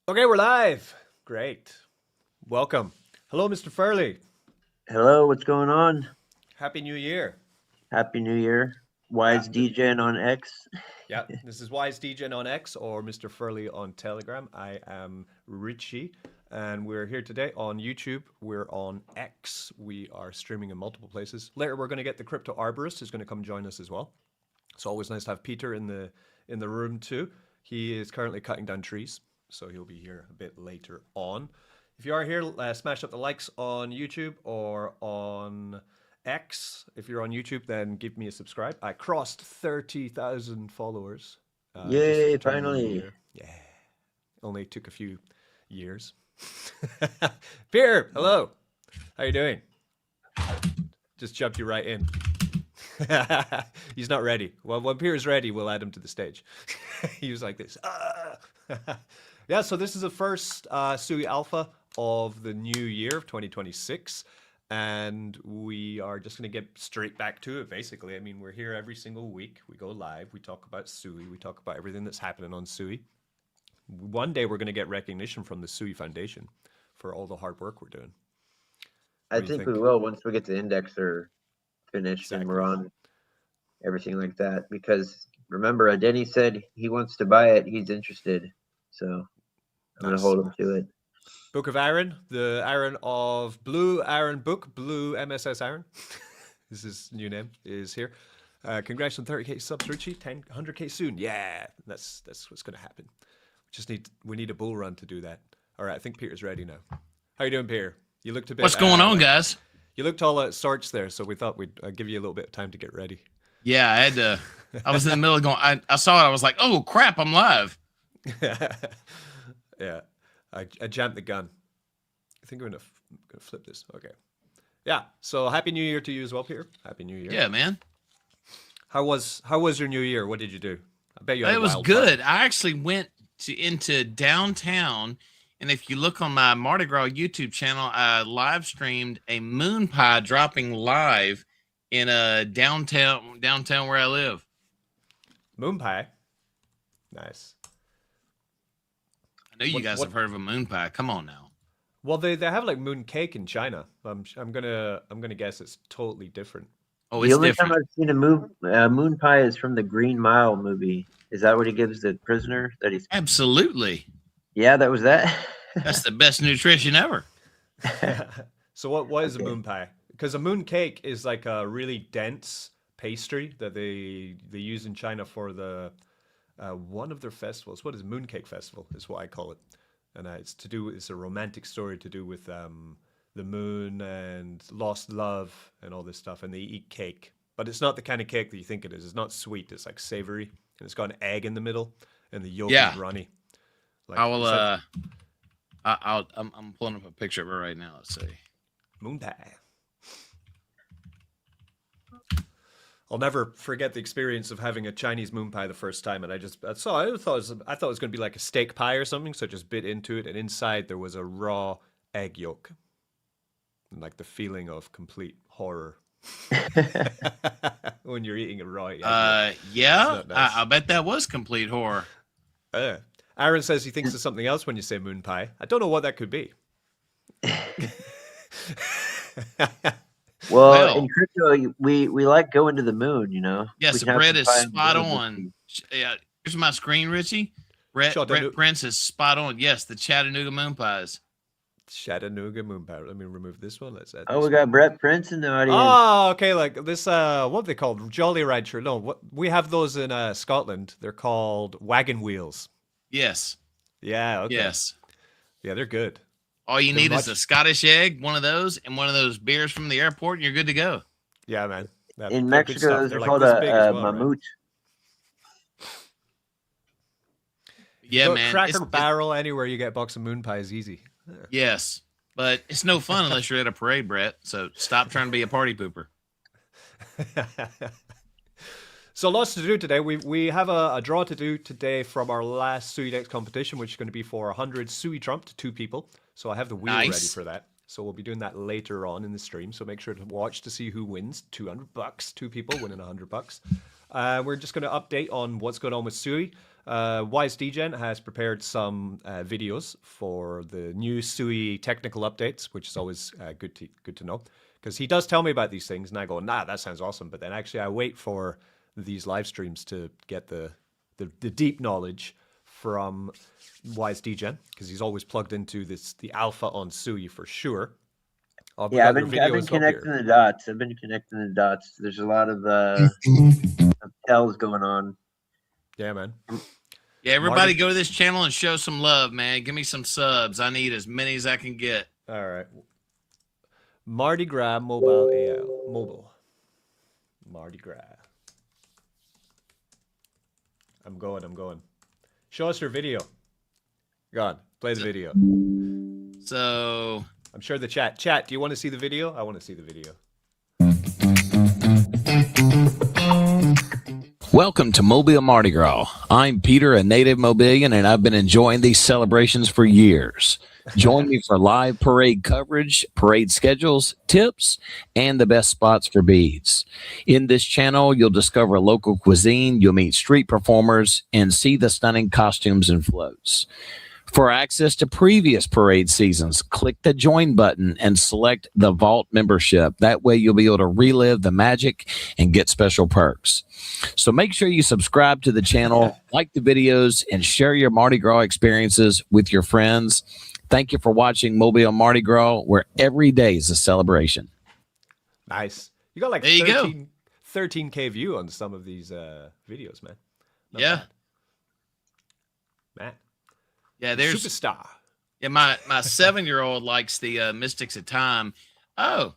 Okay, we're live. Great. Welcome. Hello, Mr. Furley. Hello, what's going on? Happy New Year. Happy New Year. Yeah, Wise DJing on X. yeah. This is Wise DJ on X or Mr. Furley on Telegram. I am Richie, and we're here today on YouTube. We're on X. We are streaming in multiple places. Later, we're going to get the crypto arborist who's going to come join us as well. It's always nice to have Peter in the room too. He is currently cutting down trees, so he'll be here a bit later on. If you are here, smash up the likes on YouTube or on X. If you're on YouTube, then give me a subscribe. I crossed 30,000 followers just Yay, turning the new finally. year. Yeah, only took a few years. Pierre, hello. How you doing? Just jumped you right in. He's not ready. Well, when Pierre's ready, we'll add him to the stage. He was like this. Yeah, so this is the first Sui Alpha of the new year of 2026. And we are just going to get straight back to it, basically. I mean, we're here every single week. We go live. We talk about Sui. We talk about everything that's happening on Sui. One day we're going to get recognition from the Sui Foundation for all the hard work we're doing. I What do you think we think? will once we get the indexer finished and we're Exactly. on everything like that. Because remember, Denny said he wants to buy it. He's interested. So I'm going to Nice. hold him to it. Book of Aaron, the Aaron of Blue Aaron Book, Blue MSS Aaron. This is new name is here. Congrats on 30k subs, Richie. 100k soon. Yeah, that's what's gonna happen. We need a bull run to do that. All right, I think Peter's ready now. How you doing, Peter? You looked a bit. What's going on, guys? You looked all at sorts there, so we thought we'd give you a little bit of time to get ready. Yeah, I had to. I was in the middle of going. I saw it. I was like, "Oh crap, I'm live." Yeah, I jammed the gun. I think I'm gonna flip this. Okay. Yeah. So happy New Year to you as well, Peter. Happy New Year. Yeah, man. How was your New Year? What did you do? I bet you had It a was wild good. party. I actually went into downtown, and if you look on my Mardi Gras YouTube channel, I live streamed a moon pie dropping live in a downtown where I live. Moon pie. Nice. I know you guys What? have heard of a moon pie. Come on now. Well, they have like moon cake in China. I'm gonna guess it's totally different. Oh, The it's only time different. I've seen a moon pie is from the Green Mile movie. Is that what he gives the prisoner? That he's Absolutely. Yeah, that was that. That's the best nutrition ever. So what is a Okay. moon pie? Because a moon cake is like a really dense pastry that they use in China for the one of their festivals. What is Mooncake Festival? Is what I call it, and it's a romantic story to do with the moon and lost love and all this stuff. And they eat cake, but it's not the kind of cake that you think it is. It's not sweet. It's like savory, and it's got an egg in the middle, and the yolk is Yeah, runny. Like I will. it's like I'm pulling up a picture of it right now. Let's see. moon pie. I'll never forget the experience of having a Chinese moon pie the first time, and I thought it was going to be like a steak pie or something. So I just bit into it, and inside there was a raw egg yolk, and like the feeling of complete horror when you're eating a raw egg yolk. It's Yeah, not nice. I bet that was complete horror. Uh, Aaron says he thinks of something else when you say moon pie. I don't know what that could be. Well, in Well, crypto, we like going to the moon. yeah, We so can have Brett some is pie on the spot moon this on. week. Yeah, here's my screen, Richie. Brett Chattanooga, Prince is spot on. Yes, the Chattanooga moon pies. Chattanooga moon pie. Let me remove this one. Let's add Oh, this we one. got Brett Prince in the audience. Oh, okay. Like this, what they called Jolly Rancher. No, what we have those in Scotland. They're called wagon wheels. Yes, Yeah, okay. yes. Yeah, they're good. All you They're need is a much. Scottish egg, one of those, and one of those beers from the airport, and you're good to go. Yeah, man. In They're good Mexico, stuff. those They're are like called this big as a well, right? mamut. If you Yeah, go to man. Cracker Barrel anywhere, you get a box of moon pies easy. Yes, but it's no fun unless you're at a parade, Brett. So stop trying to be a party pooper. So lots to do today. We have a draw to do today from our last Suidex competition, which is going to be for 100 Suitrump to two people. So I have the wheel ready Nice. for that. So we'll be doing that later on in the stream. So make sure to watch to see who wins. $200, two people winning $100. We're just going to update on what's going on with Sui. Wise Degen has prepared some videos for the new Sui technical updates, which is always good to know. Because he does tell me about these things, and I go, nah, that sounds awesome. But then actually I wait for these live streams to get the deep knowledge from Wise Degen, because he's always plugged into the alpha on Sui for sure. Yeah, I've been connecting the dots. There's a lot of tells going on. Yeah, man. Yeah, everybody go to this channel and show some love, man. Give me some subs. I need as many as I can get. All right. Mardi Gras Mobile AL. Mobile. Mardi Gras. I'm going. Show us your video. Go on. Play the video. So... I'm sure the chat. Chat, do you want to see the video? I want to see the video. Welcome to Mobile Mardi Gras. I'm Peter, a native Mobilian, and I've been enjoying these celebrations for years. Join me for live parade coverage, parade schedules, tips, and the best spots for beads. In this channel, you'll discover local cuisine, you'll meet street performers, and see the stunning costumes and floats. For access to previous parade seasons, click the join button and select the Vault membership. That way you'll be able to relive the magic and get special perks. So make sure you subscribe to the channel, like the videos, and share your Mardi Gras experiences with your friends. Thank you for watching Mobile Mardi Gras, where every day is a celebration. Nice. You got like 13K view on some of these videos, man. Not yeah. Bad. Matt. Yeah, there's Superstar. Yeah, my 7-year-old likes the Mystics of Time. Oh,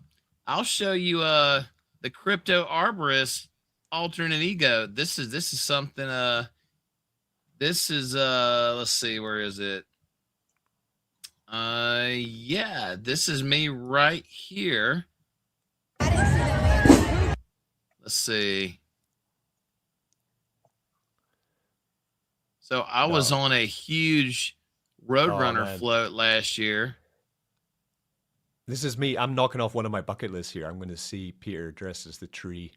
I'll show you the Crypto Arborist alternate ego. This is something let's see, where is it? Yeah, this is me right here. Let's see. So I was on a huge Roadrunner float last year. This is me. I'm knocking off one of my bucket lists here. I'm going to see Peter dressed as the tree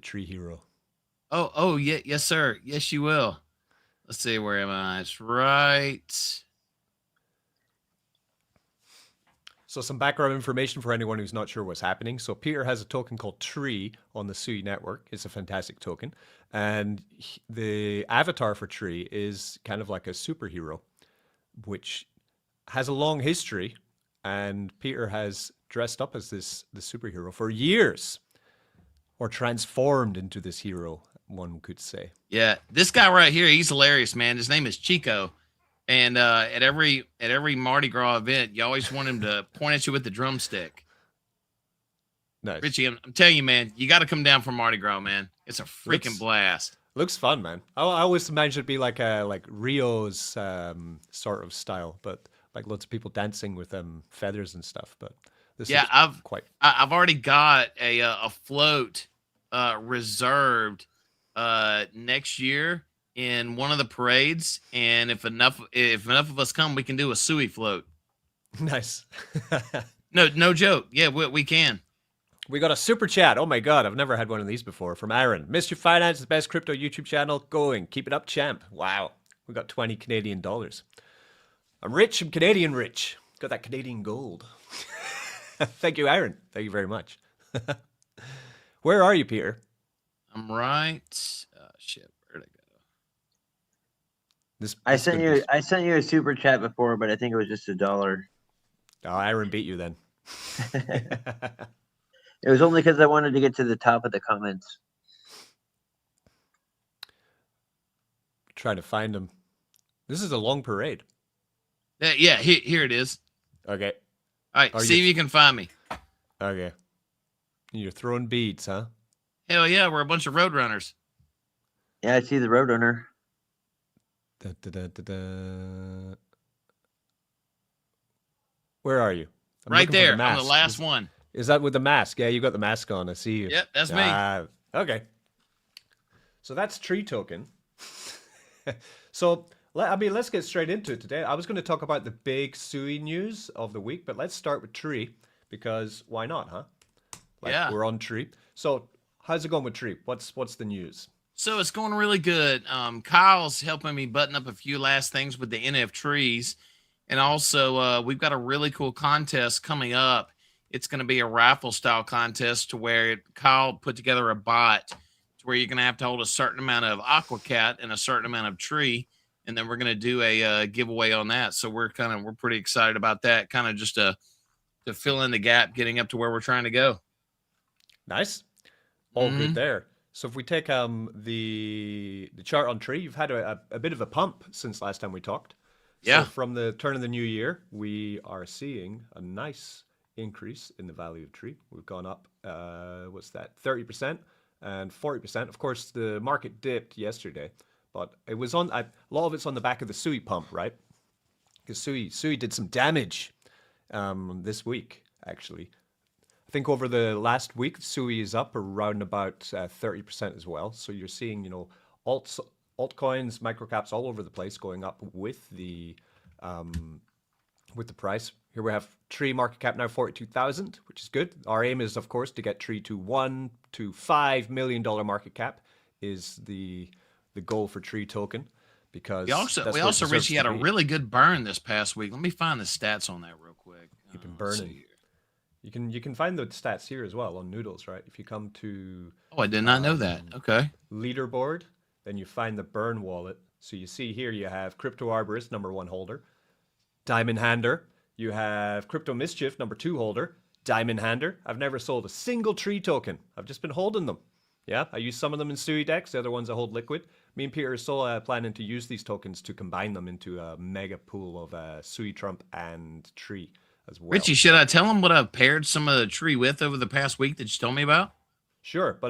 hero. Oh, yeah, yes, sir. Yes, you will. Let's see, where am I? It's right. So some background information for anyone who's not sure what's happening. So Peter has a token called Tree on the Sui network. It's a fantastic token. And the avatar for Tree is kind of like a superhero, which has a long history. And Peter has dressed up as the superhero for years, or transformed into this hero, one could say. Yeah, this guy right here, he's hilarious, man. His name is Chico. And at every Mardi Gras event, you always want him to point at you with the drumstick. Nice. Richie, I'm telling you, man, you got to come down for Mardi Gras, man. It's a freaking blast. Looks fun, man. I always imagined it'd be like Rio's sort of style, but like lots of people dancing with feathers and stuff. But this I've already got a float reserved next year in one of the parades, and if enough of us come, we can do a Sui float. Nice. No joke. Yeah, we can. We got a super chat. Oh my god, I've never had one of these before. From Aaron. Mischief Finance, the best crypto YouTube channel going. Keep it up, champ. Wow. We got 20 Canadian dollars. I'm rich. I'm Canadian rich. Got that Canadian gold. Thank you, Aaron. Thank you very much. Where are you, Peter? I'm right. Shit, where'd I go? I sent you a super chat before, but I think it was just $1. Oh, Aaron beat you then. It was only because I wanted to get to the top of the comments. Trying to find him. This is a long parade. Yeah, here it is. Okay. All right, see if you can find me. Okay. You're throwing beads, huh? Hell yeah, we're a bunch of roadrunners. Yeah, I see the Roadrunner. Da, da, da, da, da. Where are you? Right there. I'm the last one. Is that with the mask? Yeah, you got the mask on. I see you. Yep, that's me. Okay. So that's Tree token. So, let's get straight into it today. I was going to talk about the big Sui news of the week, but let's start with Tree, because why not, huh? Yeah. We're on Tree. So, how's it going with Tree? What's the news? So it's going really good. Kyle's helping me button up a few last things with the NF trees. And also, we've got a really cool contest coming up. It's going to be a raffle style contest to where Kyle put together a bot to where you're going to have to hold a certain amount of aquacat and a certain amount of tree. And then we're going to do a giveaway on that. So we're pretty excited about that. Kind of just to fill in the gap, getting up to where we're trying to go. Nice. All good there. So if we take the chart on tree, you've had a bit of a pump since last time we talked. Yeah. So from the turn of the new year, we are seeing a nice increase in the value of tree. We've gone up, 30% and 40%. Of course, the market dipped yesterday, but it was on a lot of it's on the back of the Sui pump, right? Because Sui did some damage this week, actually. I think over the last week, Sui is up around about 30% as well. So you're seeing, altcoins, microcaps all over the place going up with the price. Here we have Tree market cap now 42,000, which is good. Our aim is, of course, to get Tree to $1 to $5 million market cap is the goal for Tree token. Because we also Richie had a really good burn this past week. Let me find the stats on that real quick. You've been burning. You can find the stats here as well on Noodles, right? If you come to I did not know that. Okay. Leaderboard, then you find the burn wallet. So you see here you have Crypto Arborist, #1 holder, Diamond Hander. You have Crypto Mischief, #2 holder, Diamond Hander. I've never sold a single Tree token. I've just been holding them. Yeah, I use some of them in Suidex. The other ones I hold liquid. Me and Peter are still planning to use these tokens to combine them into a mega pool of Suitrump and Tree as well. Richie, should I tell them what I've paired some of the Tree with over the past week that you told me about? Sure, but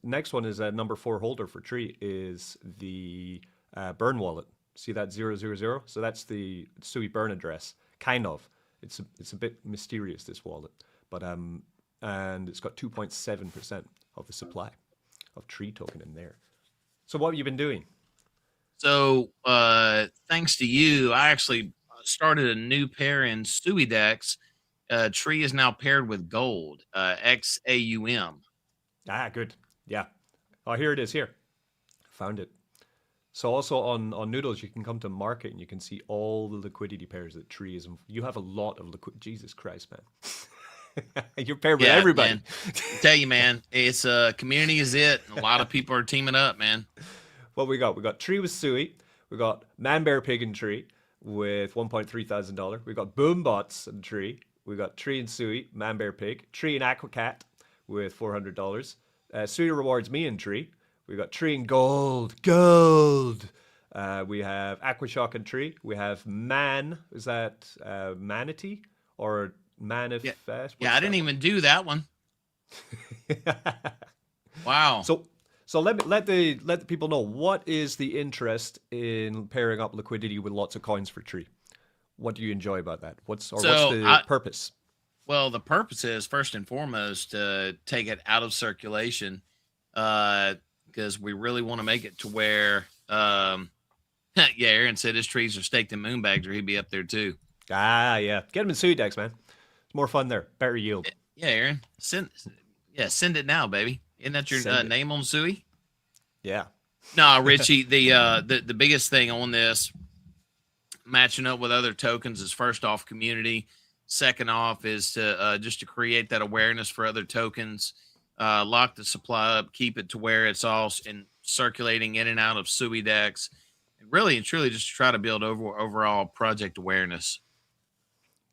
next one is #4 holder for Tree is the burn wallet. See that 000? So that's the Sui burn address. Kind of. It's a bit mysterious, this wallet, but and it's got 2.7% of the supply of Tree token in there. So what have you been doing? So thanks to you, I actually started a new pair in Suidex. Tree is now paired with gold, XAUM. Ah, good. Yeah. Oh, here it is. Here, found it. So also on Noodles, you can come to market and you can see all the liquidity pairs that Tree is. You have a lot of liquid. Jesus Christ, man. You're paired with everybody. Man. I tell you, man, it's community is it. A lot of people are teaming up, man. What we got? We got Tree with Sui. We got Man Bear Pig and Tree with $1.3 thousand. We got Boombots and Tree. We got Tree and Sui, Man Bear Pig. Tree and Aquacat with $400. Sui rewards me and Tree. We got Tree and Gold. We have Aquashock and Tree. We have Man. Is that Manatee or Manifest? Yeah, I didn't even do that one. Wow. So let the people know, what is the interest in pairing up liquidity with lots of coins for Tree? What do you enjoy about that? What's the purpose? Well, the purpose is first and foremost to take it out of circulation, because we really want to make it to where, Aaron said his trees are staked in moonbags, or he'd be up there too. Ah, yeah, get him in Suidex, man. It's more fun there, better yield. Yeah, Aaron, send it now, baby. Isn't that your name on Sui? Yeah. No, Richie, the biggest thing on this, matching up with other tokens, is first off community. Second off is to just to create that awareness for other tokens, lock the supply up, keep it to where it's all circulating in and out of Suidex, and really and truly just to try to build overall project awareness.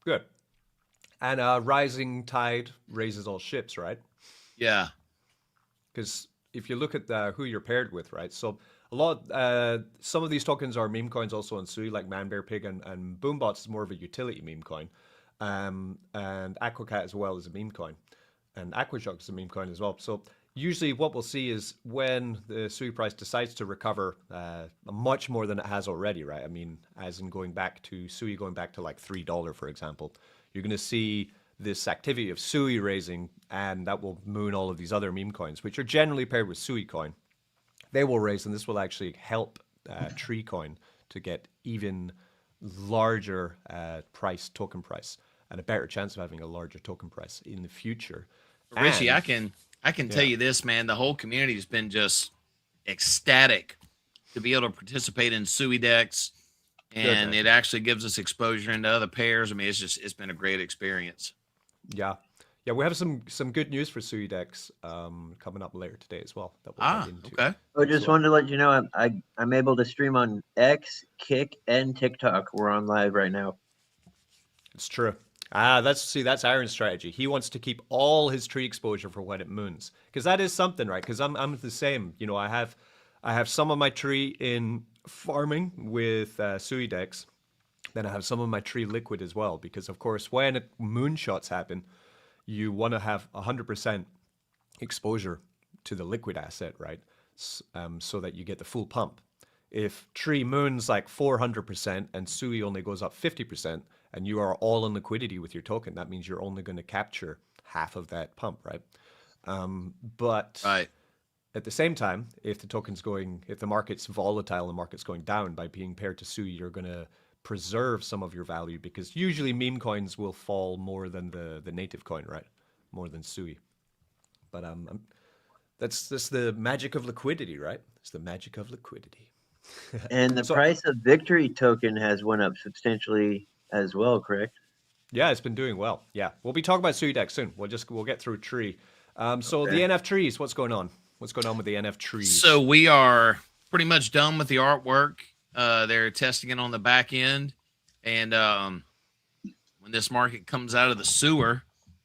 Good. And rising tide raises all ships, right? Yeah. Because if you look at who you're paired with, right? So some of these tokens are meme coins also on Sui, like Man Bear Pig and Boombots is more of a utility meme coin. And Aquacat as well is a meme coin. And Aquashock is a meme coin as well. So usually what we'll see is when the Sui price decides to recover much more than it has already, right? I mean, as in Sui going back to like $3, for example, you're going to see this activity of Sui raising, and that will moon all of these other meme coins, which are generally paired with Sui coin. They will raise, and this will actually help Tree coin to get even larger token price, and a better chance of having a larger token price in the future. Richie, I can tell you this, man. The whole community has been ecstatic to be able to participate in Suidex, and it actually gives us exposure into other pairs. I mean, it's been a great experience. Yeah. Yeah, we have some good news for Suidex coming up later today as well that we'll get into. Okay. I just wanted to let you know I'm able to stream on X, Kick, and TikTok. We're on live right now. It's true. That's Aaron's strategy. He wants to keep all his tree exposure for when it moons, because that is something, right? Because I'm the same. You know, I have some of my tree in farming with Suidex, then I have some of my tree liquid as well. Because of course, when moonshots happen, you want to have 100% exposure to the liquid asset, right? So that you get the full pump. If tree moons like 400% and Sui only goes up 50%, and you are all in liquidity with your token, that means you're only going to capture half of that pump, right? But at the same time, if the market's volatile and the market's going down, by being paired to Sui, you're going to preserve some of your value, because usually meme coins will fall more than the native coin, right? More than Sui. But that's the magic of liquidity, right? It's the magic of liquidity. And the price of Victory token has went up substantially as well, correct? Yeah, it's been doing well. Yeah, we'll be talking about Suidex soon. We'll get through tree. So the NF trees, what's going on? What's going on with the NF trees? So we are pretty much done with the artwork. They're testing it on the back end, and when this market comes out of the sewer,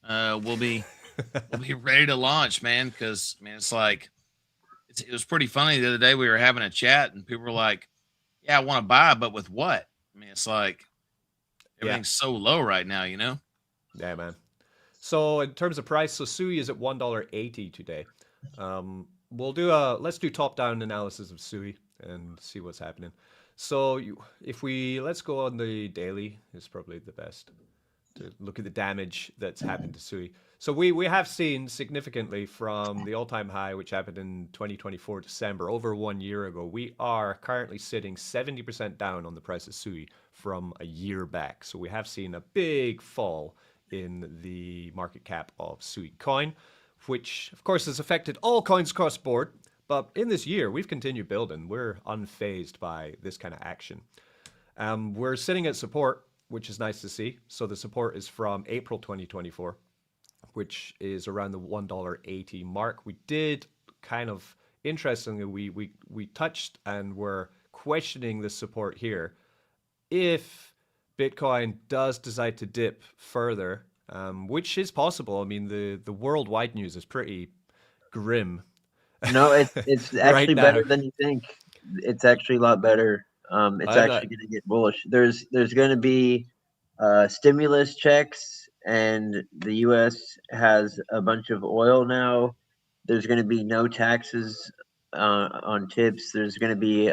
we'll be ready to launch, man. Because it's like it was pretty funny the other day. We were having a chat, and people were like, "Yeah, I want to buy, but with what?" I mean, it's like everything's so low right now, you know? Yeah, man. So in terms of price, so Sui is at $1.80 today. Let's do top-down analysis of Sui and see what's happening. So let's go on the daily, is probably the best to look at the damage that's happened to Sui. So we have seen significantly from the all-time high, which happened in 2024 December, over 1 year ago. We are currently sitting 70% down on the price of Sui from a year back. So we have seen a big fall in the market cap of Sui coin, which of course has affected all coins across the board. But in this year, we've continued building. We're unfazed by this kind of action. We're sitting at support, which is nice to see. So the support is from April 2024, which is around the $1.80 mark. We did kind of, interestingly, we touched and were questioning the support here. If Bitcoin does decide to dip further, which is possible. I mean, the worldwide news is pretty grim. No, it's actually better than you think. It's actually a lot better. It's actually going to get bullish. There's going to be stimulus checks, and the U.S. has a bunch of oil now. There's going to be no taxes on tips. There's going to be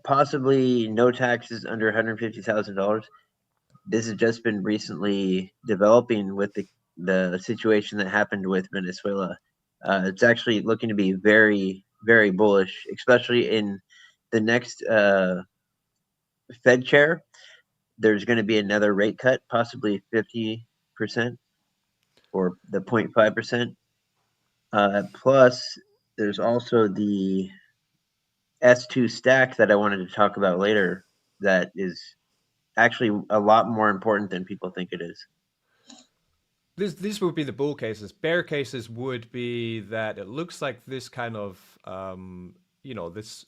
possibly no taxes under $150,000. This has just been recently developing with the situation that happened with Venezuela. It's actually looking to be very, very bullish, especially in the next Fed chair. There's going to be another rate cut, possibly 50% or the 0.5%. Plus, there's also the S2 stack that I wanted to talk about later that is actually a lot more important than people think it is. These would be the bull cases. Bear cases would be that it looks like this kind of, this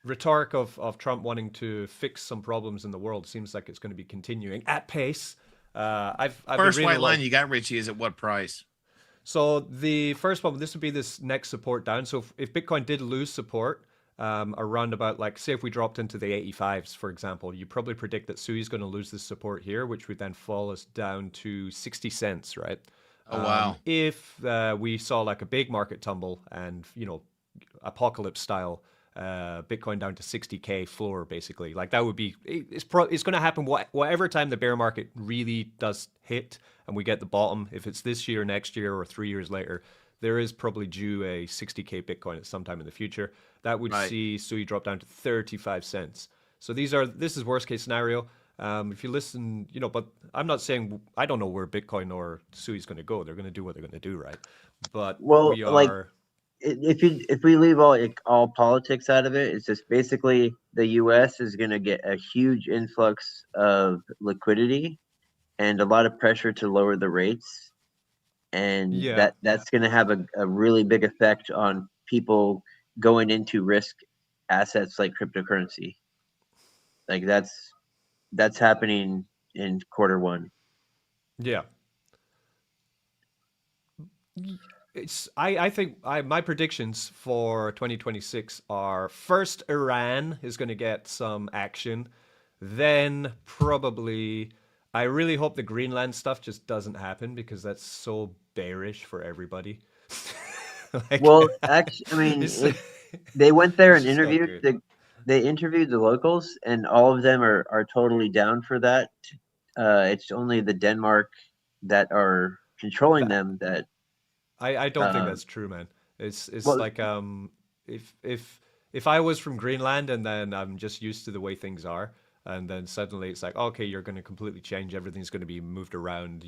rhetoric of Trump wanting to fix some problems in the world seems like it's going to be continuing at pace. I've first white line you got, Richie, is at what price? So the first one, this would be this next support down. So if Bitcoin did lose support, around about, like, say if we dropped into the 85s, for example, you probably predict that Sui is going to lose this support here, which would then fall us down to 60 cents, right? Oh, wow. If we saw like a big market tumble and, apocalypse style, Bitcoin down to 60K floor, basically, like that would be, it's going to happen whatever time the bear market really does hit and we get the bottom. If it's this year, next year, or 3 years later, there is probably due a 60K Bitcoin at some time in the future. That would see Sui drop down to 35 cents. So this is worst case scenario. If you listen, but I'm not saying, I don't know where Bitcoin or Sui is going to go. They're going to do what they're going to do, right? But if we leave all politics out of it, it's just basically the U.S. is going to get a huge influx of liquidity and a lot of pressure to lower the rates, and Yeah. that's going to have a really big effect on people going into risk assets like cryptocurrency. Like that's happening in quarter 1. Yeah. I think my predictions for 2026 are first Iran is going to get some action, then probably I really hope the Greenland stuff just doesn't happen because that's so bearish for everybody. Like, Well, actually, I mean, it's, they went there it's and just not interviewed good. they interviewed the locals, and all of them are totally down for that. It's only the Denmark that are controlling That them that I don't think uh that's true, man. It's well like if I was from Greenland and then I'm just used to the way things are, and then suddenly it's like, okay, you're going to completely change, everything's going to be moved around.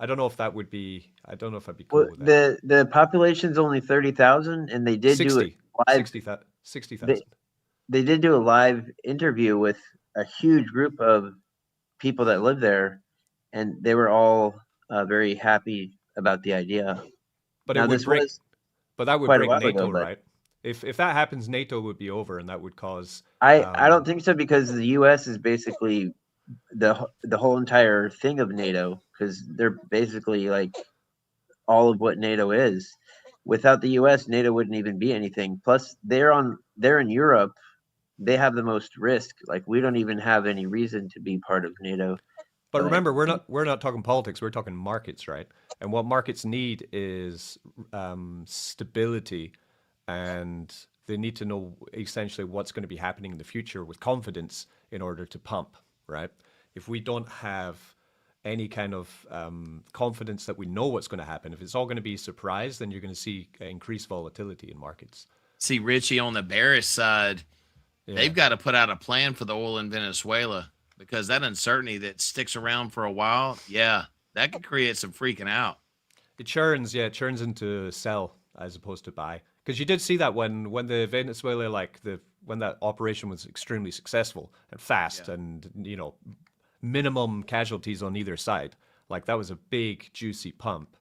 I don't know if that would be. I don't know if I'd be well, cool with that. the population's only 30,000, and they did do it 60, live. 60,000. They they did do a live interview with a huge group of people that live there, and they were all very happy about the idea. But it Now, would this break. was But that would quite a break while ago, NATO, but right? If that happens, NATO would be over, and that would cause. I don't think so, because the U.S. is basically the whole entire thing of NATO, because they're basically like all of what NATO is. Without the U.S., NATO wouldn't even be anything. Plus, they're in Europe. They have the most risk. Like, we don't even have any reason to be part of NATO. But But remember, we're not talking politics. We're talking markets, right? And what markets need is stability, and they need to know essentially what's going to be happening in the future with confidence in order to pump, right? If we don't have any kind of confidence that we know what's going to happen, if it's all going to be a surprise, then you're going to see increased volatility in markets. See, Richie, on the bearish side, Yeah. they've got to put out a plan for the oil in Venezuela, because that uncertainty that sticks around for a while, yeah, that could create some freaking out. It churns into sell as opposed to buy. Because you did see that when the Venezuela when that operation was extremely successful and fast, Yeah. and minimum casualties on either side. Like that was a big juicy pump,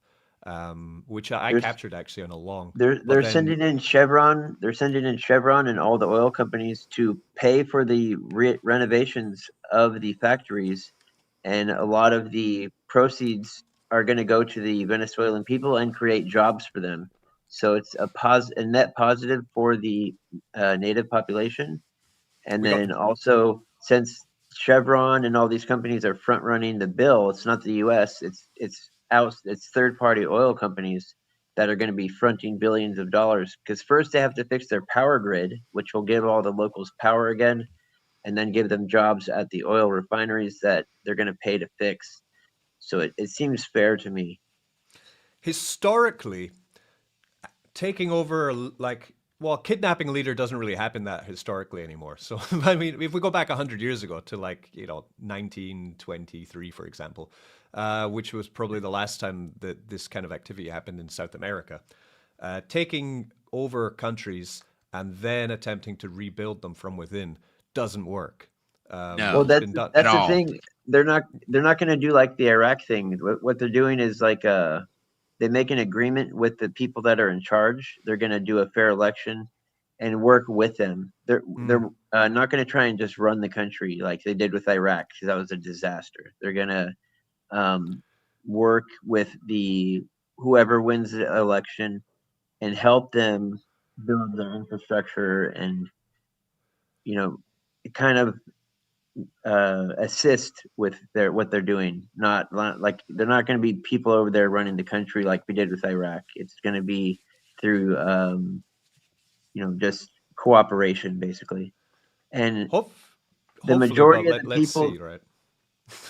which I there's captured actually on a long. they're But they're then sending in Chevron. They're sending in Chevron and all the oil companies to pay for the renovations of the factories, and a lot of the proceeds are going to go to the Venezuelan people and create jobs for them. So it's a net positive for the native population. And we got then also, since Chevron and all these companies are front running the bill, it's not the U.S. It's third party oil companies that are going to be fronting billions of dollars, because first they have to fix their power grid, which will give all the locals power again, and then give them jobs at the oil refineries that they're going to pay to fix. So it seems fair to me. historically taking over kidnapping a leader doesn't really happen that historically anymore. So I mean, if we go back 100 years ago to 1923, for example, which was probably the last time that this kind of activity happened in South America, taking over countries and then attempting to rebuild them from within doesn't work. No. Well, It's been done. At that's the all. thing. They're not going to do like the Iraq thing. What they're doing is like they make an agreement with the people that are in charge. They're going to do a fair election and work with them. They're not going to try and just run the country like they did with Iraq, because that was a disaster. They're going to work with the whoever wins the election and help them build their infrastructure, and kind of assist with what they're doing. Not like they're not going to be people over there running the country like we did with Iraq. It's going to be through just cooperation, basically. And the Hopefully, but majority of the let's people, see, right?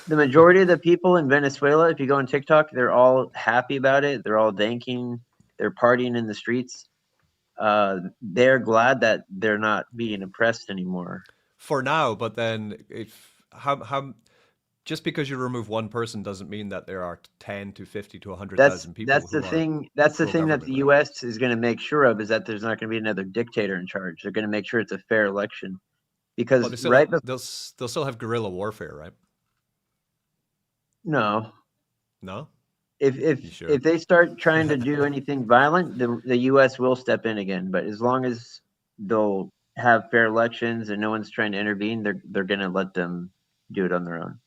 the majority of the people in Venezuela, if you go on TikTok, they're all happy about it. They're all thanking. They're partying in the streets. They're glad that they're not being oppressed anymore. For now, but then if how just because you remove one person doesn't mean that there are 10 to 50 to That's 100,000 people that's who the are thing. That's the thing that pro-government, the right? U.S. is going to make sure of, is that there's not going to be another dictator in charge. They're going to make sure it's a fair election, But because they still right before, they'll still have guerrilla warfare, right? no, No? if You if sure? if they start trying to do anything violent, the U.S. will step in again. But as long as they'll have fair elections and no one's trying to intervene, they're going to let them do it on their own.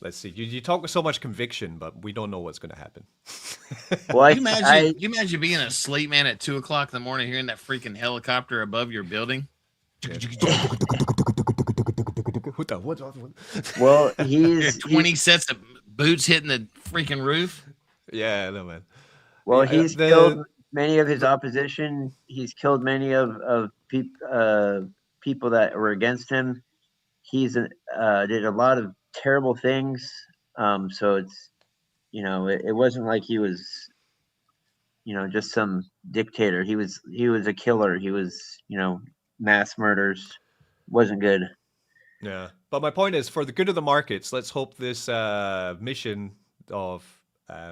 Let's see. You talk with so much conviction, but we don't know what's going to happen. Well, You imagine being asleep, man, at 2:00 in the morning, hearing that freaking helicopter above your building. well, he's 20 sets of boots hitting the freaking roof. Yeah, no man. Well, Yeah, he's killed many of his opposition. He's killed many of people that were against him. He's did a lot of terrible things. So it's, it wasn't like he was, just some dictator. He was a killer. He was, mass murders. Wasn't good. Yeah, but my point is, for the good of the markets, let's hope this mission of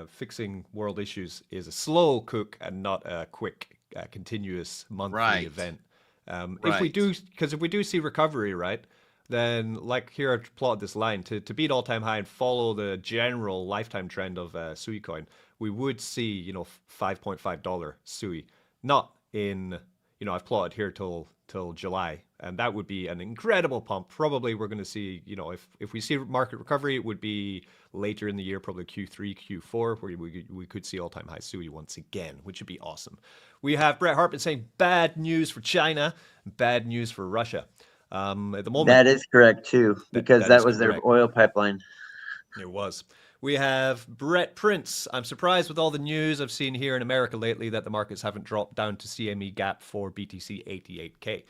fixing world issues is a slow cook and not a quick, continuous monthly Right. event. If we Right. do, because if we do see recovery, right, then like here I plotted this line to beat all time high and follow the general lifetime trend of Sui coin, we would see $5.5 Sui, not in I've plotted here till July, and that would be an incredible pump. Probably we're going to see, if we see market recovery, it would be later in the year, probably Q3, Q4, where we could see all-time high Sui once again, which would be awesome. We have Brett Hartman saying bad news for China, bad news for Russia. At the moment, That is correct too, because that is was their correct. oil pipeline. It was. We have Brett Prince. I'm surprised with all the news I've seen here in America lately that the markets haven't dropped down to CME gap for BTC 88K.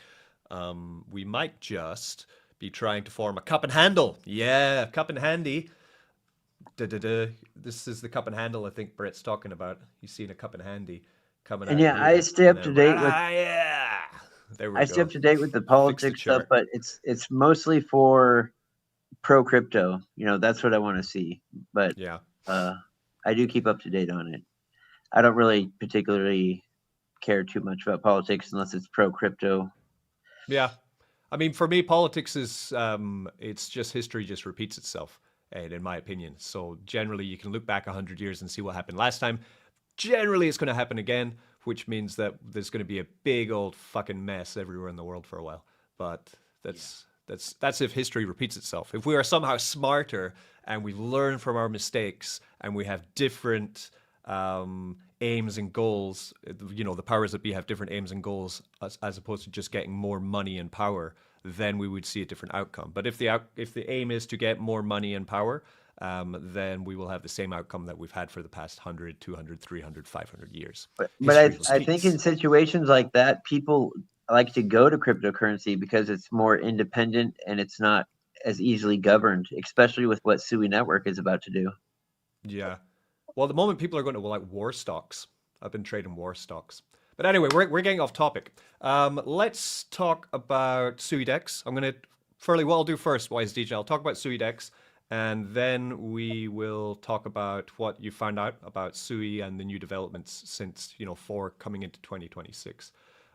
We might just be trying to form a cup and handle. Yeah, cup and handy. This is the cup and handle I think Brett's talking about. He's seen a cup and handy coming And out yeah, here. I stay up to date with. Yeah. There we I go. stay up to date with the politics stuff, chart. but it's mostly for pro crypto. That's what I want to see. But Yeah. I do keep up to date on it. I don't really particularly care too much about politics unless it's pro crypto. Yeah. I mean, for me, politics is it's just history just repeats itself, in my opinion. So generally, you can look back 100 years and see what happened last time. Generally, it's going to happen again, which means that there's going to be a big old fucking mess everywhere in the world for a while. But that's if history repeats itself. If we are somehow smarter and we learn from our mistakes and we have different aims and goals, the powers that be have different aims and goals as opposed to just getting more money and power, then we would see a different outcome. But if the aim is to get more money and power, then we will have the same outcome that we've had for the past 100, 200, 300, 500 years. But History I think in repeats. situations like that, people like to go to cryptocurrency because it's more independent and it's not as easily governed, especially with what Sui Network is about to do. Yeah. Well, at the moment, people are going to like war stocks. I've been trading war stocks. But anyway, we're getting off topic. Let's talk about Suidex. I'm going to fairly well do first, Wise DJ. I'll talk about Suidex, and then we will talk about what you found out about Sui and the new developments since, for coming into 2026.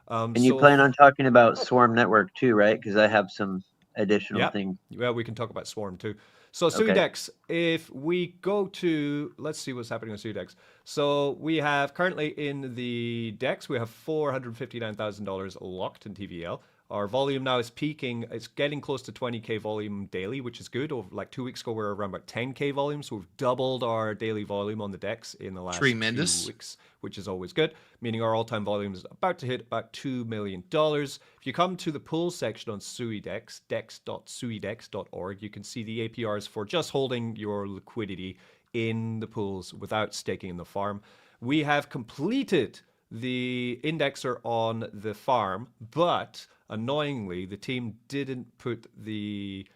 And you plan on talking about Swarm Network too, right? Because I have some additional things. Well, we can talk about Swarm too. So Okay. Suidex, if we go to, let's see what's happening on Suidex. So we have currently in the DEX, we have $459,000 locked in TVL. Our volume now is peaking. It's getting close to 20K volume daily, which is good. Over like 2 weeks ago, we were around about 10K volume. So we've doubled our daily volume on the DEX in the last Tremendous. 2 weeks, which is always good, meaning our all-time volume is about to hit about $2 million. If you come to the pool section on Suidex, dex.suidex.org, you can see the APRs for just holding your liquidity in the pools without staking in the farm. We have completed the indexer on the farm, but annoyingly, the team didn't put the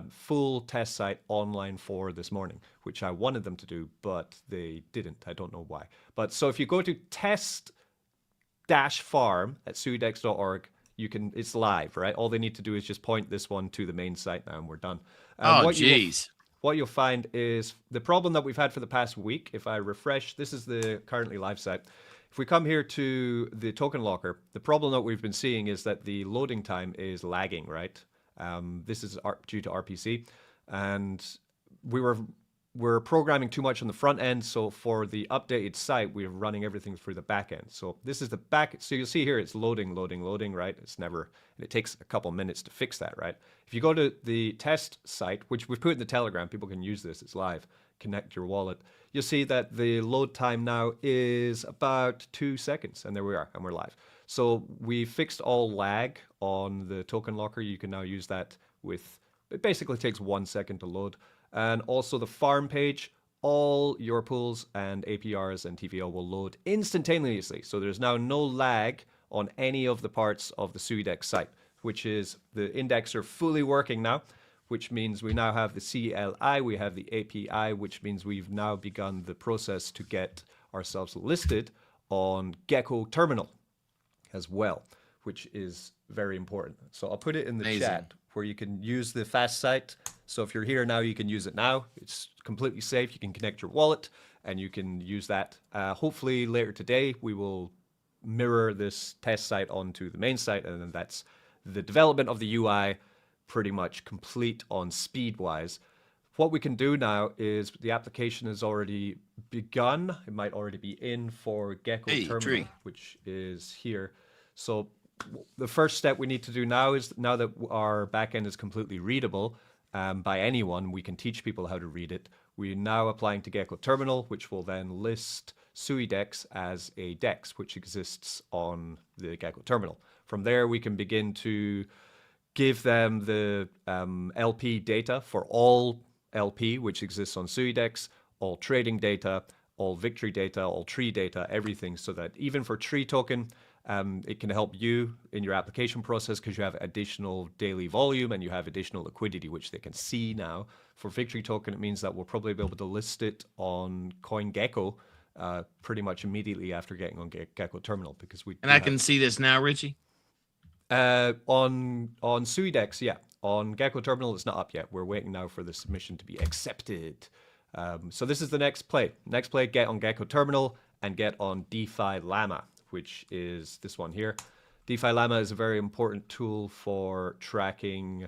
full test site online for this morning, which I wanted them to do, but they didn't. I don't know why. But so if you go to test-farm at suidex.org, it's live, right? All they need to do is just point this one to the main site now, and we're done. Oh, geez. What you'll find is the problem that we've had for the past week. If I refresh, this is the currently live site. If we come here to the token locker, the problem that we've been seeing is that the loading time is lagging, right? This is due to RPC, and we're programming too much on the front end. So for the updated site, we're running everything through the back end. So this is the back. So you'll see here, it's loading, right? And it takes a couple minutes to fix that, right? If you go to the test site, which we've put in the Telegram, people can use this, it's live, connect your wallet. You'll see that the load time now is about 2 seconds, and there we are, and we're live. So we fixed all lag on the token locker. You can now use that it basically takes 1 second to load. And also the farm page, all your pools and APRs and TVL will load instantaneously. So there's now no lag on any of the parts of the Suidex site, which is the indexer fully working now, which means we now have the CLI, we have the API, which means we've now begun the process to get ourselves listed on Gecko Terminal as well, which is very important. So I'll put it in the chat where you can use the fast site. So if you're here now, you can use it now. It's completely safe. You can connect your wallet and you can use that. Hopefully later today, we will mirror this test site onto the main site, and then that's the development of the UI pretty much complete on speed-wise. What we can do now is the application has already begun. It might already be in for Gecko Terminal, which is here. So the first step we need to do now is, now that our backend is completely readable by anyone, we can teach people how to read it. We're now applying to Gecko Terminal, which will then list Suidex as a DEX, which exists on the Gecko Terminal. From there, we can begin to give them the LP data for all LP, which exists on Suidex, all trading data, all victory data, all tree data, everything, so that even for tree token, it can help you in your application process because you have additional daily volume and you have additional liquidity, which they can see now. For victory token, it means that we'll probably be able to list it on CoinGecko pretty much immediately after getting on Gecko Terminal, because we. And I can see this now, Richie. On Suidex, yeah. On Gecko Terminal, it's not up yet. We're waiting now for the submission to be accepted. So this is the next play. Next play, get on Gecko Terminal and get on DeFi Llama, which is this one here. DeFi Llama is a very important tool for tracking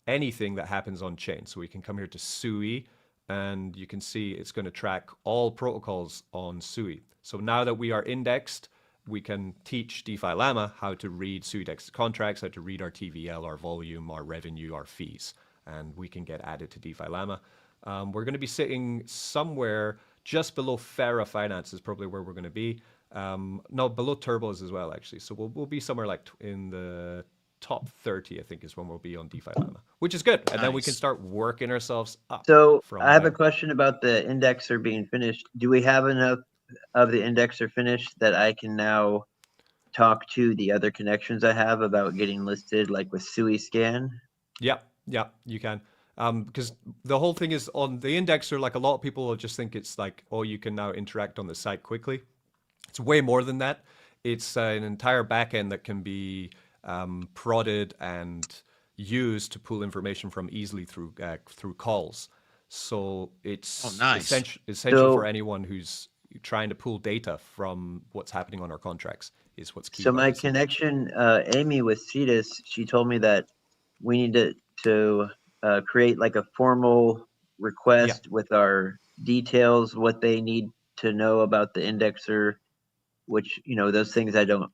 anything that happens on chain. So we can come here to Sui, and you can see it's going to track all protocols on Sui. So now that we are indexed, we can teach DeFi Llama how to read Suidex contracts, how to read our TVL, our volume, our revenue, our fees, and we can get added to DeFi Llama. We're going to be sitting somewhere just below Farah Finance is probably where we're going to be. No, below Turbos as well, actually. So we'll be somewhere like in the top 30, I think, is when we'll be on DeFi Llama, which is good. And then we can start working ourselves up. So I have a question about the indexer being finished. Do we have enough of the indexer finished that I can now talk to the other connections I have about getting listed, like with SuiScan? Yeah, you can. Because the whole thing is on the indexer, like a lot of people will just think it's like, oh, you can now interact on the site quickly. It's way more than that. It's an entire backend that can be prodded and used to pull information from easily through calls. So it's essential for anyone who's trying to pull data from what's happening on our contracts is what's key. So my connection, Amy with Cetus, she told me that we need to create like a formal request with our details, what they need to know about the indexer, which, you know, those things I don't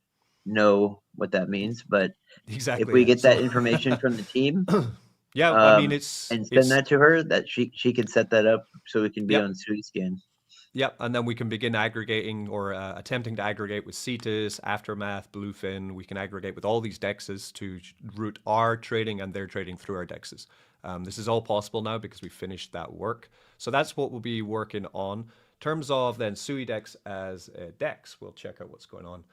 know what that means, but if we get that information from the team, I mean, and send that to her, that she can set that up so we can be on SuiScan. Yep, and then we can begin aggregating or attempting to aggregate with Cetus, Aftermath, Bluefin. We can aggregate with all these dexes to route our trading and their trading through our dexes. This is all possible now because we finished that work. So that's what we'll be working on. In terms of then Suidex as a dex, we'll check out what's going on.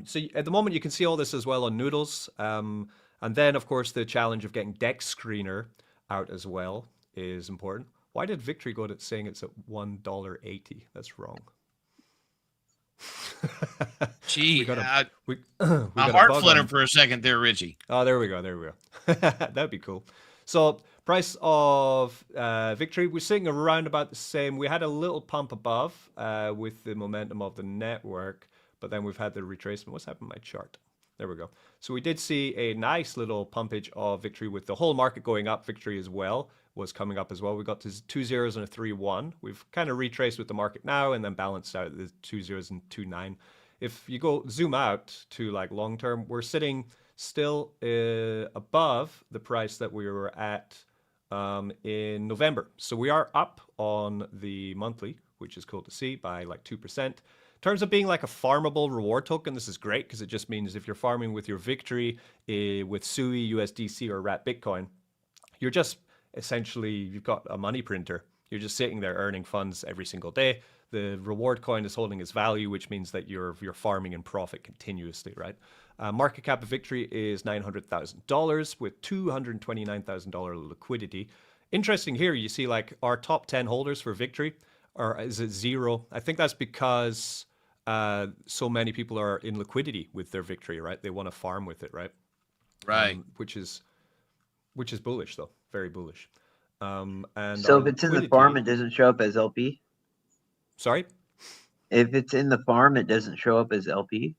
So at the moment, you can see all this as well on Noodles. And then, of course, the challenge of getting Dex Screener out as well is important. Why did Victory go to saying it's at $1.80? That's wrong. Gee, we got a we my got a heart bug fluttered on. for a second there, Richie. Oh, there we go. There we go. That'd be cool. So price of Victory, we're sitting around about the same. We had a little pump above with the momentum of the network, but then we've had the retracement. What's happened to my chart? There we go. So we did see a nice little pumpage of Victory with the whole market going up. Victory as well was coming up as well. We got to 2 zeros and a 3-1. We've kind of retraced with the market now and then balanced out the 2 zeros and 2-9. If you go zoom out to like long term, we're sitting still above the price that we were at in November. So we are up on the monthly, which is cool to see, by like 2%. In terms of being like a farmable reward token, this is great because it just means if you're farming with your Victory with Sui, USDC, or Rat Bitcoin, you're just essentially, you've got a money printer. You're just sitting there earning funds every single day. The reward coin is holding its value, which means that you're farming in profit continuously, right? Market cap of Victory is $900,000 with $229,000 liquidity. Interesting here, you see like our top 10 holders for Victory is at 0. I think that's because so many people are in liquidity with their Victory, right? They want to farm with it, right? Right. Which is bullish though, very bullish. And So if it's in the farm, it doesn't show up as LP? Sorry? If it's in the farm, it doesn't show up as LP?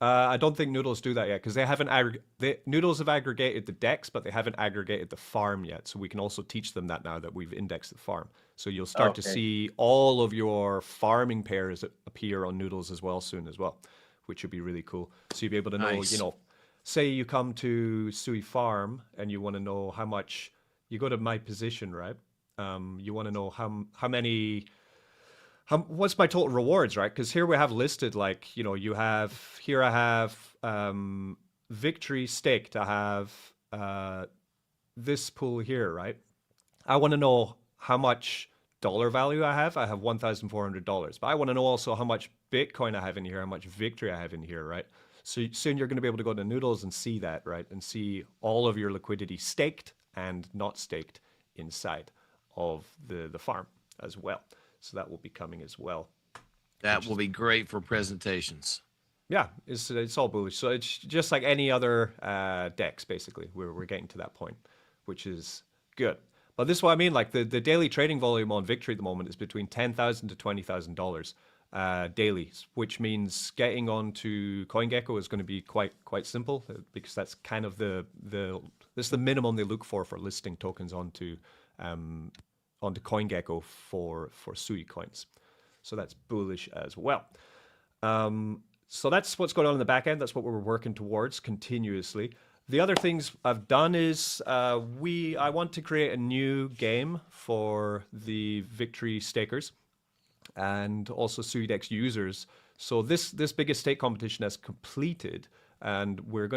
I don't think Noodles do that yet because they haven't Noodles have aggregated the DEX, but they haven't aggregated the farm yet. So we can also teach them that now that we've indexed the farm. So you'll start to see all of your farming pairs appear on Noodles as well soon as well, which would be really cool. So you'll be able to know, Nice. you know, say you come to Sui Farm and you want to know how much, you go to my position, right? You want to know how many, what's my total rewards, right? Because here we have listed, like, you know, you have, here I have Victory staked. I have this pool here, right? I want to know how much dollar value I have. I have $1,400. But I want to know also how much Bitcoin I have in here, how much Victory I have in here, right? So soon you're going to be able to go to Noodles and see that, right? And see all of your liquidity staked and not staked inside of the farm as well. So that will be coming as well. That will be great for presentations. Yeah, it's all bullish. So it's just like any other DEX, basically. We're getting to that point, which is good. But this is what I mean. Like the daily trading volume on Victory at the moment is between $10,000 to $20,000 daily, which means getting onto CoinGecko is going to be quite simple because that's kind of this is the minimum they look for listing tokens onto CoinGecko for Sui coins. So that's bullish as well. So that's what's going on in the back end. That's what we're working towards continuously. The other things I've done is I want to create a new game for the Victory stakers and also Suidex users. So this biggest stake competition has completed, and we're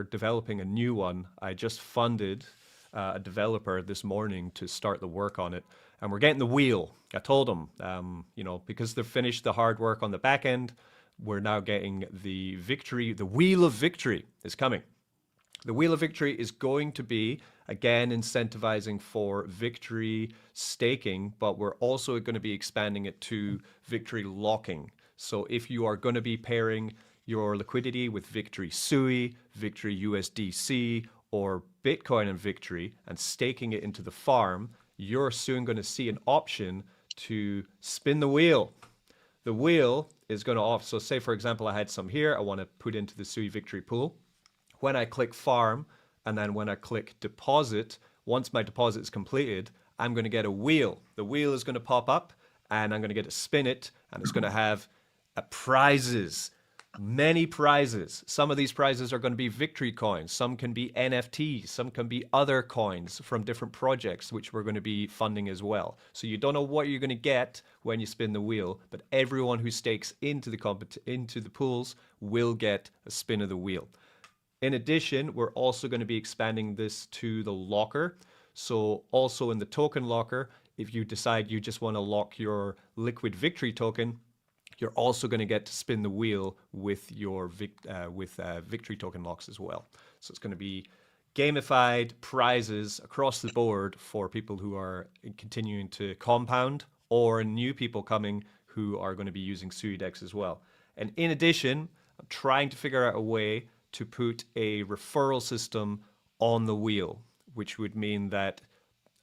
developing a new one. I just funded a developer this morning to start the work on it, and we're getting the wheel. I told them, you know, because they've finished the hard work on the back end, we're now getting the Victory. The Wheel of Victory is coming. The Wheel of Victory is going to be, again, incentivizing for Victory staking, but we're also going to be expanding it to Victory locking. So if you are going to be pairing your liquidity with Victory Sui, Victory USDC, or Bitcoin and Victory and staking it into the farm, you're soon going to see an option to spin the wheel. The wheel is going to so say, for example, I had some here. I want to put into the Sui Victory pool. When I click farm, and then when I click deposit, once my deposit is completed, I'm going to get a wheel. The wheel is going to pop up, and I'm going to get to spin it, and it's going to have prizes, many prizes. Some of these prizes are going to be Victory coins. Some can be NFTs. Some can be other coins from different projects, which we're going to be funding as well. So you don't know what you're going to get when you spin the wheel, but everyone who stakes into the pools will get a spin of the wheel. In addition, we're also going to be expanding this to the locker. So also in the token locker, if you decide you just want to lock your liquid Victory token, you're also going to get to spin the wheel with your Victory token locks as well. So it's going to be gamified prizes across the board for people who are continuing to compound or new people coming who are going to be using Suidex as well. And in addition, I'm trying to figure out a way to put a referral system on the wheel, which would mean that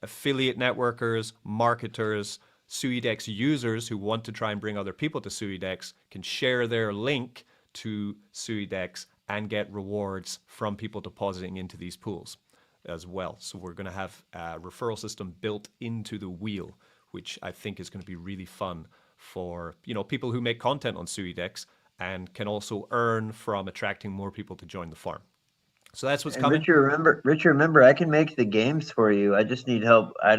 affiliate networkers, marketers, Suidex users who want to try and bring other people to Suidex can share their link to Suidex and get rewards from people depositing into these pools as well. So we're going to have a referral system built into the wheel, which I think is going to be really fun for, people who make content on Suidex and can also earn from attracting more people to join the farm. So that's what's coming. Richard, remember, I can make the games for you. I just need help. I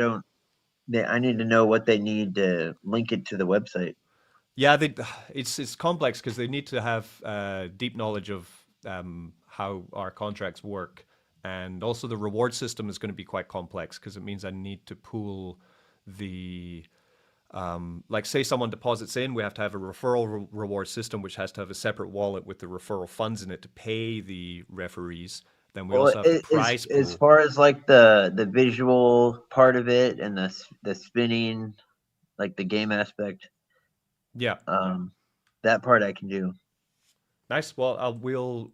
need to know what they need to link it to the website. Yeah, it's complex because they need to have deep knowledge of how our contracts work. And also the reward system is going to be quite complex because it means I need to pool the, like say someone deposits in, we have to have a referral reward system, which has to have a separate wallet with the referral funds in it to pay the referees. Then we also have the prize pool. As far as like the visual part of it and the spinning, like the game aspect. Yeah. That part I can do. Nice. Well,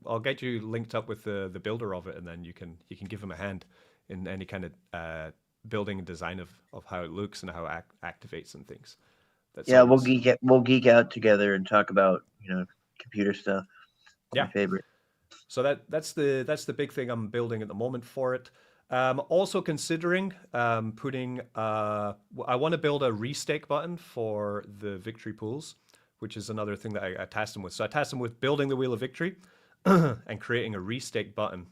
I'll get you linked up with the builder of it, and then you can give him a hand in any kind of building and design of how it looks and how it activates and things. We'll geek out together and talk about computer stuff. Yeah, my favorite. So that's the big thing I'm building at the moment for it. Also considering putting I want to build a restake button for the victory pools, which is another thing that I tasked him with. So I tasked him with building the Wheel of Victory and creating a restake button.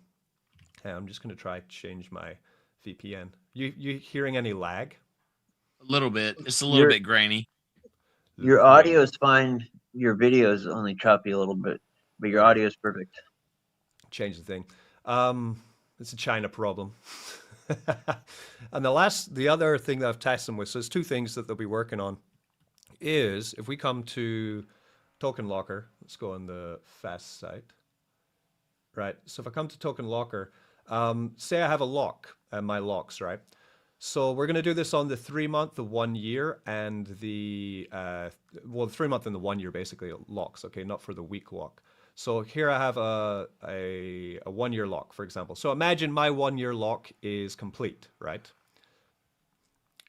And I'm just going to try to change my VPN. You hearing any lag? A little bit. It's a little bit grainy. Your audio is fine. Your video is only choppy a little bit, but your audio is perfect. Change the thing. It's a China problem. And the other thing that I've tasked them with, so there's two things that they'll be working on, is if we come to Token Locker, let's go on the fast site. Right, so if I come to Token Locker, say I have a lock, my locks, right? So we're going to do this on the 3 month, the 1 year, and the 3 month and the 1 year basically locks, okay, not for the week lock. So here I have a 1 year lock, for example. So imagine my 1 year lock is complete, right?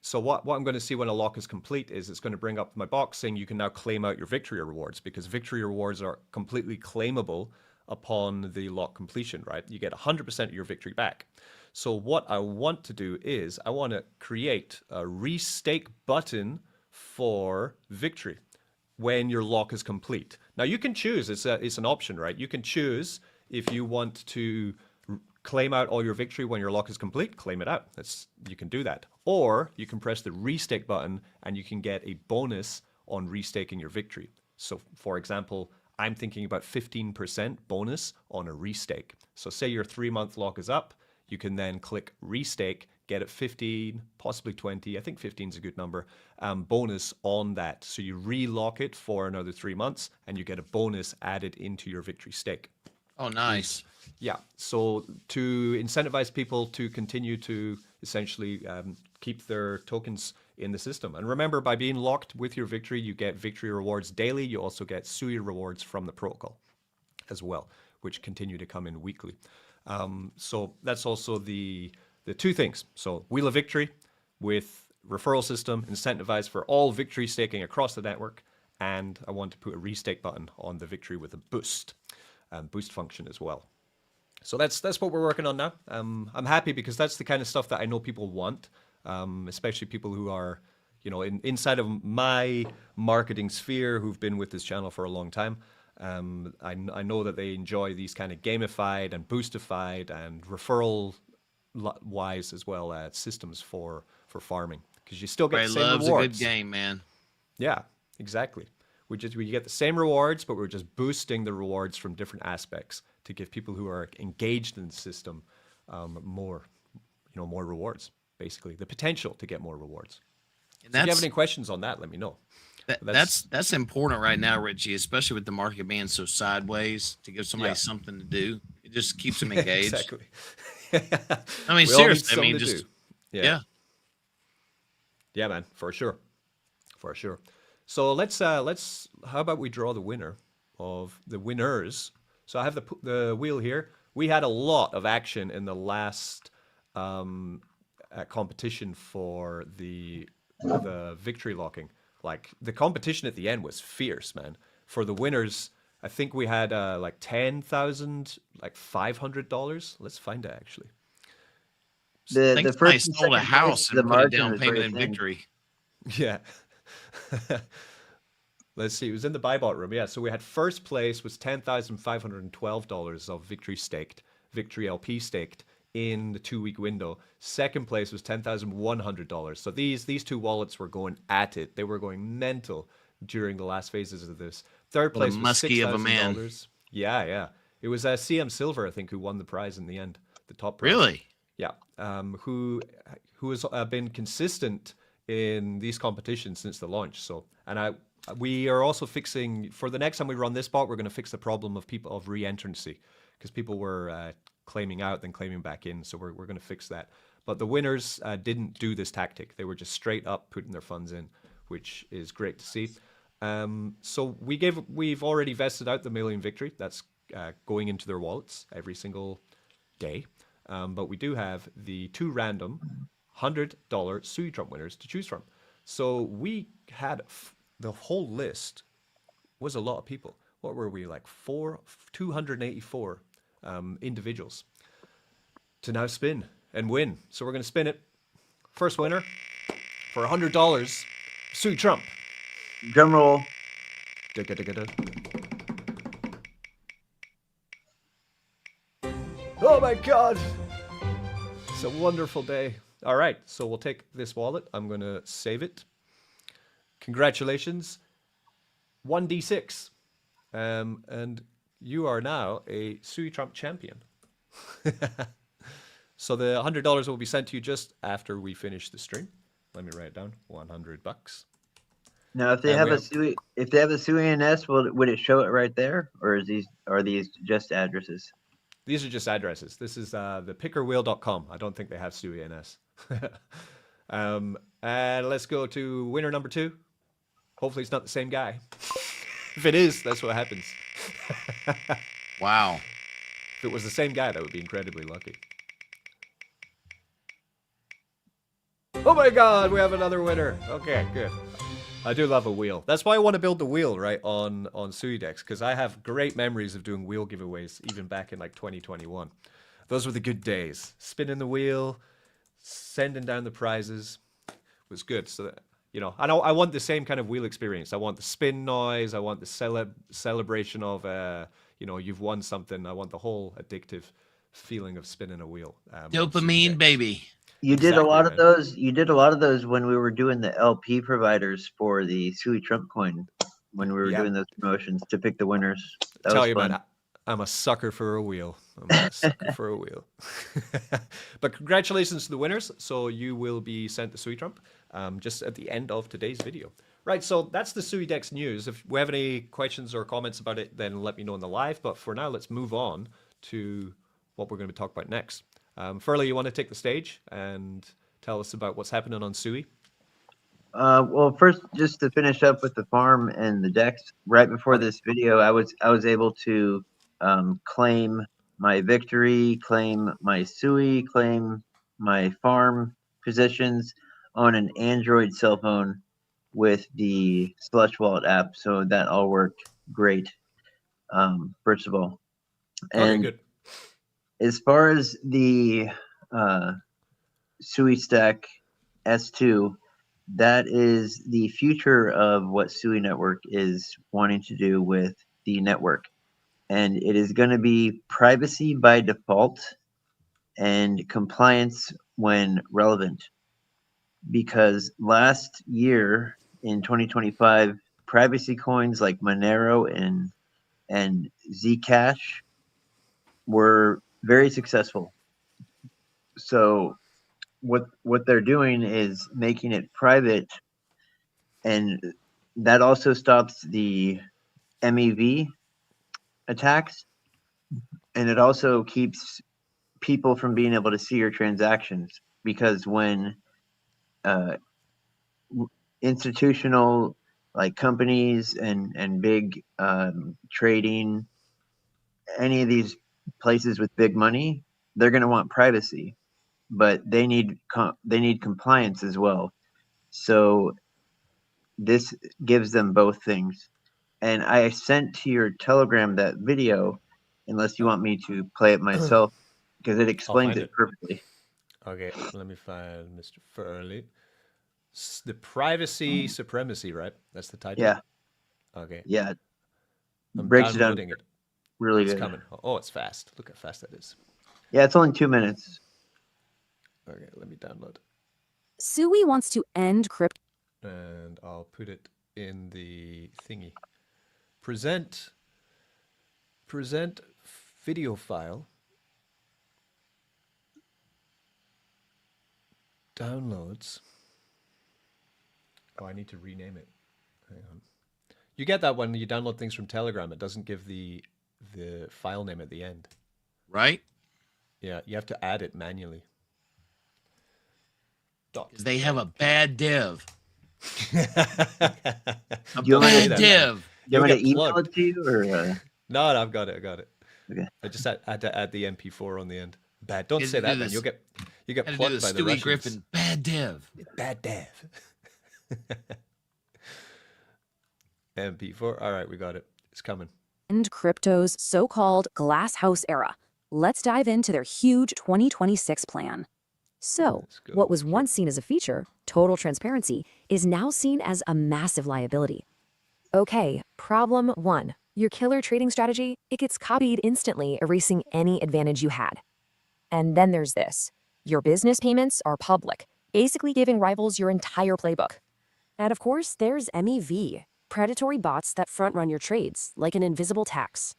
So what I'm going to see when a lock is complete is it's going to bring up my box saying you can now claim out your victory rewards, because victory rewards are completely claimable upon the lock completion, right? You get 100% of your victory back. So what I want to do is I want to create a restake button for victory when your lock is complete. Now you can choose, it's an option, right? You can choose if you want to claim out all your victory when your lock is complete, claim it out. You can do that. Or you can press the restake button and you can get a bonus on restaking your victory. So for example, I'm thinking about 15% bonus on a restake. So say your 3 month lock is up, you can then click restake, get it 15, possibly 20, I think 15 is a good number, bonus on that. So you relock it for another 3 months and you get a bonus added into your victory stake. Oh, nice. Yeah, so to incentivize people to continue to essentially keep their tokens in the system. And remember, by being locked with your victory, you get victory rewards daily. You also get Sui rewards from the protocol as well, which continue to come in weekly. So that's also the two things. So Wheel of Victory with referral system, incentivized for all victory staking across the network. And I want to put a restake button on the victory with a boost function as well. So that's what we're working on now. I'm happy because that's the kind of stuff that I know people want, especially people who are, inside of my marketing sphere who've been with this channel for a long time. I know that they enjoy these kind of gamified and boostified and referral wise as well systems for farming, because you still get the same loves rewards. A good game, man. Yeah, exactly. We get the same rewards, but we're just boosting the rewards from different aspects to give people who are engaged in the system more rewards, basically the potential to get more rewards. So if you have any questions on that, let me know. That's important right now, Richie, especially with the market being so sideways, to give somebody something to do. It just keeps them engaged. Exactly. I mean, seriously, yeah, man, for sure. So let's how about we draw the winner of the winners? So I have the wheel here. We had a lot of action in the last competition for the victory locking. Like the competition at the end was fierce, man. For the winners, I think we had like 10,000, like $500. Let's find it actually. I think The somebody first and sold a second place, house the and put a margin down was payment very in thin. victory. Yeah. Let's see. It was in the buy bot room. Yeah. So we had first place was $10,512 of victory staked, victory LP staked in the 2-week window. Second place was $10,100. So these two wallets were going at it. They were going mental during the last phases of this. Third What a place was muskie of a man. $6,000. Yeah, yeah. It was CM Silver, I think, who won the prize in the end. The top prize. Really? Yeah. Who has been consistent in these competitions since the launch. So, and we are also fixing for the next time we run this bot, we're going to fix the problem of people of re-entrancy because people were claiming out then claiming back in. So we're going to fix that. But the winners didn't do this tactic. They were just straight up putting their funds in, which is great to see. So we've already vested out the million victory. That's going into their wallets every single day. But we do have the 2 random $100 Suitrump winners to choose from. So we had the whole list was a lot of people. What were we, like 284 individuals to now spin and win. So we're going to spin it. First winner for $100, Suitrump. Drum roll. Oh my God. It's a wonderful day. All right, so we'll take this wallet. I'm going to save it. Congratulations. 1d6. And you are now a Suitrump champion. So the $100 will be sent to you just after we finish the stream. Let me write it down. $100. Now, if they have a Sui, if they have a SUINS, would it show it right there, or are these just addresses? These are just addresses. This is the pickerwheel.com. I don't think they have SUINS. And let's go to winner number 2. Hopefully it's not the same guy. If it is, that's what happens. Wow. If it was the same guy, that would be incredibly lucky. Oh my God, we have another winner. Okay, good. I do love a wheel. That's why I want to build the wheel, right, on Suidex, because I have great memories of doing wheel giveaways, even back in like 2021. Those were the good days. Spinning the wheel, sending down the prizes was good. So that, I want the same kind of wheel experience. I want the spin noise. I want the celebration of, you've won something. I want the whole addictive feeling of spinning a wheel. Dopamine, baby. You did a lot of those. You did a lot of those when we were doing the LP providers for the Suitrump coin. When we were doing those promotions to pick the winners. That was fun. Man, I'm a sucker for a wheel. But congratulations to the winners. So you will be sent the Suitrump just at the end of today's video. Right, so that's the Suidex news. If we have any questions or comments about it, then let me know in the live. But for now, let's move on to what we're going to talk about next. Furley, you want to take the stage and tell us about what's happening on Sui? Well, first, just to finish up with the farm and the DEX, right before this video, I was able to claim my victory, claim my Sui, claim my farm positions on an Android cell phone with the Slush Wallet app. So that all worked great, first of all. And good. As far as the Sui Stack S2, that is the future of what Sui Network is wanting to do with the network. And it is going to be privacy by default and compliance when relevant. Because last year in 2025, privacy coins like Monero and Zcash were very successful. So what they're doing is making it private, and that also stops the MEV attacks, and it also keeps people from being able to see your transactions, because when institutional like companies and big trading, any of these places with big money, they're going to want privacy, but they need compliance as well. So this gives them both things. And I sent to your Telegram that video, unless you want me to play it myself, because it explains find it it. perfectly. Okay, let me find Mr. Furley. The privacy supremacy, right? That's the title. Yeah, Okay. yeah. I'm Breaks it down downloading it. really It's good. coming. Oh, it's fast. Look how fast that is. Yeah, it's only 2 minutes. Okay, let me download. Sui wants to end crypto. And I'll put it in the thingy. Present video file. Downloads. Oh, I need to rename it. Hang on. You get that when you download things from Telegram. It doesn't give the file name at the end. Right? Yeah, you have to add it manually. Because they have a bad dev. A You want me bad to- dev. You want me You'll to get email plugged. it to you, or No, I've got it. I got it. Okay. I just had to add the MP4 on the the end. Bad. Don't Had say to do that, man. this. You get Had to do plugged the by the Stewie Russians. Griffin. Bad dev. Bad dev. MP4. All right, we got it. It's coming. End crypto's so-called glass house era. Let's dive into their huge 2026 plan. So, Let's go what was here. once seen as a feature, total transparency, is now seen as a massive liability. Okay, problem 1. Your killer trading strategy, it gets copied instantly, erasing any advantage you had. And then there's this. Your business payments are public, basically giving rivals your entire playbook. And of course, there's MEV, predatory bots that front-run your trades, like an invisible tax.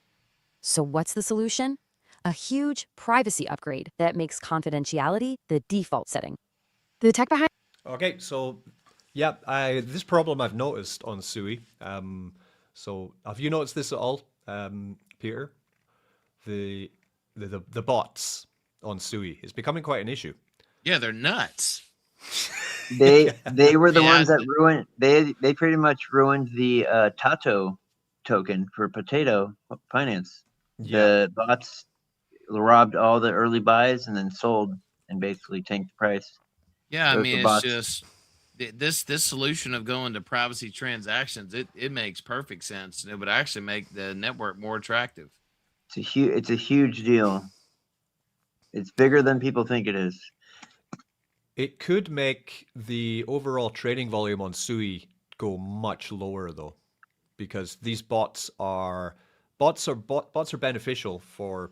So what's the solution? A huge privacy upgrade that makes confidentiality the default setting. The tech behind Okay, so yeah, this problem I've noticed on Sui. So have you noticed this at all, Peter? The bots on Sui is becoming quite an issue. Yeah, they're nuts. they were the Yeah. ones that ruined. They pretty much ruined the Tato token for Potato Finance. Yeah. The bots robbed all the early buys and then sold and basically tanked the price. Yeah, I Those mean, were it's bots. just this solution of going to privacy transactions. It makes perfect sense. It would actually make the network more attractive. It's a huge deal. It's bigger than people think it is. It could make the overall trading volume on Sui go much lower though, because these bots are beneficial for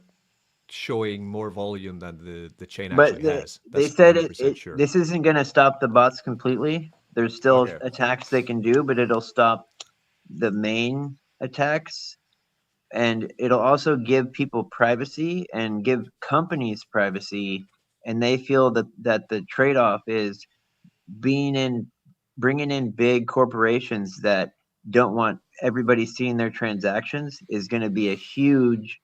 showing more volume than the chain But actually has. they That's said 100% sure. this isn't going to stop the bots completely. There's still Okay. attacks they can do, but it'll stop the main attacks. And it'll also give people privacy and give companies privacy. And they feel that the trade-off is bringing in big corporations that don't want everybody seeing their transactions is going to be a huge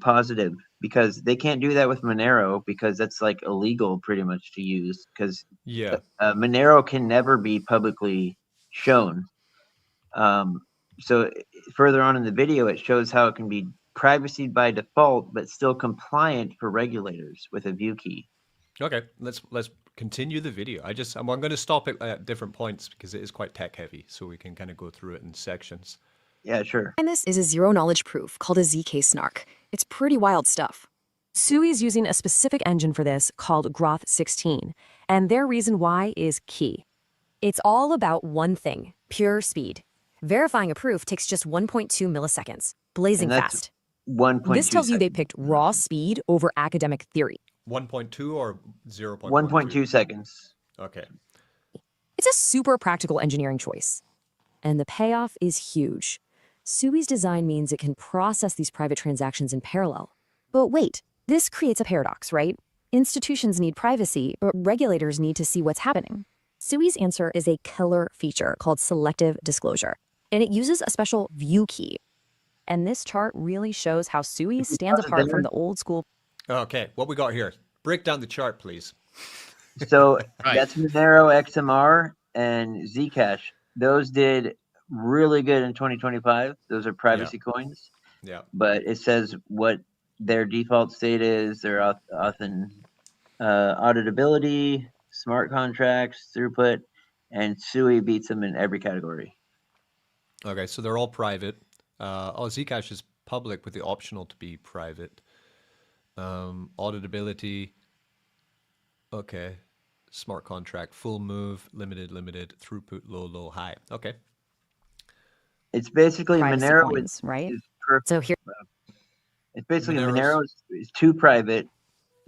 positive, because they can't do that with Monero, because that's like illegal pretty much to use, because Yeah. Monero can never be publicly shown. So further on in the video, it shows how it can be privacy by default, but still compliant for regulators with a view key. Okay, let's continue the video. I'm going to stop it at different points because it is quite tech heavy, so we can kind of go through it in sections. Yeah, sure. this is a zero-knowledge proof called a ZK snark. It's pretty wild stuff. Sui is using a specific engine for this called Groth 16, and their reason why is key. It's all about one thing, pure speed. Verifying a proof takes just 1.2 milliseconds, blazing And that's fast. 1.2 This tells you they seconds. picked raw speed over academic theory. 1.2 or 0.12? 1.2 seconds. Okay. It's a super practical engineering choice. And the payoff is huge. Sui's design means it can process these private transactions in parallel. But wait, this creates a paradox, right? Institutions need privacy, but regulators need to see what's happening. Sui's answer is a killer feature called selective disclosure, and it uses a special view key. And this chart really shows how Sui stands apart from the old school. Okay, what we got here? Break down the chart, please. So Right. that's Monero XMR and Zcash. Those did really good in 2025. Those are privacy coins, Yeah. but it says what their default state is, their auditability, smart contracts, throughput, and Sui beats them in every category. Okay, so they're all private. Zcash is public with the optional to be private. Auditability. Okay. Smart contract, full move, limited, throughput, low, high. Okay. It's basically Privacy Monero coins, right? is perfect. So here, It's basically Monero's- Monero is too private.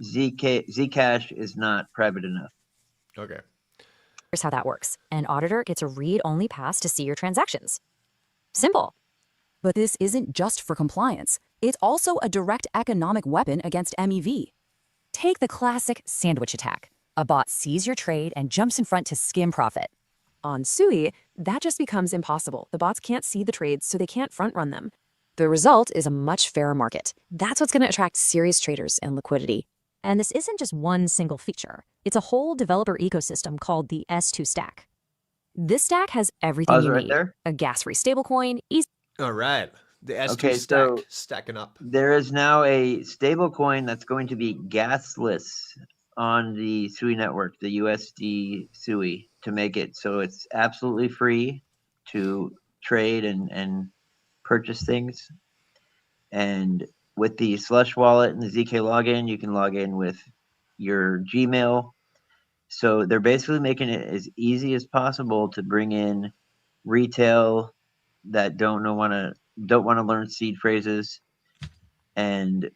Zcash is not private enough. Okay. here's how that works. An auditor gets a read-only pass to see your transactions. Simple. But this isn't just for compliance. It's also a direct economic weapon against MEV. Take the classic sandwich attack. A bot sees your trade and jumps in front to skim profit. On Sui, that just becomes impossible. The bots can't see the trades, so they can't front-run them. The result is a much fairer market. That's what's going to attract serious traders and liquidity. And this isn't just one single feature. It's a whole developer ecosystem called the S2 stack. This stack has everything Pause you right need. there. A gas-free stablecoin, easy All right. The S2 Okay, stack so- stacking up. There is now a stable coin that's going to be gasless on the Sui network, the USD Sui, to make it so it's absolutely free to trade and purchase things. And with the Slush wallet and the ZK login, you can log in with your Gmail. So they're basically making it as easy as possible to bring in retail that don't want to learn seed phrases, and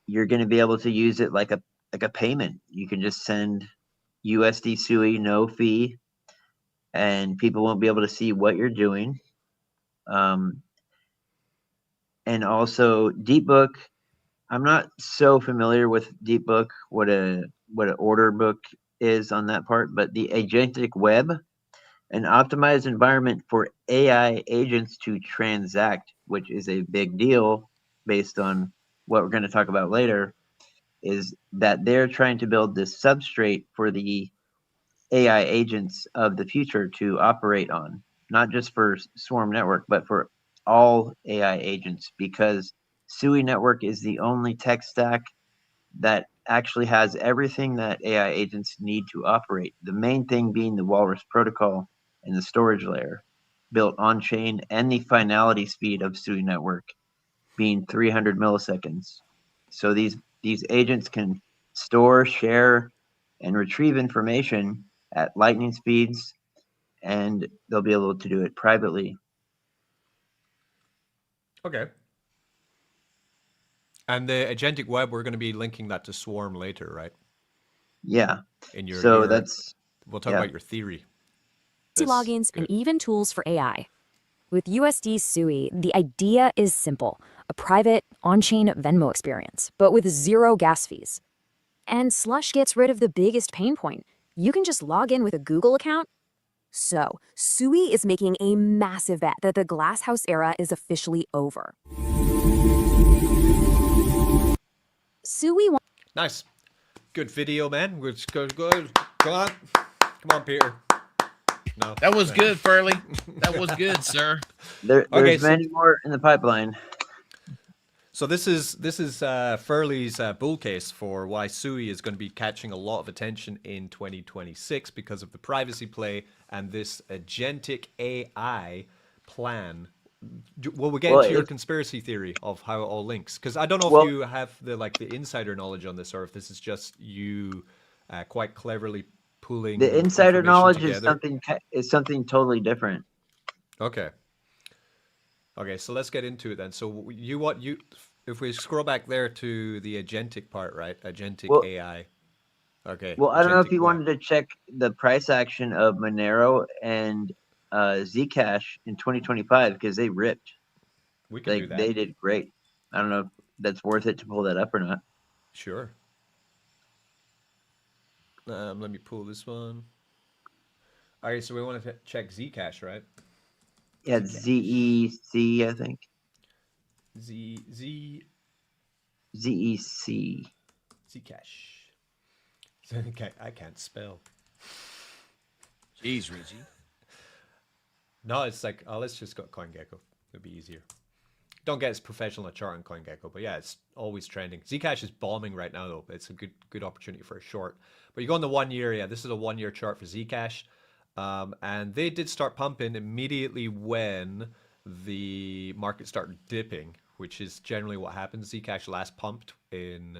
you're going to be able to use it like a payment. You can just send USD Sui, no fee, and people won't be able to see what you're doing. And also DeepBook. I'm not so familiar with DeepBook, what an order book is on that part, but the agentic web, an optimized environment for AI agents to transact, which is a big deal based on what we're going to talk about later, is that they're trying to build this substrate for the AI agents of the future to operate on, not just for Swarm Network, but for all AI agents, because Sui Network is the only tech stack that actually has everything that AI agents need to operate. The main thing being the Walrus protocol and the storage layer built on chain, and the finality speed of Sui Network being 300 milliseconds. So these agents can store, share, and retrieve information at lightning speeds, and they'll be able to do it privately. Okay. And the agentic web, we're going to be linking that to Swarm later, right? Yeah. In your So that's we'll talk yeah. about your theory. logins, and even tools for AI. With USD Sui, the idea is simple. A private, on-chain Venmo experience, but with zero gas fees. And Slush gets rid of the biggest pain point. You can just log in with a Google account. So, Sui is making a massive bet that the Glasshouse era is officially over. Sui Nice. Good video, man. We're just go. Come on, Peter. No. That was good, Furley. That was good, sir. there's so- many more in the pipeline. So this is Furley's bull case for why Sui is going to be catching a lot of attention in 2026 because of the privacy play and this agentic AI plan. Well, we'll get into your conspiracy theory of how it all links, because I don't know if you have the insider knowledge on this, or if this is just you quite cleverly pulling The insider knowledge together. is something totally different. Okay, so let's get into it then. So if we scroll back there to the agentic part, right? Agentic AI. Okay. Well, I don't know if agentic you web. wanted to check the price action of Monero and Zcash in 2025, because they ripped. We can do that. They did great. I don't know if that's worth it to pull that up or not. Sure. Let me pull this one. All right, so we want to check Zcash, right? Yeah, ZEC, I think. ZEC. Zcash. Okay, I can't spell. Jeez, Reggie. No, it's like, oh, let's just go CoinGecko. It'd be easier. Don't get as professional a chart on CoinGecko, but yeah, it's always trending. Zcash is bombing right now, though. It's a good opportunity for a short. But you go on the 1 year, yeah, this is a 1 year chart for Zcash. And they did start pumping immediately when the market started dipping, which is generally what happens. Zcash last pumped in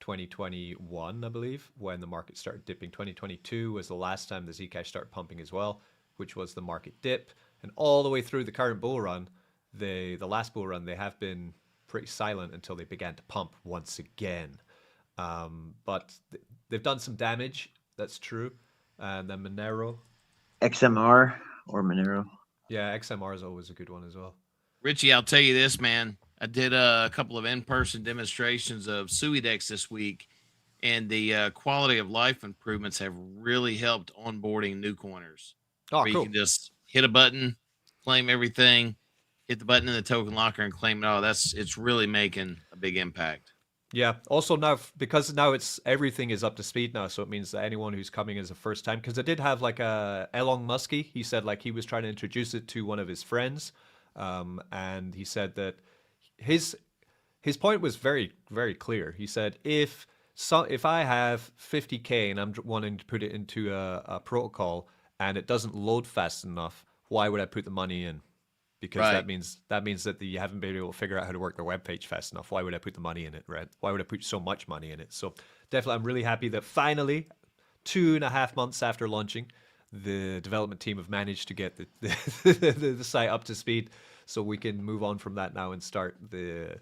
2021, I believe, when the market started dipping. 2022 was the last time the Zcash started pumping as well, which was the market dip. And all the way through the current bull run, the last bull run, they have been pretty silent until they began to pump once again. But they've done some damage, that's true. And then Monero. XMR or Monero. Yeah, XMR is always a good one as well. Richie, I'll tell you this, man. I did a couple of in-person demonstrations of Suidex this week, and the quality of life improvements have really helped onboarding new coiners. Oh, where cool. you can just hit a button, claim everything, hit the button in the token locker, and claim it all. It's really making a big impact. Yeah. Also now, because now everything is up to speed now, so it means that anyone who's coming as a first time, because I did have like a Elon Muskie. He said like he was trying to introduce it to one of his friends, and he said that his point was very, very clear. He said if I have 50K and I'm wanting to put it into a protocol and it doesn't load fast enough, why would I put the money in? Because Right. that means that you haven't been able to figure out how to work their web page fast enough. Why would I put the money in it, right? Why would I put so much money in it? So definitely, I'm really happy that finally, 2.5 months after launching, the development team have managed to get the site up to speed, so we can move on from that now and start the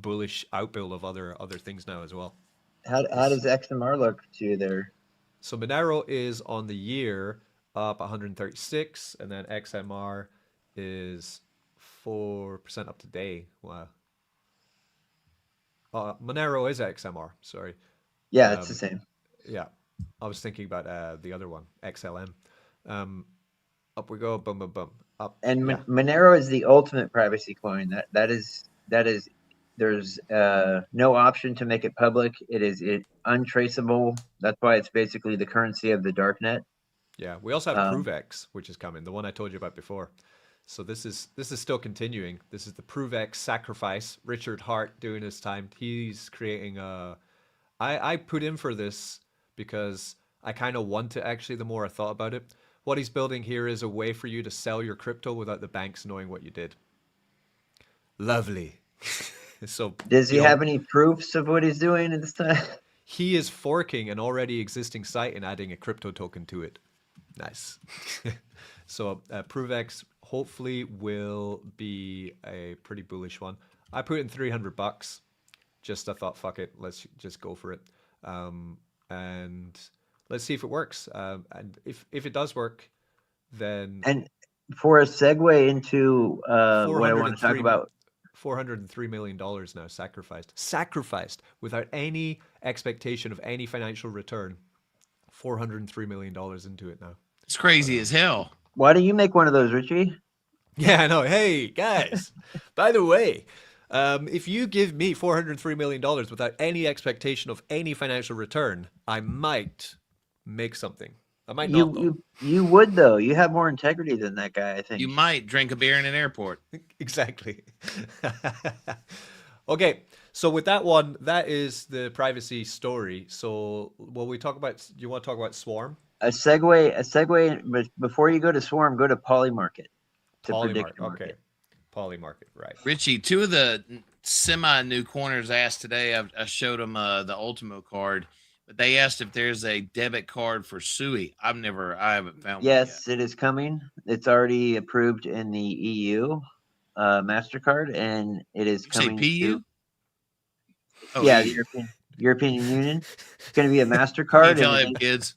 bullish outbuild of other things now as well. How does XMR look to you there? So Monero is on the year up 136, and then XMR is 4% up today. Wow. Monero is XMR. Sorry. Yeah, it's the same. Yeah. I was thinking about the other one, XLM. Up we go. Boom, boom, boom. Up. And Yeah. Monero is the ultimate privacy coin. That is. There's no option to make it public. It is untraceable. That's why it's basically the currency of the darknet. Yeah. We also have ProveX, which is coming, the one I told you about before. So this is still continuing. This is the ProveX sacrifice. Richard Hart doing his time. He's creating I put in for this because I kind of want to actually, the more I thought about it. What he's building here is a way for you to sell your crypto without the banks knowing what you did. Lovely. So does he have any proofs of what he's doing at this time? He is forking an already existing site and adding a crypto token to it. Nice. So ProveX hopefully will be a pretty bullish one. I put in $300. I thought, fuck it, let's just go for it. And let's see if it works. And if it does work, then... And for a segue into what I want to talk about... $403 million now sacrificed without any expectation of any financial return. $403 million into it now. It's crazy as hell. Why do you make one of those, Richie? Yeah, I know. Hey, guys, by the way, if you give me $403 million without any expectation of any financial return, I might make something. I might not. You would, though. You have more integrity than that guy, I think. You might drink a beer in an airport. Exactly. Okay, so with that one, that is the privacy story. So will we talk about, do you want to talk about Swarm? A segue, but before you go to Swarm, go to Polymarket to predict the market. Okay. Polymarket, right. Richie, two of the semi-new corners asked today, I showed them the Ultimo card, but they asked if there's a debit card for Sui. I haven't found one yet. Yes, it is coming. It's already approved in the EU MasterCard, and it is coming PU? Oh, yeah, the European Union. It's going to be a MasterCard. Tell them, kids.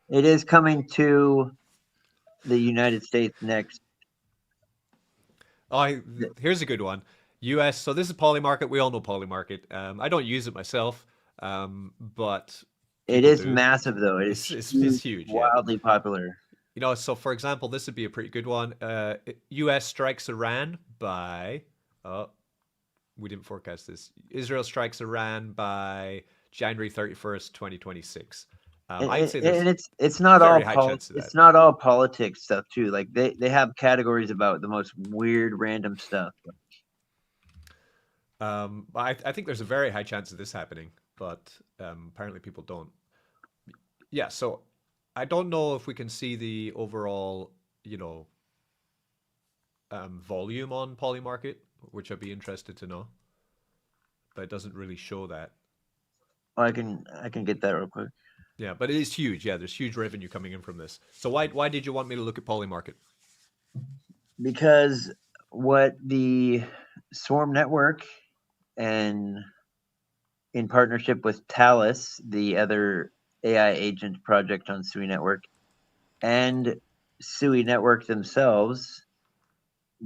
It is coming to the United States next. Oh, here's a good one. US. So this is Polymarket. We all know Polymarket. I don't use it myself, but it is massive, though. It's huge. Wildly popular. So for example, this would be a pretty good one. US strikes Iran by... Oh, we didn't forecast this. Israel strikes Iran by January 31st, 2026. I'd say there's And it's not very all high chance of that. it's not all politics stuff too. Like they have categories about the most weird random stuff. I think there's a very high chance of this happening, but apparently people don't. Yeah, so I don't know if we can see the overall, volume on Polymarket, which I'd be interested to know, but it doesn't really show that. I can get that real quick. Yeah, but it is huge. Yeah, there's huge revenue coming in from this. So why did you want me to look at Polymarket? Because what the Swarm Network and in partnership with Talus, the other AI agent project on Sui Network, and Sui Network themselves,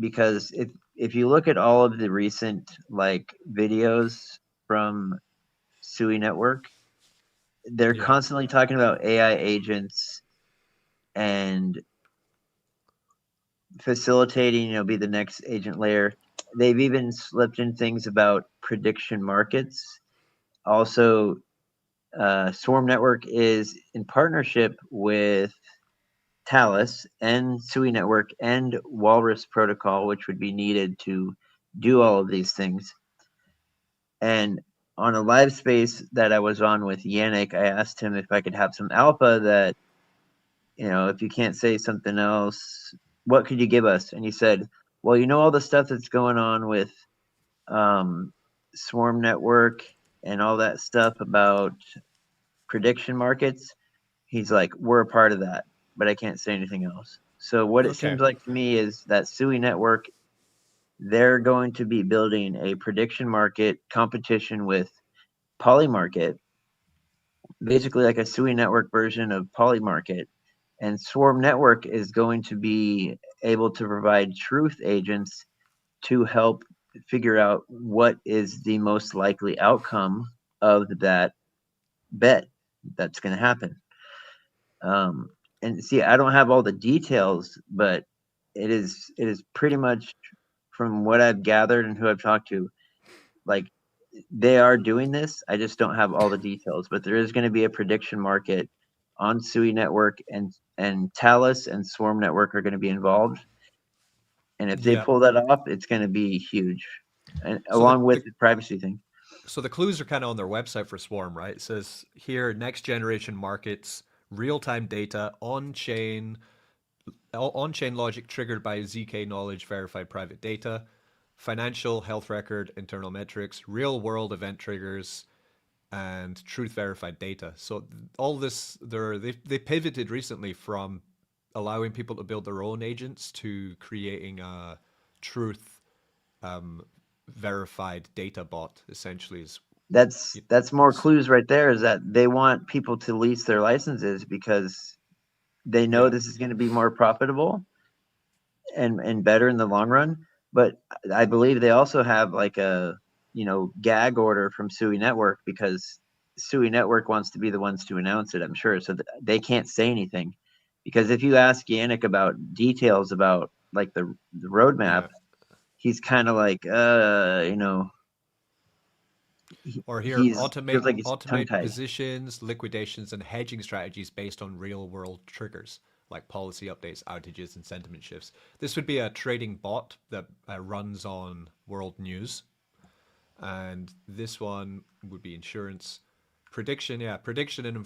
because if you look at all of the recent like videos from Sui Network, they're Yeah. constantly talking about AI agents and facilitating, be the next agent layer. They've even slipped in things about prediction markets. Also, Swarm Network is in partnership with Talus and Sui Network and Walrus Protocol, which would be needed to do all of these things. And on a live space that I was on with Yannick, I asked him if I could have some alpha that, if you can't say something else, what could you give us? And he said, well, all the stuff that's going on with Swarm Network and all that stuff about prediction markets. He's like, we're a part of that, but I can't say anything else. So what it Okay. seems like to me is that Sui Network, they're going to be building a prediction market competition with Polymarket, basically like a Sui Network version of Polymarket. And Swarm Network is going to be able to provide truth agents to help figure out what is the most likely outcome of that bet that's going to happen. And see, I don't have all the details, but it is pretty much from what I've gathered and who I've talked to, like they are doing this. I just don't have all the details, but there is going to be a prediction market on Sui Network, and Talus and Swarm Network are going to be involved. And if they Yeah. pull that off, it's going to be huge, and So along with the privacy thing. So the clues are kind of on their website for Swarm, right? It says here, next generation markets, real-time data, on-chain logic triggered by ZK knowledge, verified private data, financial, health record, internal metrics, real-world event triggers, and truth verified data. So all this, they pivoted recently from allowing people to build their own agents to creating a truth verified data bot, essentially. Is That's more clues right there, is that they want people to lease their licenses because they know Yeah. this is going to be more profitable and better in the long run. But I believe they also have like a gag order from Sui Network, because Sui Network wants to be the ones to announce it, I'm sure, so they can't say anything. Because if you ask Yannick about details about like the roadmap, he's kind of like Or here, he's feels like he's automate tongue-tied. positions, liquidations, and hedging strategies based on real-world triggers like policy updates, outages, and sentiment shifts. This would be a trading bot that runs on world news, and this one would be insurance prediction. Yeah, prediction and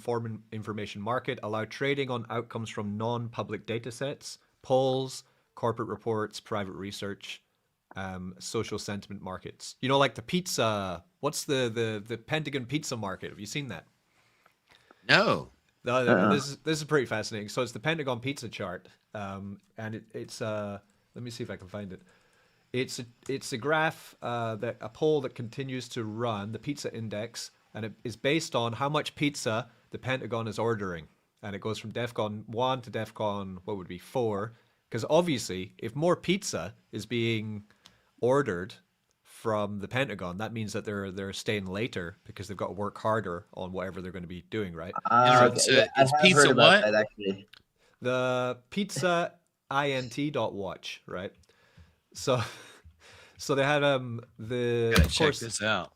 information market, allow trading on outcomes from non-public data sets, polls, corporate reports, private research, social sentiment markets. Like the pizza. What's the Pentagon pizza market? Have you seen that? No. This is pretty fascinating. So it's the Pentagon pizza chart, and it's let me see if I can find it. It's a graph that a poll that continues to run, the pizza index, and it is based on how much pizza the Pentagon is ordering, and it goes from DEFCON 1 to DEFCON, what would be 4, because obviously if more pizza is being ordered from the Pentagon, that means that they're staying later because they've got to work harder on whatever they're going to be doing, right? So I it's have pizza heard about what? that actually. The pizza int.watch, right? So they had the Gotta of check course this out.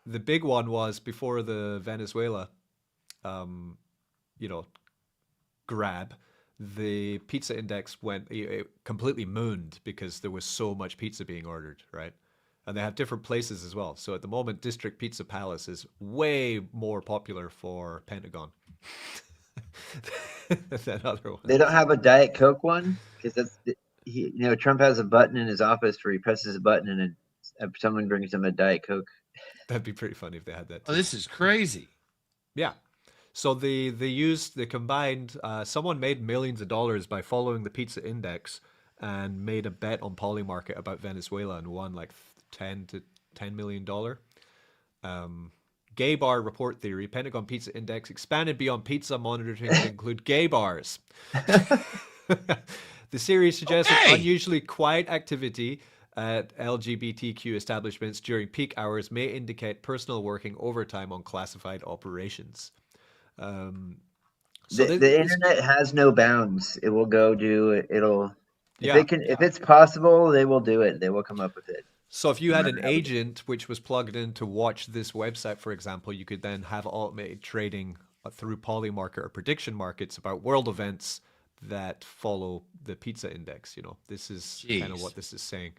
the big one was before the Venezuela grab, the pizza index it completely mooned because there was so much pizza being ordered, right? And they have different places as well. So at the moment, District Pizza Palace is way more popular for Pentagon than other ones. They don't have a Diet Coke one because Trump has a button in his office where he presses a button and someone brings him a Diet Coke. That'd be pretty funny if they had that too. Oh, this is crazy. Yeah. So they combined, someone made millions of dollars by following the pizza index and made a bet on Polymarket about Venezuela and won like $10 million. Gay bar report theory, Pentagon pizza index expanded beyond pizza monitoring to include gay bars. The series suggests unusually quiet activity at LGBTQ establishments during peak hours may indicate personal working overtime on classified operations. The internet has no bounds. It will go do it. If it's possible, they will do it. They will come up with it. So if you had an agent which was plugged in to watch this website, for example, you could then have automated trading through Polymarket or prediction markets about world events that follow the pizza index. This is kind of what this is saying.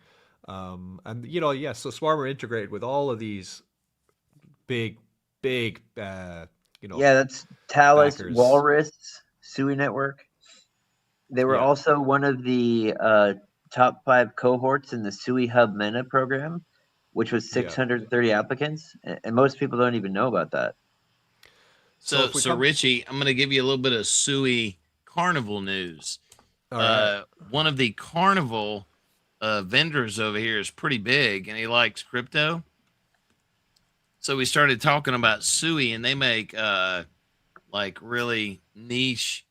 So Swarm are integrated with all of these big, that's Talus, backers. Walrus, Sui Network. They were also one of the top 5 cohorts in the Sui Hub Meta program, which was 630 applicants, and most people don't even know about that. So Richie, I'm going to give you a little bit of Sui Carnival news. Right. One of the Carnival vendors over here is pretty big, and he likes crypto. So we started talking about Sui, and they make like really niche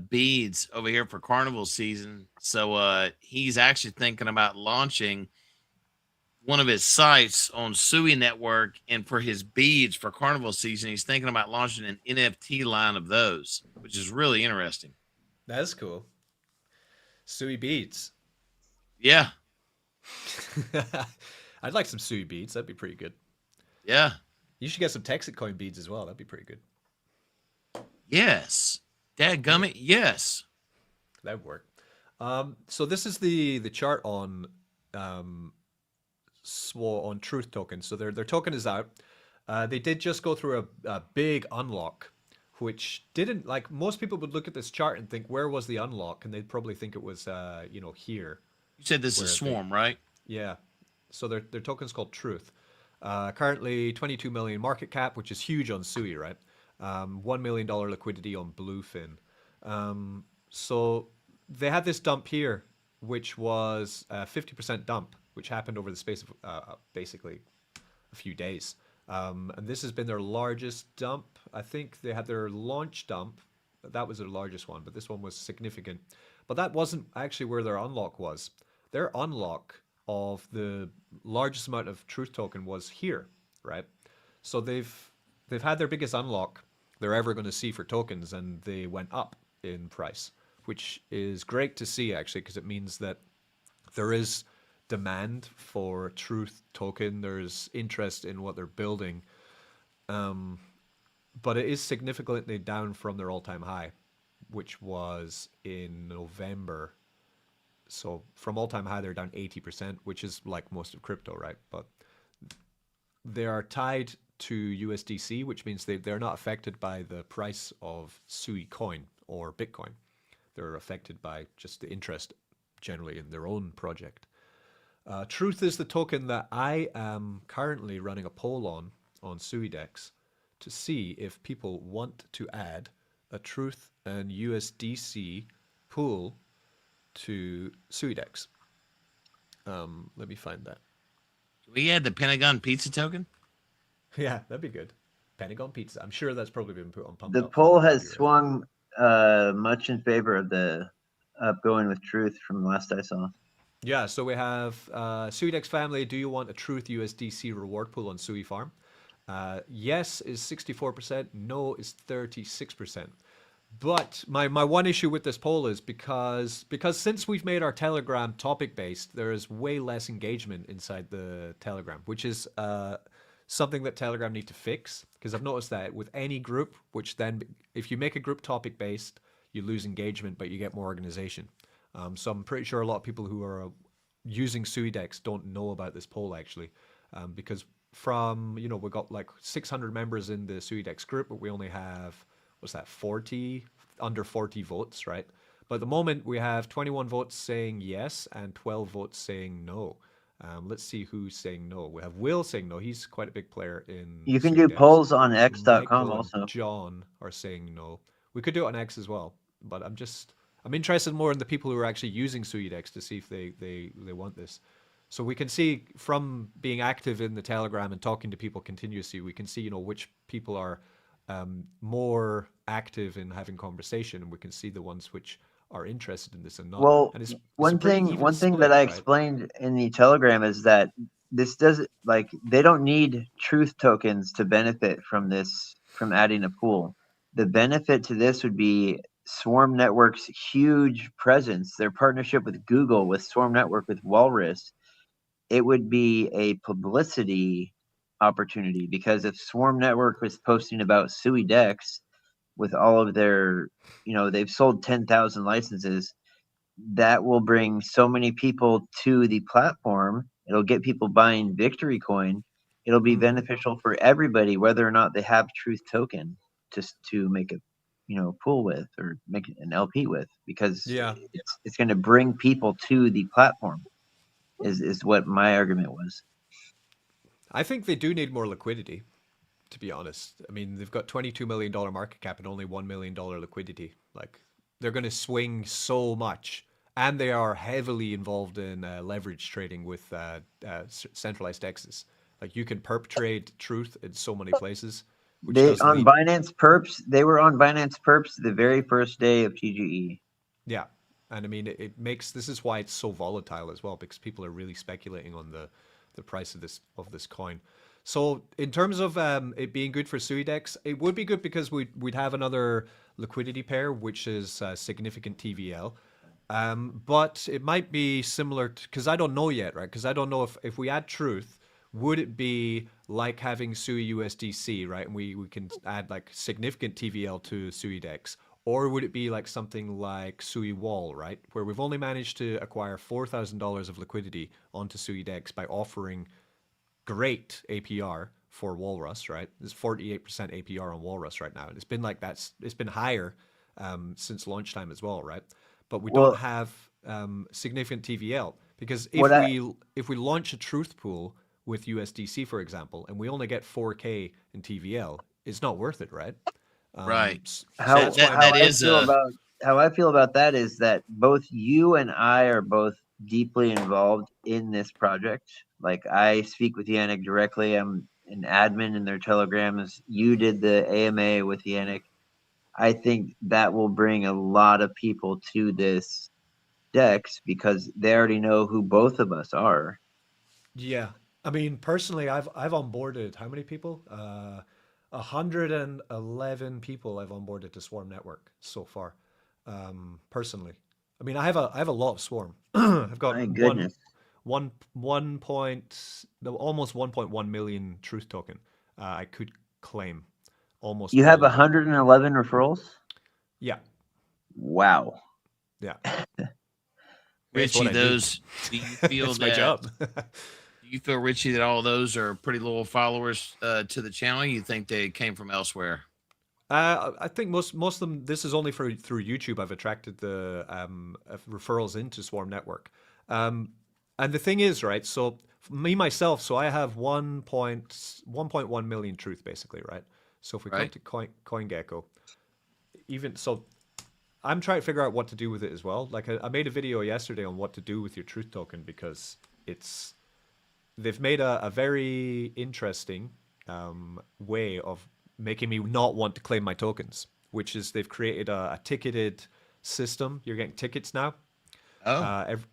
beads over here for Carnival season. So he's actually thinking about launching one of his sites on Sui Network, and for his beads for Carnival season, he's thinking about launching an NFT line of those, which is really interesting. That's cool. Sui beads. Yeah. I'd like some Sui beads. That'd be pretty good. Yeah. You should get some Texit coin beads as well. That'd be pretty good. Yes. Dadgummit, yes. That'd work. So this is the chart on on Truth token. So their token is out. They did just go through a big unlock, which didn't, like, most people would look at this chart and think, where was the unlock? And they'd probably think it was here. You said this is Swarm, right? Yeah. So their token's called Truth. Currently 22 million market cap, which is huge on Sui, right? $1 million liquidity on Bluefin. So they had this dump here, which was a 50% dump, which happened over the space of basically a few days. And this has been their largest dump. I think they had their launch dump. That was their largest one, but this one was significant. But that wasn't actually where their unlock was. Their unlock of the largest amount of Truth token was here, right? So they've had their biggest unlock they're ever going to see for tokens, and they went up in price, which is great to see, actually, because it means that there is demand for Truth token. There's interest in what they're building. But it is significantly down from their all-time high, which was in November. So from all-time high, they're down 80%, which is like most of crypto, right? But they are tied to USDC, which means they're not affected by the price of Sui coin or Bitcoin. They're affected by just the interest generally in their own project. Truth is the token that I am currently running a poll on Suidex to see if people want to add a Truth and USDC pool to Suidex. Let me find that. Can we add the Pentagon pizza token? Yeah, that'd be good. Pentagon pizza. I'm sure that's probably been put on pump. The poll has swung much in favor of the going with Truth from last I saw. Yeah, so we have Suidex family. Do you want a Truth USDC reward pool on Sui Farm? Yes is 64%. No is 36%. But my one issue with this poll is because since we've made our Telegram topic based, there is way less engagement inside the Telegram, which is something that Telegram need to fix, because I've noticed that with any group, which then if you make a group topic based, you lose engagement, but you get more organization. So I'm pretty sure a lot of people who are using Suidex don't know about this poll actually, because from, you know, we got like 600 members in the Suidex group, but we only have, what's that, 40, under 40 votes, right? But at the moment we have 21 votes saying yes and 12 votes saying no. Let's see who's saying no. We have Will saying no. He's quite a big player in You can do Suidex. polls on x.com Michael and also. John are saying no. We could do it on X as well, but I'm interested more in the people who are actually using Suidex to see if they want this. So we can see from being active in the Telegram and talking to people continuously, we can see, you know, which people are more active in having conversation, and we can see the ones which are interested in this and not. Well, and it's one a pretty thing even split, that I right? explained in the Telegram is that this doesn't, like, they don't need truth tokens to benefit from this, from adding a pool. The benefit to this would be Swarm Network's huge presence, their partnership with Google, with Swarm Network, with Walrus. It would be a publicity opportunity, because if Swarm Network was posting about Suidex with all of their, you know, they've sold 10,000 licenses, that will bring so many people to the platform. It'll get people buying Victory Coin. It'll be beneficial for everybody, whether or not they have Truth Token just to make a, you know, pool with or make an LP with, because Yeah. it's going to bring people to the platform. Is what my argument was. I think they do need more liquidity, to be honest. I mean, they've got $22 million market cap and only $1 million liquidity. Like, they're going to swing so much. And they are heavily involved in leverage trading with centralized DEXs. Like, you can perp trade Truth in so many places. Which They does on lead... Binance Perps. They were on Binance Perps the very first day of TGE. Yeah. And I mean, it makes, this is why it's so volatile as well, because people are really speculating on the price of this coin. So in terms of it being good for Suidex, it would be good because we'd have another liquidity pair, which is significant TVL. But it might be similar to, because I don't know yet, right? Because I don't know if we add Truth, would it be like having Sui USDC, right? And we can add like significant TVL to Suidex. Or would it be like something like Sui Wall, right? Where we've only managed to acquire $4,000 of liquidity onto Suidex by offering great APR for Walrus, right? There's 48% APR on Walrus right now. And it's been like that. It's been higher since launch time as well, right? But we don't have significant TVL, because if we launch a Truth pool with USDC, for example, and we only get 4K in TVL, it's not worth it, right? Right. How That is how I feel about that is that both you and I are both deeply involved in this project. Like, I speak with Yannick directly. I'm an admin in their telegrams. You did the AMA with Yannick. I think that will bring a lot of people to this DEX because they already know who both of us are. Yeah. I mean, personally, I've onboarded how many people? 111 people I've onboarded to Swarm Network so far. Personally, I mean, I have a lot of Swarm. I've got My goodness. almost 1.1 million Truth token. I could claim almost. You have all of it. 111 referrals? Yeah. Wow. Yeah. Richie, those, do you feel it's that, my job. do you feel, Richie, that all those are pretty loyal followers to the channel? You think they came from elsewhere? I think most of them. This is only through YouTube. I've attracted the referrals into Swarm Network, and the thing is, right? So me myself, so I have 1.1 million Truth basically, right? So if we come to CoinGecko, even so, I'm trying to figure out what to do with it as well. Like I made a video yesterday on what to do with your Truth token, because they've made a very interesting way of making me not want to claim my tokens, which is they've created a ticketed system. You're getting tickets now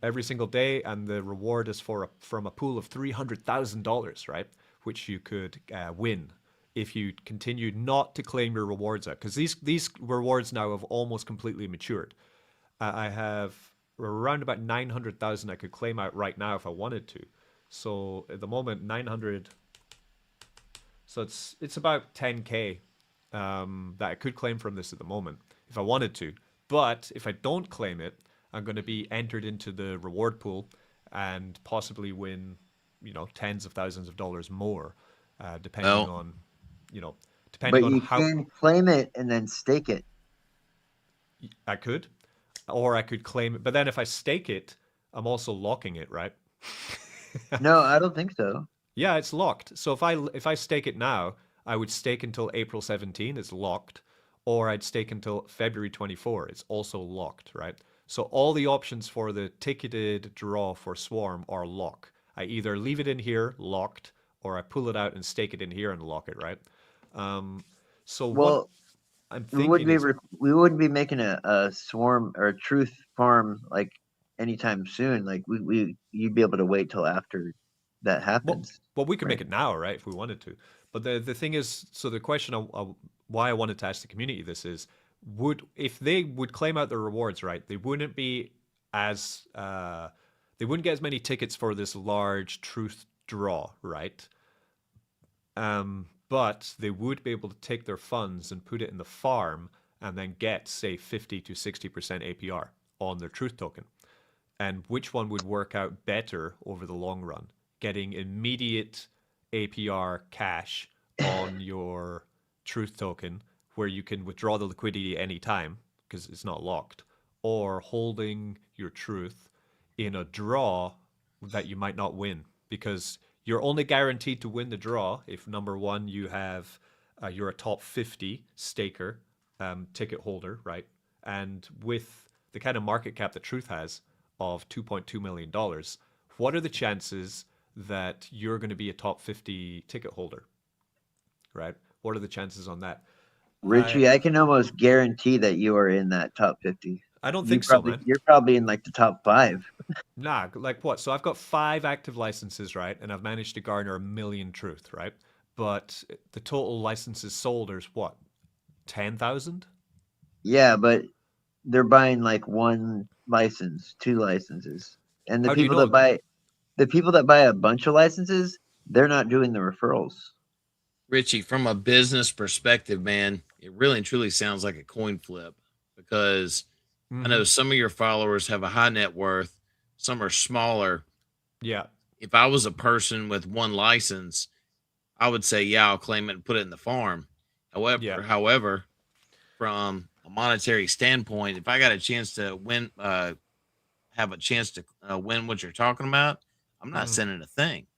every single day, and the reward is from a pool of $300,000, right? Which you could win if you continue not to claim your rewards out, because these rewards now have almost completely matured. I have around about 900,000 I could claim out right now if I wanted to. So at the moment, 900 So it's about 10K that I could claim from this at the moment if I wanted to. But if I don't claim it, I'm going to be entered into the reward pool and possibly win, tens of thousands of dollars more, depending Well, on, you know, But depending on you how can claim it and then stake it. I could, or I could claim it. But then if I stake it, I'm also locking it, right? No, I don't think so. Yeah, it's locked. So if I stake it now, I would stake until April 17, it's locked, or I'd stake until February 24, it's also locked, right? So all the options for the ticketed draw for Swarm are lock. I either leave it in here locked, or I pull it out and stake it in here and lock it, right? So what Well, I'm we wouldn't thinking be is, we wouldn't be making a swarm or a truth farm like anytime soon. Like you'd be able to wait till after that well, happens, well, we could right? make it now, right, if we wanted to. But the thing is, so the question why I wanted to ask the community this is, if they would claim out the rewards, right, they wouldn't be as they wouldn't get as many tickets for this large truth draw, right? But they would be able to take their funds and put it in the farm and then get, say, 50 to 60% APR on their truth token. And which one would work out better over the long run? Getting immediate APR cash on your truth token where you can withdraw the liquidity anytime because it's not locked, or holding your truth in a draw that you might not win because you're only guaranteed to win the draw if number one you're a top 50 staker ticket holder, right? And with the kind of market cap that Truth has of $2.2 million, what are the chances that you're going to be a top 50 ticket holder, right? What are the chances on that? Richie, I can almost guarantee that you are in that top 50. I don't think so, man. You're probably in like the top 5. Nah, like what? So I've got 5 active licenses, right? And I've managed to garner 1 million truth, right? But the total licenses sold is what? 10,000? Yeah, but they're buying like one license, 2 licenses. And How do you know? the people that buy a bunch of licenses, they're not doing the referrals. Richie, from a business perspective, man, it really and truly sounds like a coin flip because I know some of your followers have a high net worth, some are smaller. Yeah. If I was a person with one license, I would say, yeah, I'll claim it and put it in the farm. Yeah. However, from a monetary standpoint, if I got a chance to win, have a chance to win what you're talking about, I'm not sending a thing.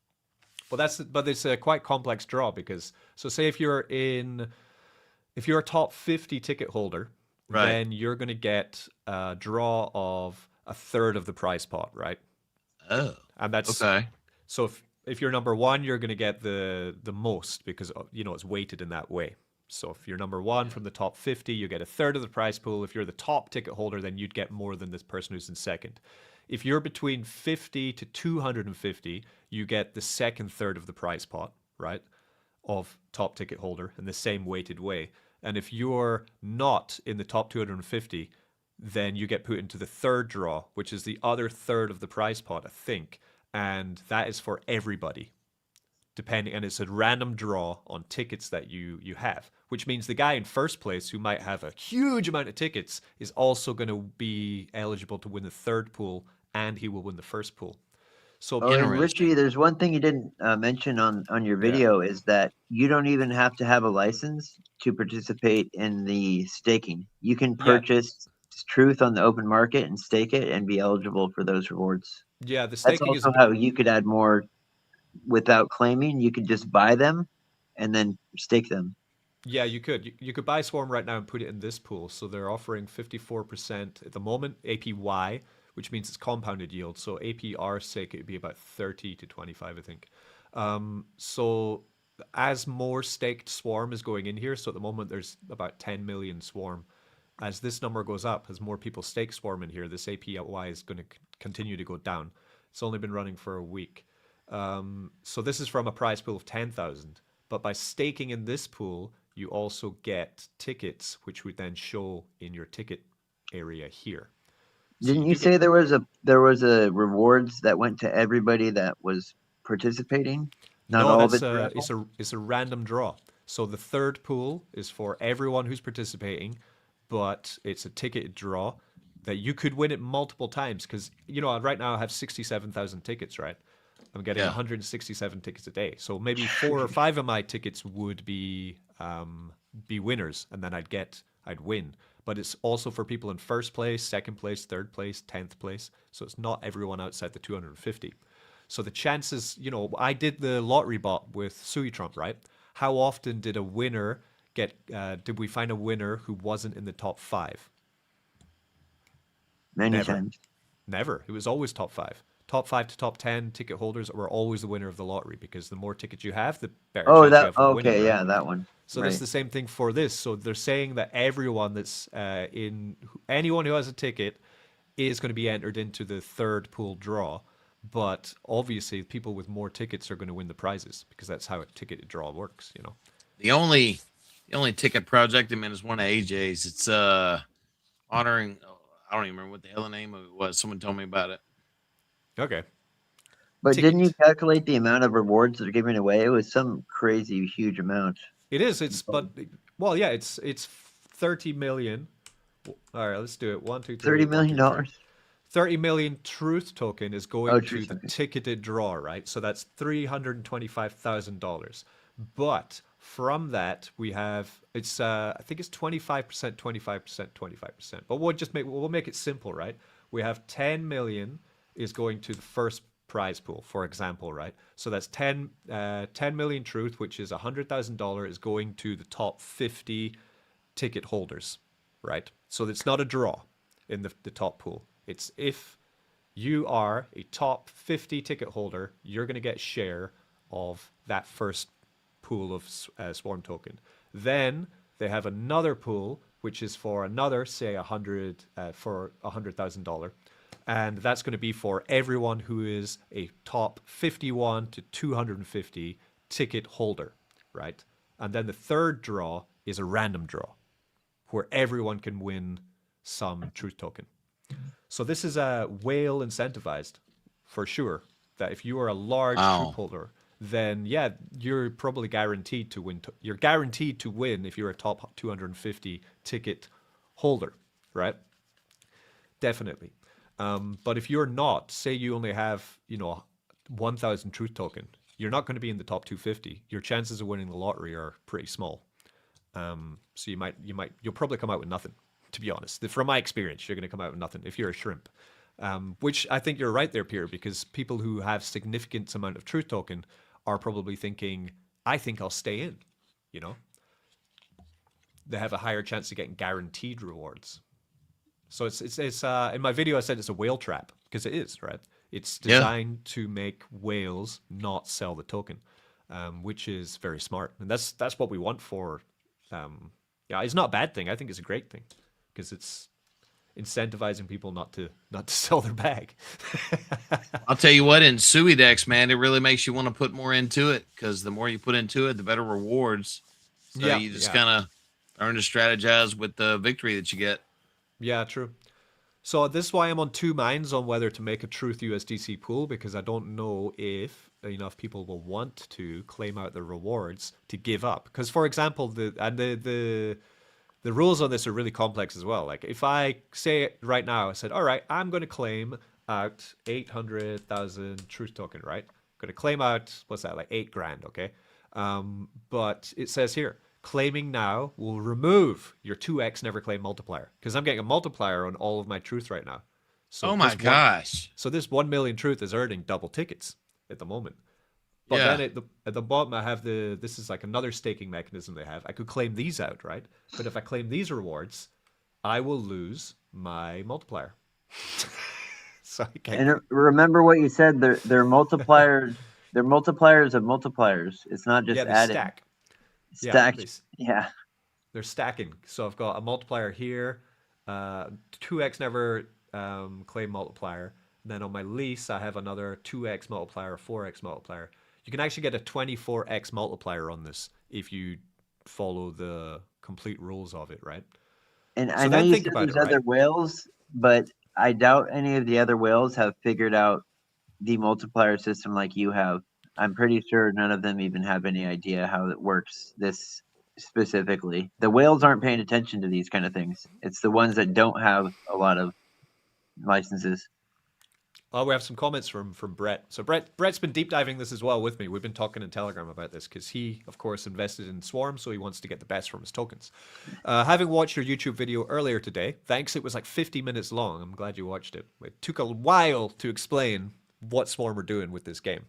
Well, but it's a quite complex draw because, so say if you're a top 50 ticket holder, Right. then you're going to get a draw of a third of the prize pot, right? Oh, And that's okay. so if you're number one, you're going to get the most because it's weighted in that way. So if you're number one from the top 50, you get a third of the prize pool. If you're the top ticket holder, then you'd get more than this person who's in second. If you're between 50 to 250, you get the second third of the prize pot, right, of top ticket holder in the same weighted way. And if you're not in the top 250, then you get put into the third draw, which is the other third of the prize pot, I think. And that is for everybody, and it's a random draw on tickets that you have, which means the guy in first place who might have a huge amount of tickets is also going to be eligible to win the third pool, and he will win the first pool. So Oh, and Richie, there's one thing you didn't mention on your video is that you don't even have to have a license to participate in the staking. You can purchase truth on the open market and stake it and be eligible for those rewards. Yeah, the That's staking also how you could add more without claiming. You could just buy them and then stake them. Yeah, you could. You could buy Swarm right now and put it in this pool. So they're offering 54% at the moment APY, which means it's compounded yield. So APR's sake, it would be about 30 to 25, I think. So as more staked Swarm is going in here, so at the moment there's about 10 million Swarm. As this number goes up, as more people stake Swarm in here, this APY is going to continue to go down. It's only been running for a week. So this is from a prize pool of 10,000. But by staking in this pool, you also get tickets, which would then show in your ticket area here. Didn't you say there was a rewards that went to everybody that was participating? Not No, all of that's it's raffle? it's a random draw. So the third pool is for everyone who's participating, but it's a ticketed draw that you could win it multiple times because right now I have 67,000 tickets, right? I'm getting Yeah. 167 tickets a day. So maybe 4 or 5 of my tickets would be winners, and then I'd win. But it's also for people in first place, second place, third place, 10th place. So it's not everyone outside the 250. So the chances, I did the lottery bot with Suitrump, right? How often did a winner did we find a winner who wasn't in the top 5? Many Never. times. Never. It was always top 5. Top 5 to top 10 ticket holders were always the winner of the lottery because the more tickets you have, the better Oh, chance you that have of winning. okay, Right? yeah, that one. So Right. that's the same thing for this. So they're saying that everyone that's anyone who has a ticket is going to be entered into the third pool draw. But obviously, people with more tickets are going to win the prizes because that's how a ticketed draw works. The only ticket project I'm in is one of AJ's. It's honoring. I don't even remember what the hell the name of it was. Someone told me about it. Okay. But didn't you Ticket. calculate the amount of rewards they're giving away? It was some crazy huge amount. It is. It's 30 million. All right, let's do it. 1, 2, 3. $30 million. 30 million truth token is going to truth the token. ticketed draw, right? So that's $325,000. But from that, we have I think it's 25%, 25%, 25%. But we'll make it simple, right? We have 10 million is going to the first prize pool, for example, right? So that's 10 million truth, which is $100,000 is going to the top 50 ticket holders, right? So it's not a draw in the top pool. It's if you are a top 50 ticket holder, you're going to get share of that first pool of Swarm token. Then they have another pool, which is for another, say, for $100,000. And that's going to be for everyone who is a top 51 to 250 ticket holder, right? And then the third draw is a random draw where everyone can win some truth token. So this is a whale incentivized for sure. That if you are a large truth holder, then yeah, you're probably guaranteed to win. You're guaranteed to win if you're a top 250 ticket holder, right? Definitely. But if you're not, say you only have 1,000 truth token, you're not going to be in the top 250. Your chances of winning the lottery are pretty small. So you'll probably come out with nothing. To be honest, from my experience, you're going to come out with nothing if you're a shrimp, which I think you're right there, Pierre, because people who have significant amount of truth token are probably thinking, I think I'll stay in, They have a higher chance of getting guaranteed rewards. So it's in my video I said it's a whale trap because it is, right? It's designed to make whales not sell the token, which is very smart. And that's what we want for it's not a bad thing. I think it's a great thing. Because it's incentivizing people not to sell their bag. I'll tell you what, in Suidex, man, it really makes you want to put more into it because the more you put into it, the better rewards. So you just kind of learn to strategize with the victory that you get. Yeah, true. So this is why I'm on two minds on whether to make a Truth USDC pool because I don't know if enough people will want to claim out the rewards to give up. Because, for example, the rules on this are really complex as well. Like if I say it right now, I said, all right, I'm going to claim out 800,000 truth token, right? I'm going to claim out, what's that, like $8,000, okay? But it says here, claiming now will remove your 2x never claim multiplier because I'm getting a multiplier on all of my truth right now. So oh my gosh. So this 1 million truth is earning double tickets at the moment. But then at the bottom, I have this is like another staking mechanism they have. I could claim these out, right? But if I claim these rewards, I will lose my multiplier. So I can't. And remember what you said, they're multipliers. They're multipliers of multipliers. It's not just they adding. Stack. Yeah. They're stacking. So I've got a multiplier here, 2x never claim multiplier. Then on my lease, I have another 2x multiplier, 4x multiplier. You can actually get a 24x multiplier on this if you follow the complete rules of it, right? And So I know then you think said about there's it, other right? whales, but I doubt any of the other whales have figured out the multiplier system like you have. I'm pretty sure none of them even have any idea how it works. This specifically, the whales aren't paying attention to these kind of things. It's the ones that don't have a lot of licenses. Oh, we have some comments from Brett. So Brett's been deep diving this as well with me. We've been talking in Telegram about this because he, of course, invested in Swarm, so he wants to get the best from his tokens. Having watched your YouTube video earlier today, thanks. It was like 50 minutes long. I'm glad you watched it. It took a while to explain what Swarm are doing with this game.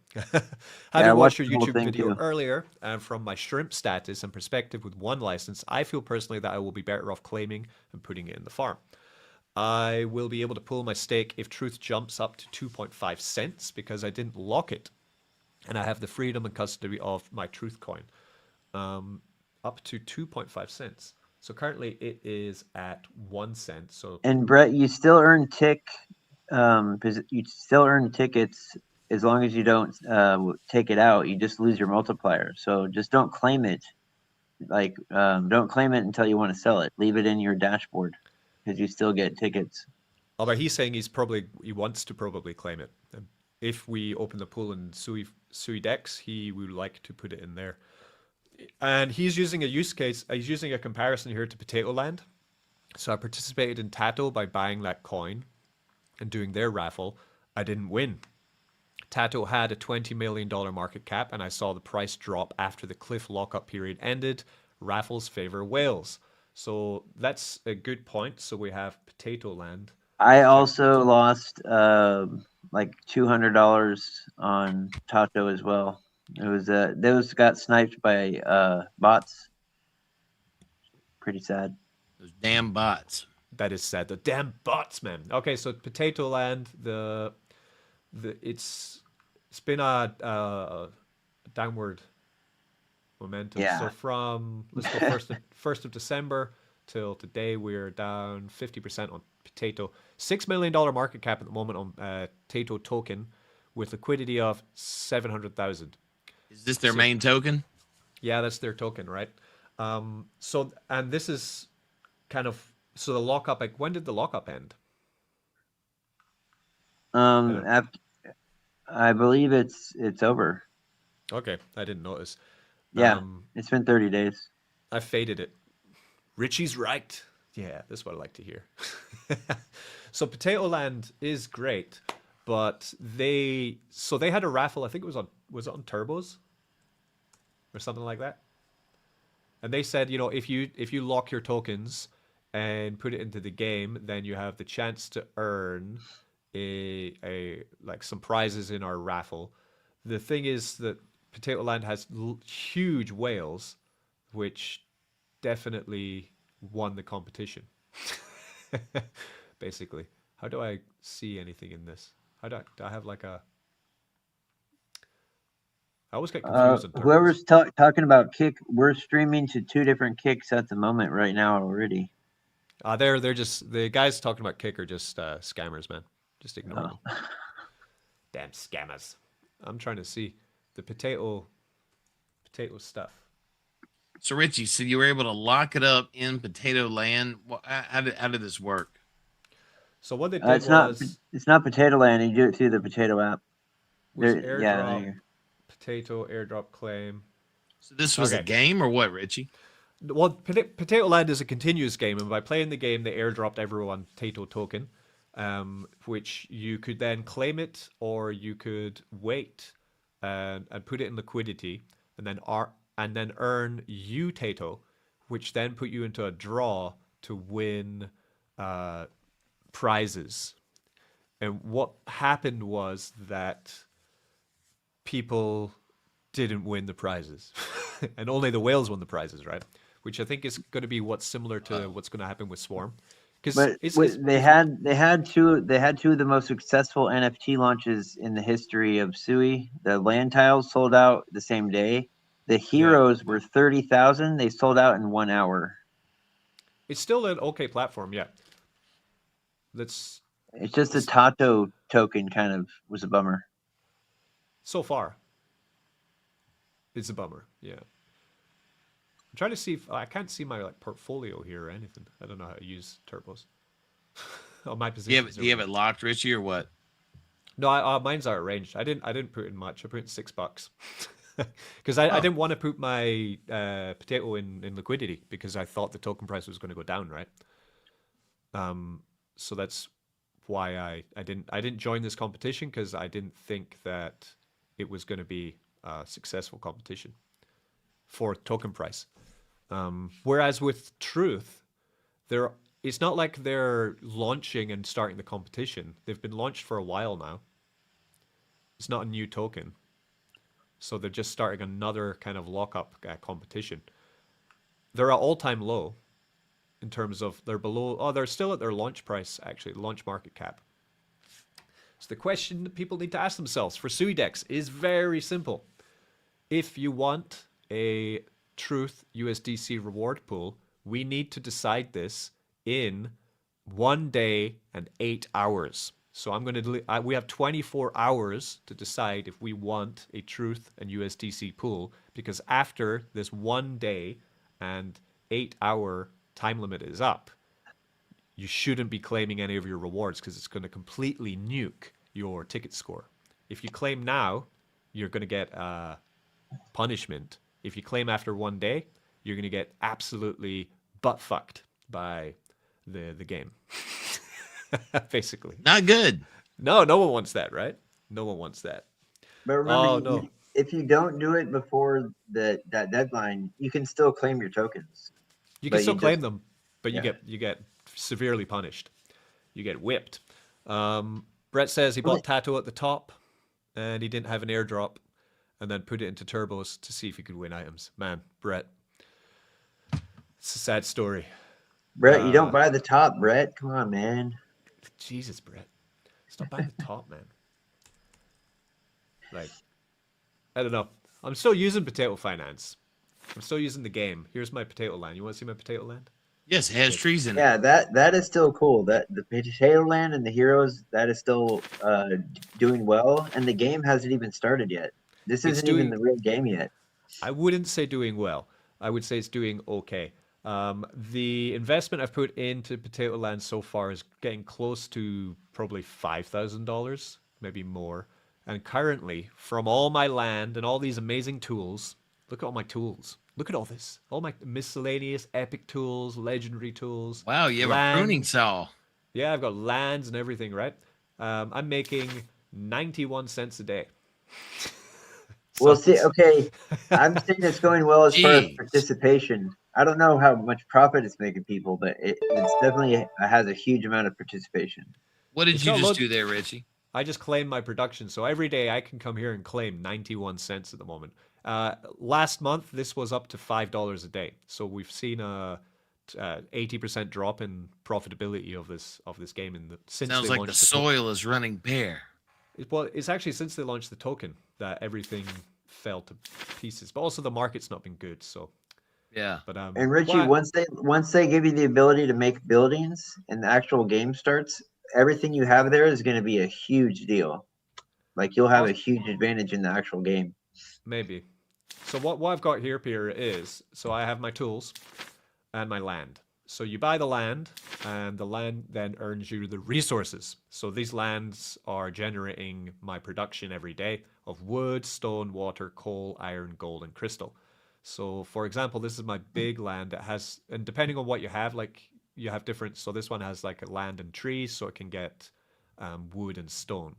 Having watched your YouTube video earlier, and from my shrimp status and perspective with one license, I feel personally that I will be better off claiming and putting it in the farm. I will be able to pull my stake if truth jumps up to 2.5 cents because I didn't lock it. And I have the freedom and custody of my truth coin. Up to 2.5 cents. So currently it is at 1 cent. So and Brett, you still earn you still earn tickets as long as you don't take it out. You just lose your multiplier. So just don't claim it. Like don't claim it until you want to sell it. Leave it in your dashboard. Because you still get tickets. Although he's saying he wants to probably claim it. If we open the pool in Suidex, he would like to put it in there. And he's using a use case. He's using a comparison here to Potato Land. So I participated in Tato by buying that coin and doing their raffle. I didn't win. Tato had a $20 million market cap, and I saw the price drop after the cliff lockup period ended. Raffles favor whales. So that's a good point. So we have Potato Land. I also lost like $200 on Tato as well. It was those got sniped by bots. Pretty sad. Those damn bots. That is sad. The damn bots, man. Okay, so Potato Land, it's been a downward momentum. Yeah. So from let's go first of December till today, we're down 50% on Potato. $6 million market cap at the moment on Potato token, with liquidity of 700,000. Is this their main token? Yeah, that's their token, right? So and this is kind of the lockup. Like, when did the lockup end? I believe it's over. Okay, I didn't notice. Yeah, it's been 30 days. I faded it. Richie's right. Yeah, that's what I like to hear. So Potato Land is great, but they had a raffle. I think was it on Turbos or something like that. And they said, if you lock your tokens and put it into the game, then you have the chance to earn some prizes in our raffle. The thing is that Potato Land has huge whales, which definitely won the competition. Basically, how do I see anything in this? Do I have like a? I always get confused. Whoever's talking about kick, we're streaming to 2 different kicks at the moment right now already. They're just the guys talking about kick are just scammers, man. Just ignore them. Damn scammers. I'm trying to see the potato stuff. So Richie, so you were able to lock it up in Potato Land. How did this work? So what they did it's not Potato Land. You do it through the Potato app. Airdrop, Potato airdrop claim. So this was a game or what, Richie? Well, Potato Land is a continuous game, and by playing the game, they airdropped everyone Potato token, which you could then claim it, or you could wait and put it in liquidity, and then earn Tato, which then put you into a draw to win prizes. And what happened was that people didn't win the prizes, and only the whales won the prizes, right? Which I think is going to be what's similar to what's going to happen with Swarm. But they had two of the most successful NFT launches in the history of Sui. The land tiles sold out the same day. The heroes were 30,000. They sold out in 1 hour. It's still an okay platform, yeah. It's just the Tato token kind of was a bummer. So far, it's a bummer, yeah. I'm trying to see if I can't see my portfolio here or anything. I don't know how to use turbos. On my position. Do you have it locked, Richie, or what? No, mine's are arranged. I didn't put in much. I put in $6 because I didn't want to put my potato in liquidity because I thought the token price was going to go down, right? So that's why I didn't join this competition because I didn't think that it was going to be a successful competition for token price. Whereas with Truth, it's not like they're launching and starting the competition. They've been launched for a while now. It's not a new token. So they're just starting another kind of lockup competition. They're at all-time low in terms of they're below. They're still at their launch price, actually, launch market cap. So the question that people need to ask themselves for Suidex is very simple. If you want a Truth USDC reward pool, we need to decide this in 1 day and 8 hours. So I'm going to we have 24 hours to decide if we want a Truth and USDC pool, because after this 1 day and 8 hour time limit is up, you shouldn't be claiming any of your rewards because it's going to completely nuke your ticket score. If you claim now, you're going to get punishment. If you claim after 1 day, you're going to get absolutely butt fucked by the game. Basically. Not good. No one wants that, right? No one wants that. But remember, Oh, no. if you don't do it before that deadline, you can still claim your tokens. You can But still you claim just- them, but yeah. you get severely punished. You get whipped. Brett says he bought Tato at the top, and he didn't have an airdrop, and then put it into turbos to see if he could win items. Man, Brett, it's a sad story. Brett, you don't buy the top, Brett. Come on, man. Jesus, Brett, stop buying the top, man. Like, I don't know. I'm still using Potato Finance. I'm still using the game. Here's my potato land. You want to see my potato land? Yes, it has trees in it. Yeah, that is still cool. That the Potato Land and the Heroes, that is still doing well, and the game hasn't even started yet. This It's isn't even doing- the real game yet. I wouldn't say doing well. I would say it's doing okay. The investment I've put into Potato Land so far is getting close to probably $5,000, maybe more. And currently, from all my land and all these amazing tools, look at all my tools. Look at all this. All my miscellaneous epic tools, legendary tools. Wow, you have land. a pruning saw. Yeah, I've got lands and everything, right? I'm making 91 cents a day. Well, So see, okay, I'm saying it's going well as far as Jeez. participation. I don't know how much profit it's making people, but it's definitely has a huge amount of participation. What did It's you got just loads- do there, Richie? I just claim my production. So every day I can come here and claim 91 cents at the moment. Last month, this was up to $5 a day. So we've seen a 80% drop in profitability of this game since Sounds they like the launched the token. soil is running bare. Well, it's actually since they launched the token that everything fell to pieces. But also the market's not been good. So, Yeah. but And Richie, well, once they give you the ability to make buildings and the actual game starts, everything you have there is going to be a huge deal. Like you'll have a huge advantage in the actual game. maybe. So what I've got here, Pierre, is so I have my tools and my land. So you buy the land, and the land then earns you the resources. So these lands are generating my production every day of wood, stone, water, coal, iron, gold, and crystal. So for example, this is my big land that has, and depending on what you have, like you have different, so this one has like a land and trees, so it can get wood and stone.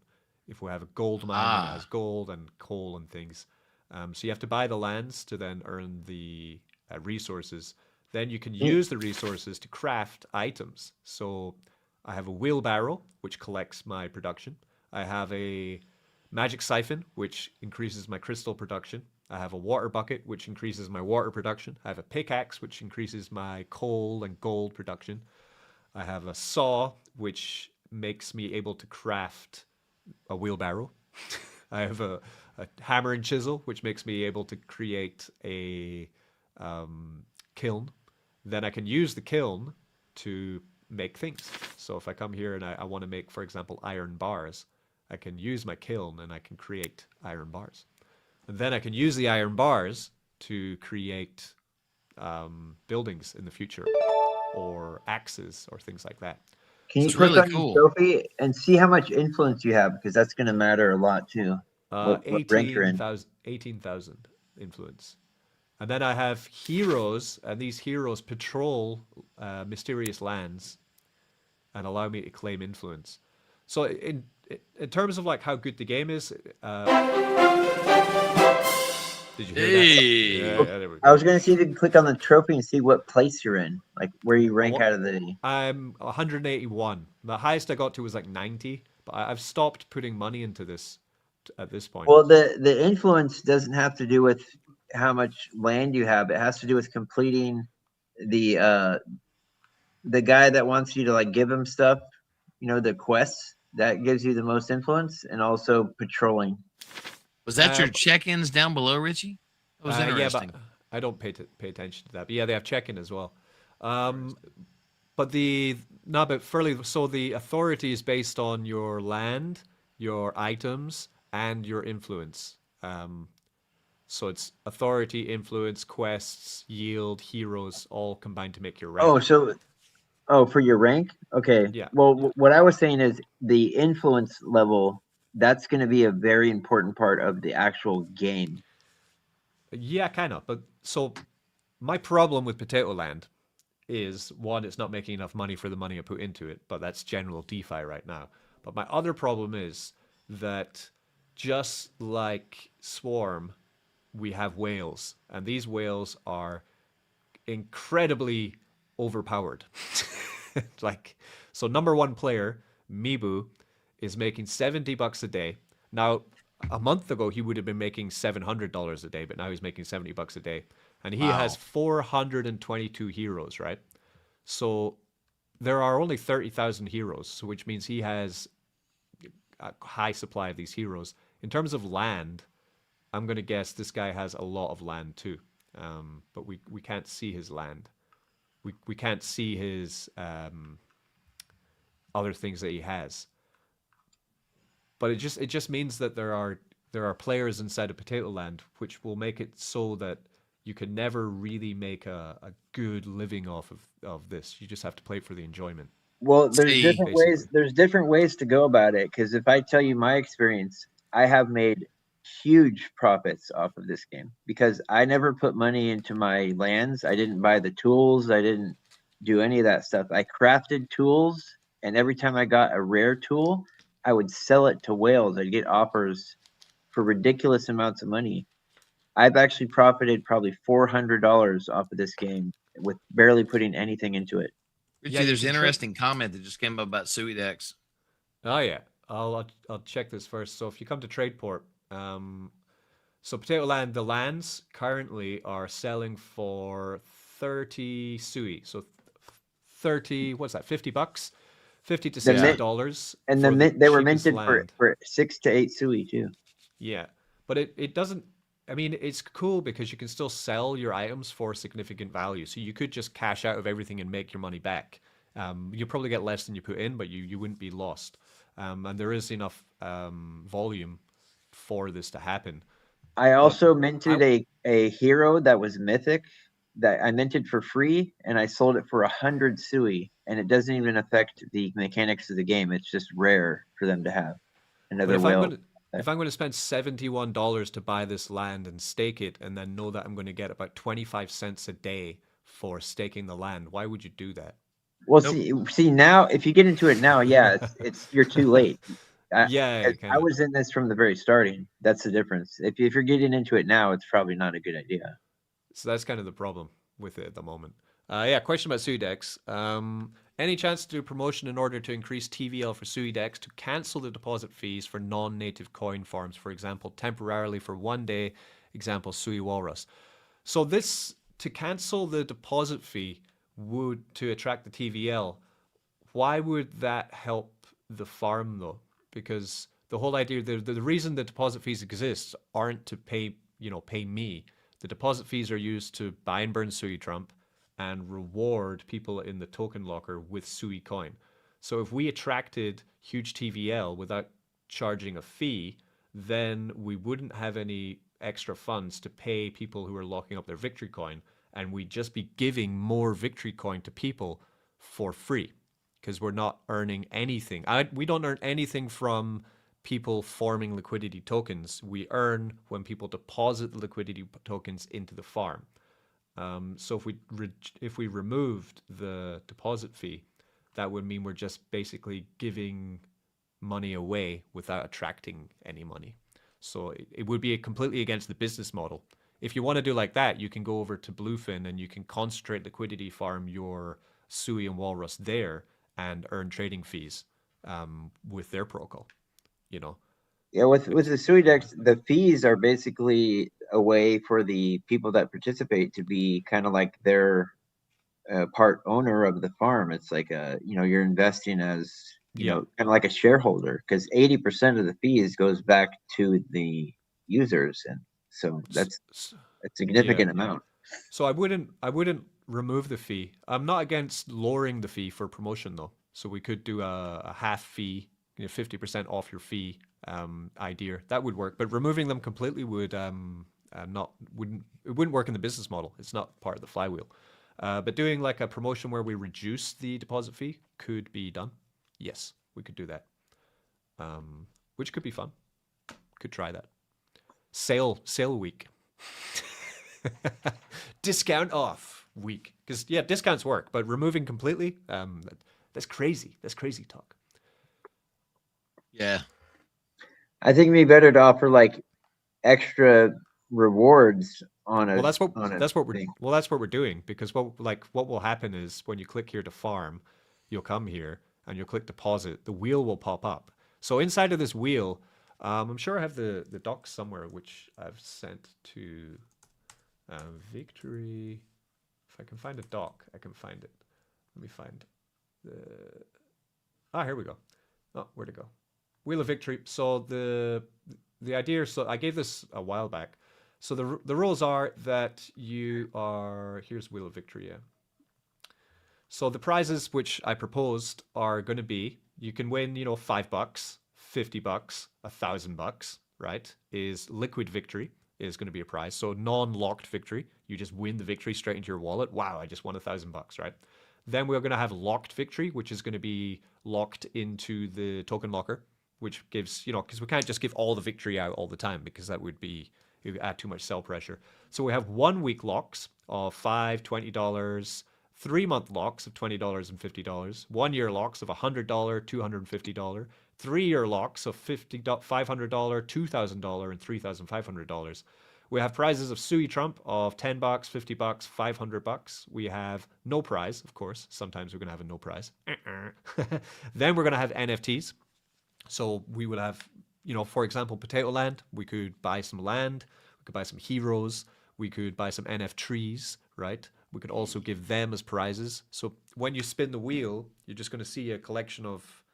If we have a gold mine, then it has gold and coal and things. So you have to buy the lands to then earn the resources. Then you can use the resources to craft items. So I have a wheelbarrow, which collects my production. I have a magic siphon, which increases my crystal production. I have a water bucket, which increases my water production. I have a pickaxe, which increases my coal and gold production. I have a saw, which makes me able to craft a wheelbarrow. I have a hammer and chisel, which makes me able to create a kiln. Then I can use the kiln to make things. So if I come here and I want to make, for example, iron bars, I can use my kiln and I can create iron bars. And then I can use the iron bars to create buildings in the future, or axes or things like that. Can you It's click really on cool. your trophy and see how much influence you have? Because that's going to matter a lot too. What rank you're in. 18,000 influence. And then I have heroes, and these heroes patrol mysterious lands and allow me to claim influence. So in terms of like how good the game is, did you hear that? Hey. Yeah, there we I go. was going to see if you can click on the trophy and see what place you're in, like where you rank what- out of the. I'm 181. The highest I got to was like 90, but I've stopped putting money into this at this point. Well, the influence doesn't have to do with how much land you have. It has to do with completing the guy that wants you to like give him stuff. You know, the quests that gives you the most influence, and also patrolling. Was that your but- check-ins down below, Richie? That was Yeah, interesting. but I don't pay attention to that. But yeah, they have check-in as well. But so the authority is based on your land, your items, and your influence. So it's authority, influence, quests, yield, heroes, all combined to make your rank. For your rank? Okay. Yeah. Well, what I was saying is the influence level, that's going to be a very important part of the actual game. Yeah, kind of. But so my problem with Potato Land is one, it's not making enough money for the money I put into it, but that's general DeFi right now. But my other problem is that just like Swarm, we have whales, and these whales are incredibly overpowered. Like, so number one player, Mibu, is making $70 a day. Now, a month ago, he would have been making $700 a day, but now he's making $70 a day. And he Wow. has 422 heroes, right? So there are only 30,000 heroes, so which means he has a high supply of these heroes. In terms of land, I'm going to guess this guy has a lot of land too. But we can't see his land. We can't see his other things that he has. But it just means that there are players inside of Potato Land, which will make it so that you can never really make a good living off of this. You just have to play it for the enjoyment. Well, there's See, different ways. basically. There's different ways to go about it. Because if I tell you my experience, I have made huge profits off of this game because I never put money into my lands. I didn't buy the tools. I didn't do any of that stuff. I crafted tools, and every time I got a rare tool, I would sell it to whales. I'd get offers for ridiculous amounts of money. I've actually profited probably $400 off of this game with barely putting anything into it. Richie, Yeah, you there's an can check- interesting comment that just came up about Suidex. Oh yeah, I'll check this first. So if you come to Tradeport, so Potato Land, the lands currently are selling for 30 sui. So 30, what's that? $50, $50 to The mint- $60, And for the they were cheapest minted land. for 6 to 8 sui too. Yeah, but it doesn't. I mean, it's cool because you can still sell your items for significant value. So you could just cash out of everything and make your money back. You'll probably get less than you put in, but you wouldn't be lost. And there is enough volume for this to happen. I also minted a hero that was mythic that I minted for free, and I sold it for 100 sui, and it doesn't even affect the mechanics of the game. It's just rare for them to have But another if I'm whale. going to if I'm going to spend $71 to buy this land and stake it, and then know that I'm going to get about 25 cents a day for staking the land, why would you do that? Well, Nope. see now, if you get into it now, yeah, it's you're too late. Yeah, I was in this from the very starting. That's the difference. If you're getting into it now, it's probably not a good idea. So that's kind of the problem with it at the moment. Yeah, question about Suidex. Any chance to do a promotion in order to increase TVL for Suidex to cancel the deposit fees for non-native coin farms, for example, temporarily for 1 day, example, Sui Walrus. So this, to cancel the deposit fee would, to attract the TVL, why would that help the farm though? Because the whole idea, the reason the deposit fees exist aren't to pay me. The deposit fees are used to buy and burn Suitrump and reward people in the token locker with Sui coin. So if we attracted huge TVL without charging a fee, then we wouldn't have any extra funds to pay people who are locking up their victory coin, and we'd just be giving more victory coin to people for free. because we're not earning anything. We don't earn anything from people forming liquidity tokens. We earn when people deposit the liquidity tokens into the farm. So if we removed the deposit fee, that would mean we're just basically giving money away without attracting any money. So it would be completely against the business model. If you want to do like that, you can go over to Bluefin and you can concentrate liquidity farm your Sui and Walrus there and earn trading fees with their protocol. Yeah, with the Suidex, the fees are basically a way for the people that participate to be kind of like their part owner of the farm. It's like you're investing as kind of like a shareholder, because 80% of the fees goes back to the users, and so that's a significant amount. So I wouldn't remove the fee. I'm not against lowering the fee for promotion though. So we could do a half fee, 50% off your fee idea. That would work. But removing them completely would wouldn't work in the business model. It's not part of the flywheel. But doing like a promotion where we reduce the deposit fee could be done. Yes, we could do that. Which could be fun. Could try that. Sale week. Discount off week. Because discounts work, but removing completely, that's crazy. That's crazy talk. Yeah. I think it'd be better to offer like extra rewards on a. Well, that's what we're doing, because what will happen is when you click here to farm, you'll come here and you'll click deposit. The wheel will pop up. So inside of this wheel, I'm sure I have the docs somewhere which I've sent to Victory. If I can find a doc, I can find it. Let me find here we go. Oh, where'd it go? Wheel of Victory. So the idea. So I gave this a while back. So the rules are that here's Wheel of Victory. Yeah. So the prizes which I proposed are going to be, you can win, $5, $50, $1,000, right? Is liquid victory is going to be a prize. So non-locked victory, you just win the victory straight into your wallet. Wow, I just won $1,000, right? Then we're going to have locked victory, which is going to be locked into the token locker, which gives, because we can't just give all the victory out all the time, because that would add too much sell pressure. So we have 1 week locks of $5, $20, 3-month locks of $20 and $50, 1 year locks of $100, $250, 3-year locks of $500, $2,000, and $3,500. We have prizes of Suitrump of $10, $50, $500. We have no prize, of course. Sometimes we're going to have a no prize. Then we're going to have NFTs. So we will have, for example, Potato Land. We could buy some land. We could buy some heroes. We could buy some NF trees, right? We could also give them as prizes. So when you spin the wheel, you're just going to see a collection of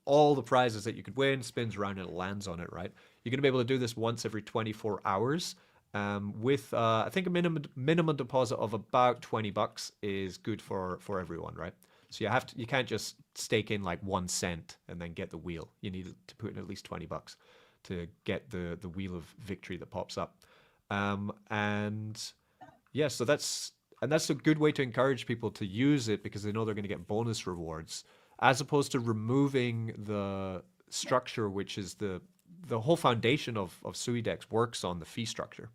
all the prizes that you could win, spins around and it lands on it, right? You're going to be able to do this once every 24 hours with, I think, a minimum deposit of about $20 is good for everyone, right? So you can't just stake in like 1 cent and then get the wheel. You need to put in at least $20 to get the wheel of victory that pops up. So that's a good way to encourage people to use it, because they know they're going to get bonus rewards, as opposed to removing the structure, which is the whole foundation of Suidex works on the fee structure.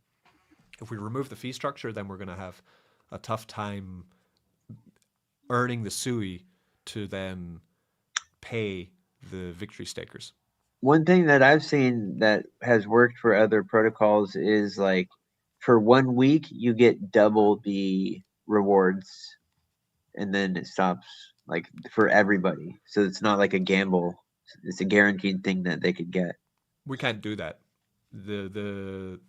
If we remove the fee structure, then we're going to have a tough time earning the Sui to then pay the victory stakers. One thing that I've seen that has worked for other protocols is like, for 1 week you get double the rewards, and then it stops, like, for everybody. So it's not like a gamble. It's a guaranteed thing that they could get. We can't do that. The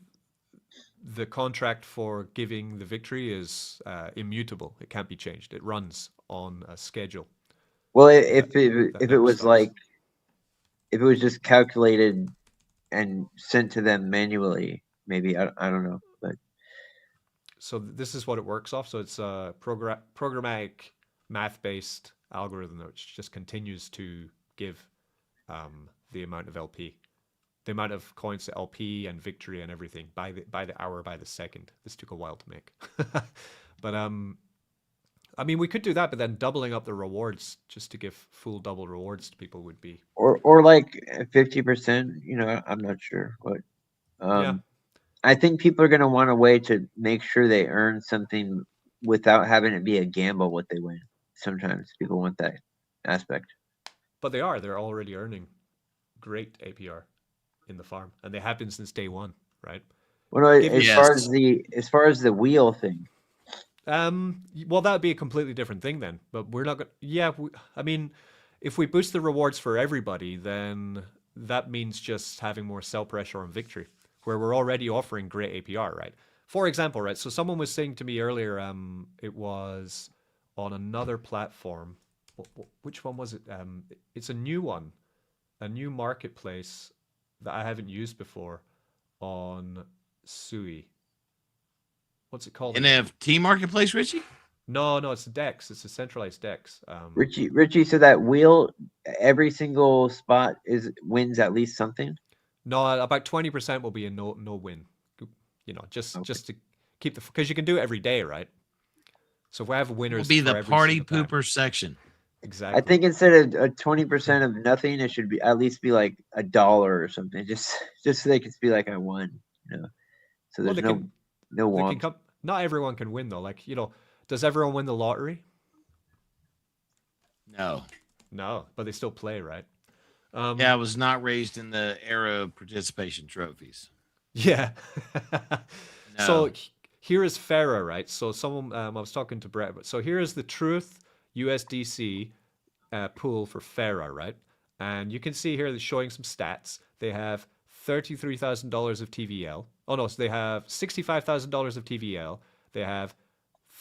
contract for giving the victory is immutable. It can't be changed. It runs on a schedule. Well, if it was like, if it was just calculated and sent to them manually, maybe, I don't know. But so this is what it works off. So it's a programmatic math-based algorithm which just continues to give the amount of LP. The amount of coins to LP and victory and everything by the hour, by the second. This took a while to make. But I mean, we could do that, but then doubling up the rewards just to give full double rewards to people would be. Or like 50%. I'm not sure, but Yeah. I think people are going to want a way to make sure they earn something without having it be a gamble what they win. Sometimes people want that aspect. But they're already earning great APR in the farm, and they have been since day one, right? Well, no, Give you- as far as the wheel thing, Well, that would be a completely different thing then. But we're not going. Yeah, I mean, if we boost the rewards for everybody, then that means just having more sell pressure on victory, where we're already offering great APR, right? For example, right. So someone was saying to me earlier, it was on another platform. Which one was it? It's a new one, a new marketplace that I haven't used before on Sui. What's it called? NFT marketplace, Richie? No, it's a Dex. It's a centralized Dex. Richie, so that wheel, every single spot wins at least something. No, about 20% will be a no win. Just to keep because you can do it every day, right? So if we have winners, Will be for the every party single time. pooper section. Exactly. I think instead of 20% of nothing, it should be at least be like $1 or something, just so they can be like, I won. So there's no womp. Not everyone can win though. Like does everyone win the lottery? No, but they still play, right? Yeah, I was not raised in the era of participation trophies. Yeah. No. So here is Farah, right? So someone I was talking to Brett, but so here is the Truth USDC pool for Farah, right? And you can see here they're showing some stats. They have $33,000 of TVL. Oh no, so they have $65,000 of TVL. They have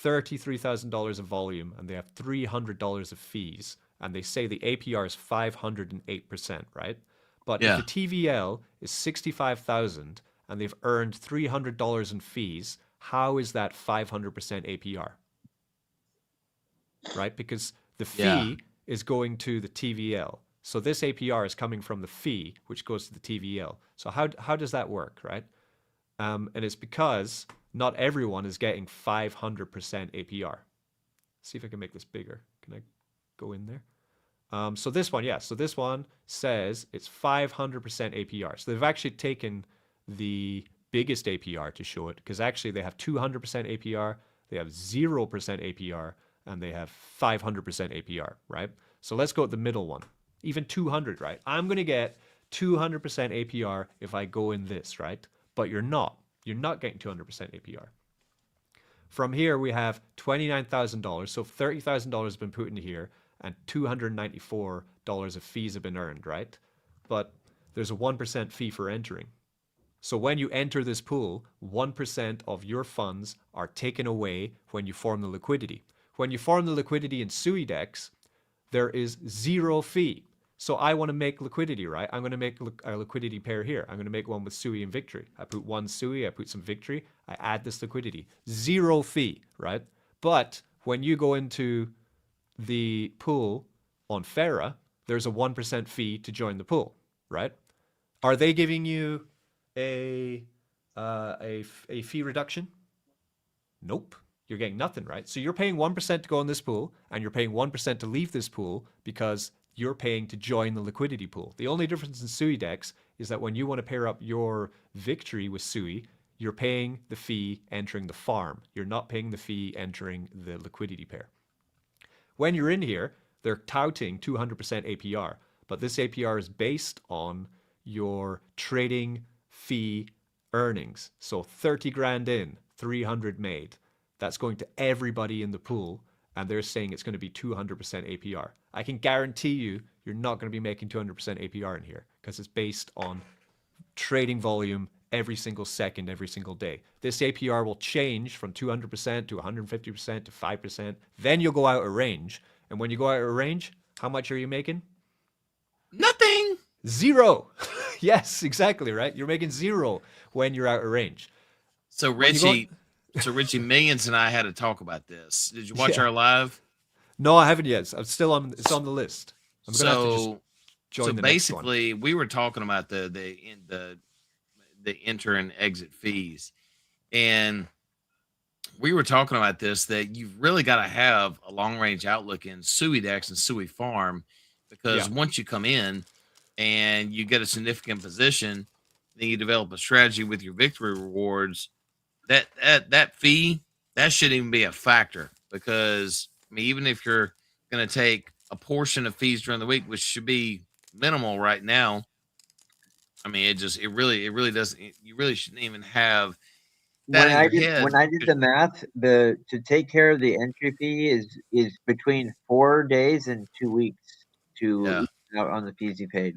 $33,000 of volume, and they have $300 of fees. And they say the APR is 508%, right? But if the TVL is 65,000 and they've earned $300 in fees, how is that 500% APR? Right? Because the fee is going to the TVL. So this APR is coming from the fee, which goes to the TVL. So how does that work, right? And it's because not everyone is getting 500% APR. See if I can make this bigger. Can I go in there? So this one says it's 500% APR. So they've actually taken the biggest APR to show it, because actually they have 200% APR, they have 0% APR, and they have 500% APR, right? So let's go at the middle one. Even 200, right? I'm going to get 200% APR if I go in this, right? But you're not. You're not getting 200% APR. From here, we have $29,000. So $30,000 has been put into here, and $294 of fees have been earned, right? But there's a 1% fee for entering. So when you enter this pool, 1% of your funds are taken away when you form the liquidity. When you form the liquidity in Suidex, there is 0 fee. So I want to make liquidity, right? I'm going to make a liquidity pair here. I'm going to make one with Sui and Victory. I put one Sui, I put some Victory, I add this liquidity. 0 fee, right? But when you go into the pool on Farah, there's a 1% fee to join the pool, right? Are they giving you a fee reduction? Nope. You're getting nothing, right? So you're paying 1% to go in this pool, and you're paying 1% to leave this pool because you're paying to join the liquidity pool. The only difference in Suidex is that when you want to pair up your Victory with Sui, you're paying the fee entering the farm. You're not paying the fee entering the liquidity pair. When you're in here, they're touting 200% APR, but this APR is based on your trading fee earnings. So 30 grand in, 300 made. That's going to everybody in the pool, and they're saying it's going to be 200% APR. I can guarantee you're not going to be making 200% APR in here, because it's based on trading volume every single second, every single day. This APR will change from 200% to 150% to 5%. Then you'll go out of range. And when you go out of range, how much are you making? Nothing. 0. Yes, exactly, right? You're making 0 when you're out of range. So Richie, Millions and I had to talk about this. Did you watch our live? No, I haven't yet. I'm still on. It's on the list. I'm gonna have to just join the next one. Basically, we were talking about the enter and exit fees, and we were talking about this, that you've really got to have a long range outlook in Suidex and Sui Farm, because Yeah. once you come in and you get a significant position, then you develop a strategy with your victory rewards. That fee, that shouldn't even be a factor, because I mean, even if you're going to take a portion of fees during the week, which should be minimal right now, I mean, it really doesn't. You really shouldn't even have that in your head. When I did the math, to take care of the entry fee is between 4 days and 2 weeks to Yeah. even out on the fees you paid.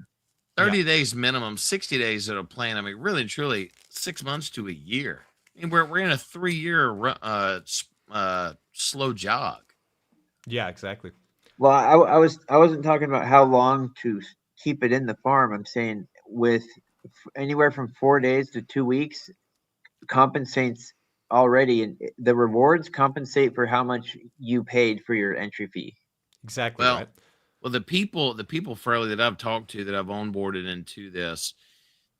30 days minimum, 60 days at a plan. I mean, really, truly, 6 months to a year. I mean, we're in a 3-year slow jog. Yeah, exactly. Well, I wasn't talking about how long to keep it in the farm. I'm saying with anywhere from 4 days to 2 weeks compensates already, and the rewards compensate for how much you paid for your entry fee. Exactly, Well, right? well, the people fairly that I've talked to, that I've onboarded into this,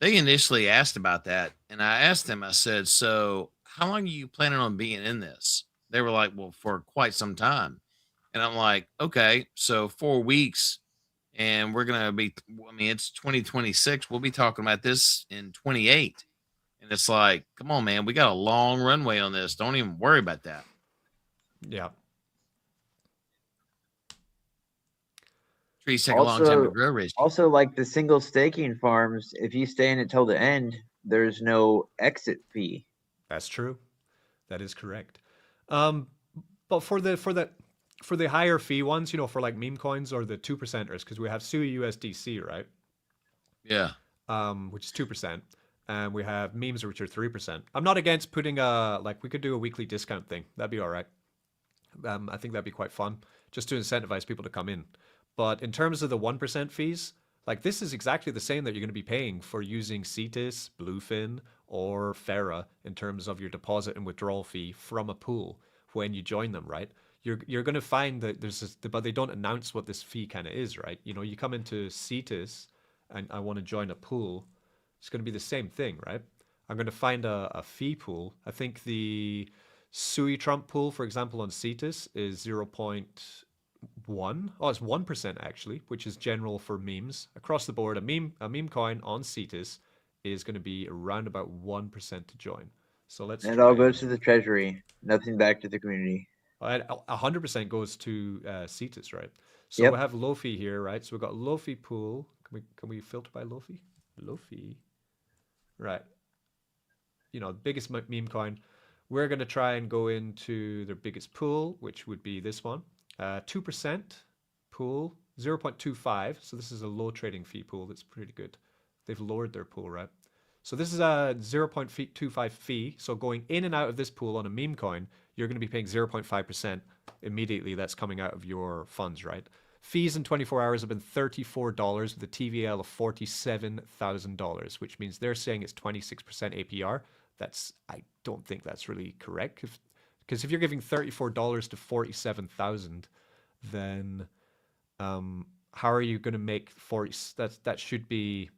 they initially asked about that, and I asked them. I said, "So, how long are you planning on being in this?" They were like, "Well, for quite some time." And I'm like, "Okay, so 4 weeks, and we're gonna be. I mean, it's 2026. We'll be talking about this in 28." And it's like, come on, man, we got a long runway on this. Don't even worry about that. Yeah. Trees take a long time to grow, Rich. Also, like the single staking farms, if you stay in it till the end, there's no exit fee. That's true. That is correct. But for the higher fee ones, for like meme coins or the 2%ers, because we have Sui USDC, right? Yeah. Which is 2%. And we have memes, which are 3%. I'm not against putting we could do a weekly discount thing. That'd be all right. I think that'd be quite fun, just to incentivize people to come in. But in terms of the 1% fees, like this is exactly the same that you're going to be paying for using Cetus, Bluefin, or Farah in terms of your deposit and withdrawal fee from a pool when you join them, right? You're going to find that but they don't announce what this fee kind of is, right? You come into Cetus and I want to join a pool. It's going to be the same thing, right? I'm going to find a fee pool. I think the Suitrump pool, for example, on Cetus is 0.1. Oh, it's 1% actually, which is general for memes. Across the board, a meme coin on Cetus is going to be around about 1% to join. So let's And it all goes to the treasury, nothing back to the community. 100% goes to Cetus, right? So Yep. we have Lofi here, right? So we've got Lofi pool. Can we filter by Lofi? Lofi. Right. Biggest meme coin. We're going to try and go into their biggest pool, which would be this one. 2% pool, 0.25. So this is a low trading fee pool. That's pretty good. They've lowered their pool, right? So this is a 0.25 fee. So going in and out of this pool on a meme coin, you're going to be paying 0.5% immediately. That's coming out of your funds, right? Fees in 24 hours have been $34 with a TVL of $47,000, which means they're saying it's 26% APR. I don't think that's really correct. Because if you're giving $34 to 47,000, then how are you going to make 40? That should be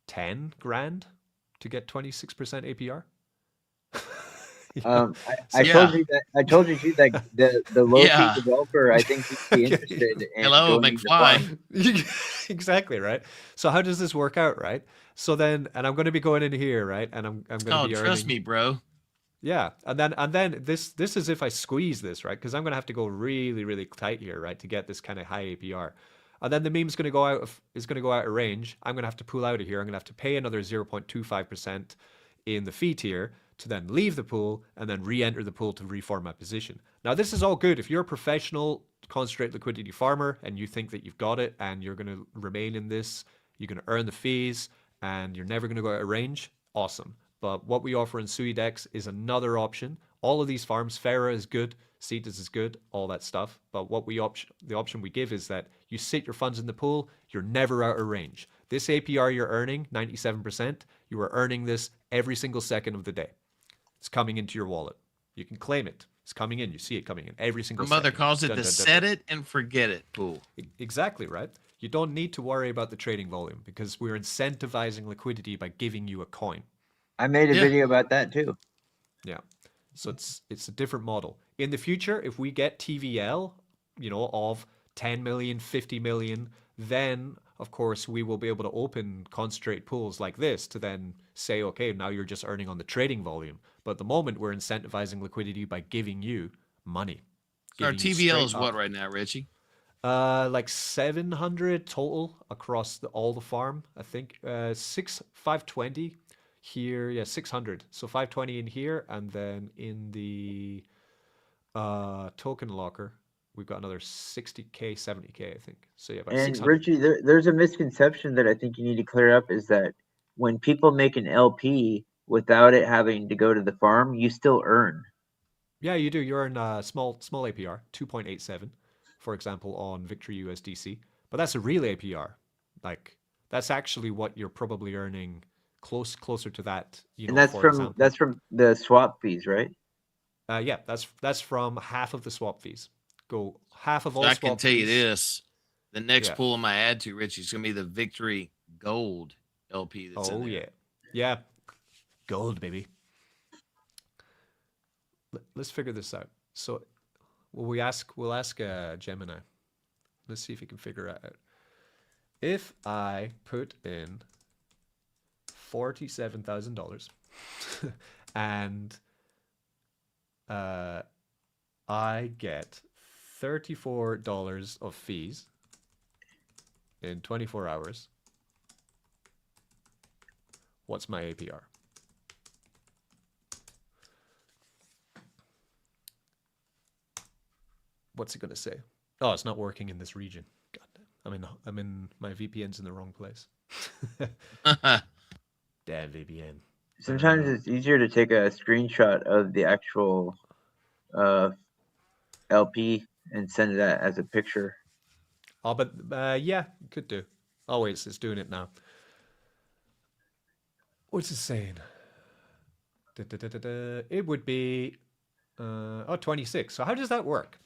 10 grand to get 26% APR. I told you that the low Yeah. fee developer, I think he'd be interested in Hello, joining the McFly. farm. Exactly, right? So how does this work out, right? So then, and I'm going to be going in here, right? And I'm going to Oh, be trust earning. me, bro. Yeah, and then this is if I squeeze this, right? Because I'm going to have to go really, really tight here, right, to get this kind of high APR. And then the meme's going to go out of range. I'm going to have to pull out of here. I'm going to have to pay another 0.25% in the fee tier to then leave the pool and then re-enter the pool to reform my position. Now, this is all good. If you're a professional concentrate liquidity farmer and you think that you've got it and you're going to remain in this, you're going to earn the fees and you're never going to go out of range, awesome. But what we offer in Suidex is another option. All of these farms, Farah is good, Cetus is good, all that stuff. But the option we give is that you sit your funds in the pool, you're never out of range. This APR you're earning, 97%, you are earning this every single second of the day. It's coming into your wallet. You can claim it. It's coming in. You see it coming in every single My mother second. calls it Dun, the dun, dun, set dun. it and forget it pool. Exactly, right? You don't need to worry about the trading volume because we're incentivizing liquidity by giving you a coin. I made a Yeah. video about that too. Yeah. So it's a different model. In the future, if we get TVL, of 10 million, 50 million, then of course we will be able to open concentrate pools like this to then say, okay, now you're just earning on the trading volume. But at the moment, we're incentivizing liquidity by giving you money. So our Giving you TVL is straight what up. right now, Richie? Like 700 total across all the farm. I think 520 here. Yeah, 600. So 520 in here, and then in the token locker, we've got another 60k, 70k, I think. So yeah, about And 600. Richie, there's a misconception that I think you need to clear up, is that when people make an LP without it having to go to the farm, you still earn. Yeah, you do. You earn small APR, 2.87, for example, on Victory USDC. But that's a real APR. Like that's actually what you're probably earning closer to that, And that's for from example. the swap fees, right? Yeah, that's from half of the swap fees. Go half of So all I can swap tell you fees. this: the next Yeah. pool I'm gonna add to, Richie, is gonna be the Victory Gold LP that's in Oh there. yeah. Yeah. Gold, baby. Let's figure this out. So we'll ask Gemini. Let's see if he can figure it out. If I put in $47,000 and I get $34 of fees in 24 hours, what's my APR? What's it going to say? Oh, it's not working in this region. God damn. I'm in my VPN's in the wrong place. Damn VPN. Sometimes it's easier to take a screenshot of the actual LP and send it as a picture. Oh, but yeah, could do. Oh wait, it's doing it now. What's it saying? It would be 26. So how does that work?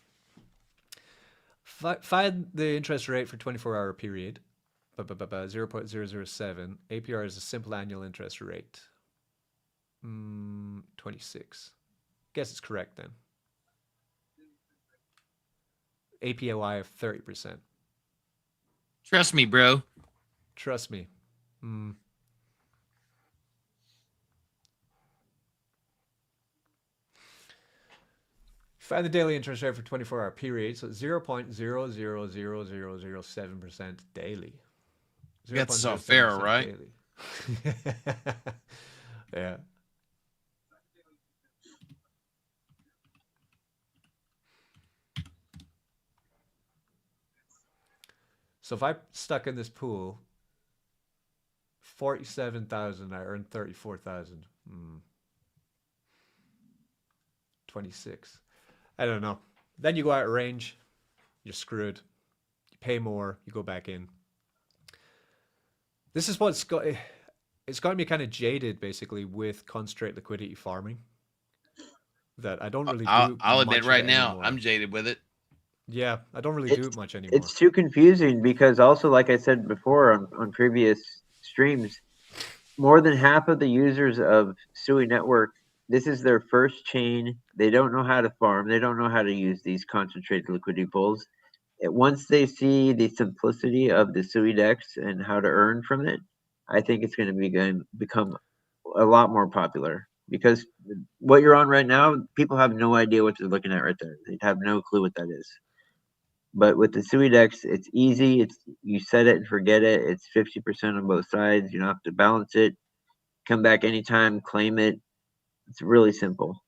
Find the interest rate for 24-hour period. 0.007. APR is a simple annual interest rate. 26. Guess it's correct then. APY of 30%. Trust me, bro. Trust me. Find the daily interest rate for 24-hour period. So 0.000007% daily. That's all fair, right? Daily. Yeah. So if I stuck in this pool, 47,000, I earned 34,000. 26. I don't know. Then you go out of range, you're screwed. You pay more, you go back in. This is what's got it's got me kind of jaded basically with concentrate liquidity farming. That I don't really do I'll admit much of right it now, anymore. I'm jaded with it. Yeah, I don't really do it much anymore. It's too confusing because also, like I said before on previous streams, more than half of the users of Sui Network, this is their first chain. They don't know how to farm. They don't know how to use these concentrated liquidity pools. Once they see the simplicity of the Suidex and how to earn from it, I think it's going to become a lot more popular, because what you're on right now, people have no idea what they're looking at right there. They have no clue what that is. But with the Suidex, it's easy. You set it and forget it. It's 50% on both sides. You don't have to balance it. Come back anytime, claim it. It's really simple.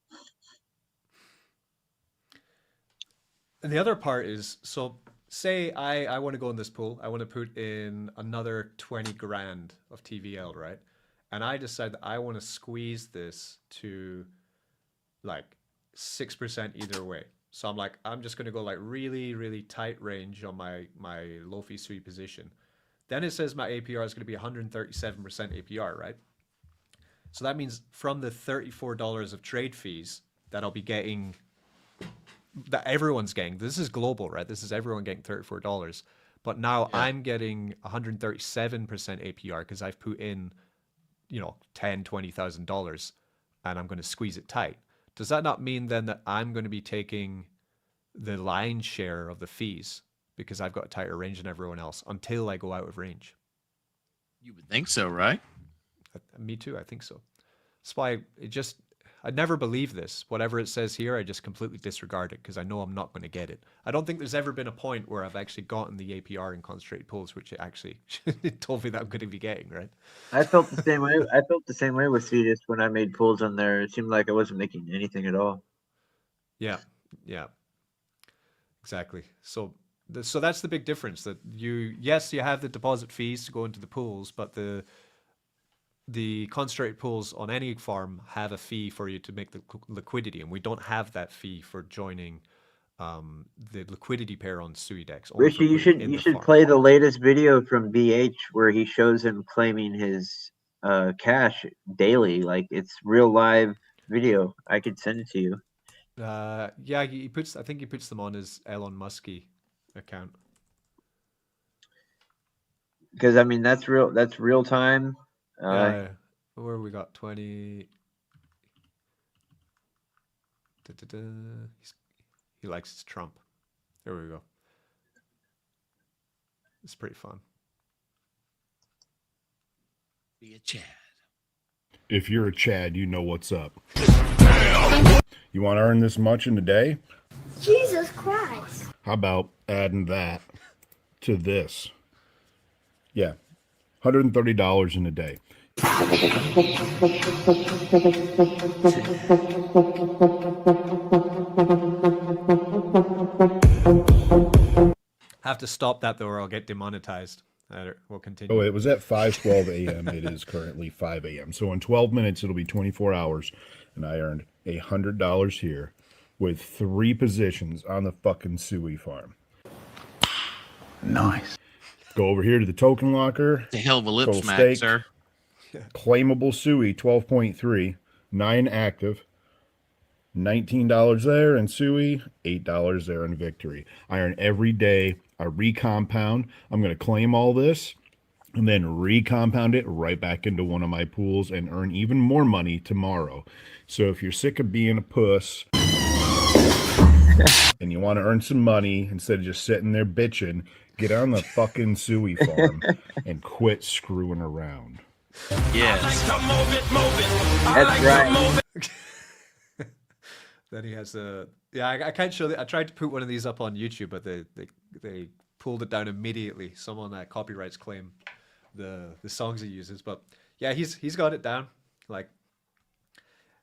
And the other part is, so say I want to go in this pool. I want to put in another 20 grand of TVL, right? And I decide that I want to squeeze this to like 6% either way. So I'm like, I'm just going to go like really, really tight range on my low fee sweep position. Then it says my APR is going to be 137% APR, right? So that means from the $34 of trade fees that I'll be getting, that everyone's getting, this is global, right? This is everyone getting $34. But now I'm getting 137% APR because I've put in, $10,000, $20,000, and I'm going to squeeze it tight. does that not mean then that I'm going to be taking the lion's share of the fees because I've got a tighter range than everyone else until I go out of range? You would think so, right? Me too. I think so. That's why I never believe this. Whatever it says here, I just completely disregard it because I know I'm not going to get it. I don't think there's ever been a point where I've actually gotten the APR in concentrated pools, which it actually told me that I'm going to be getting, right? I felt the same way. I felt the same way with Suidex when I made pools on there. It seemed like I wasn't making anything at all. Yeah, yeah, exactly. So that's the big difference. That you have the deposit fees to go into the pools, but the concentrated pools on any farm have a fee for you to make the liquidity, and we don't have that fee for joining the liquidity pair on Suidex. Richie, you should play the latest video from BH where he shows him claiming his cash daily. Like it's real live video. I could send it to you. Yeah, I think he puts them on his Elon Muskie account. Because I mean that's real time. Where we got 20. He likes his Trump. There we go. It's pretty fun. Be a Chad. If you're a Chad, you know what's up. You want to earn this much in a day? Jesus Christ. How about adding that to this? Yeah, $130 in a day. Have to stop that though, or I'll get demonetized. We'll continue. Oh, it was at 5:12 a.m. It is currently 5 a.m. So in 12 minutes, it'll be 24 hours, and I earned $100 here with 3 positions on the fucking Sui farm. Nice. Go over here to the token locker. It's a hell of a lip Total smack, stake. sir. Claimable Sui 12.3, 9 active, $19 there in Sui, $8 there in Victory. I earn every day a recompound. I'm going to claim all this and then recompound it right back into one of my pools and earn even more money tomorrow. So if you're sick of being a puss and you want to earn some money instead of just sitting there bitching, get on the fucking Sui farm and quit screwing around. Yes. That's right. Then he has a I can't show that. I tried to put one of these up on YouTube, but they pulled it down immediately. Someone that copyrights claim the songs he uses, but yeah, he's got it down. Like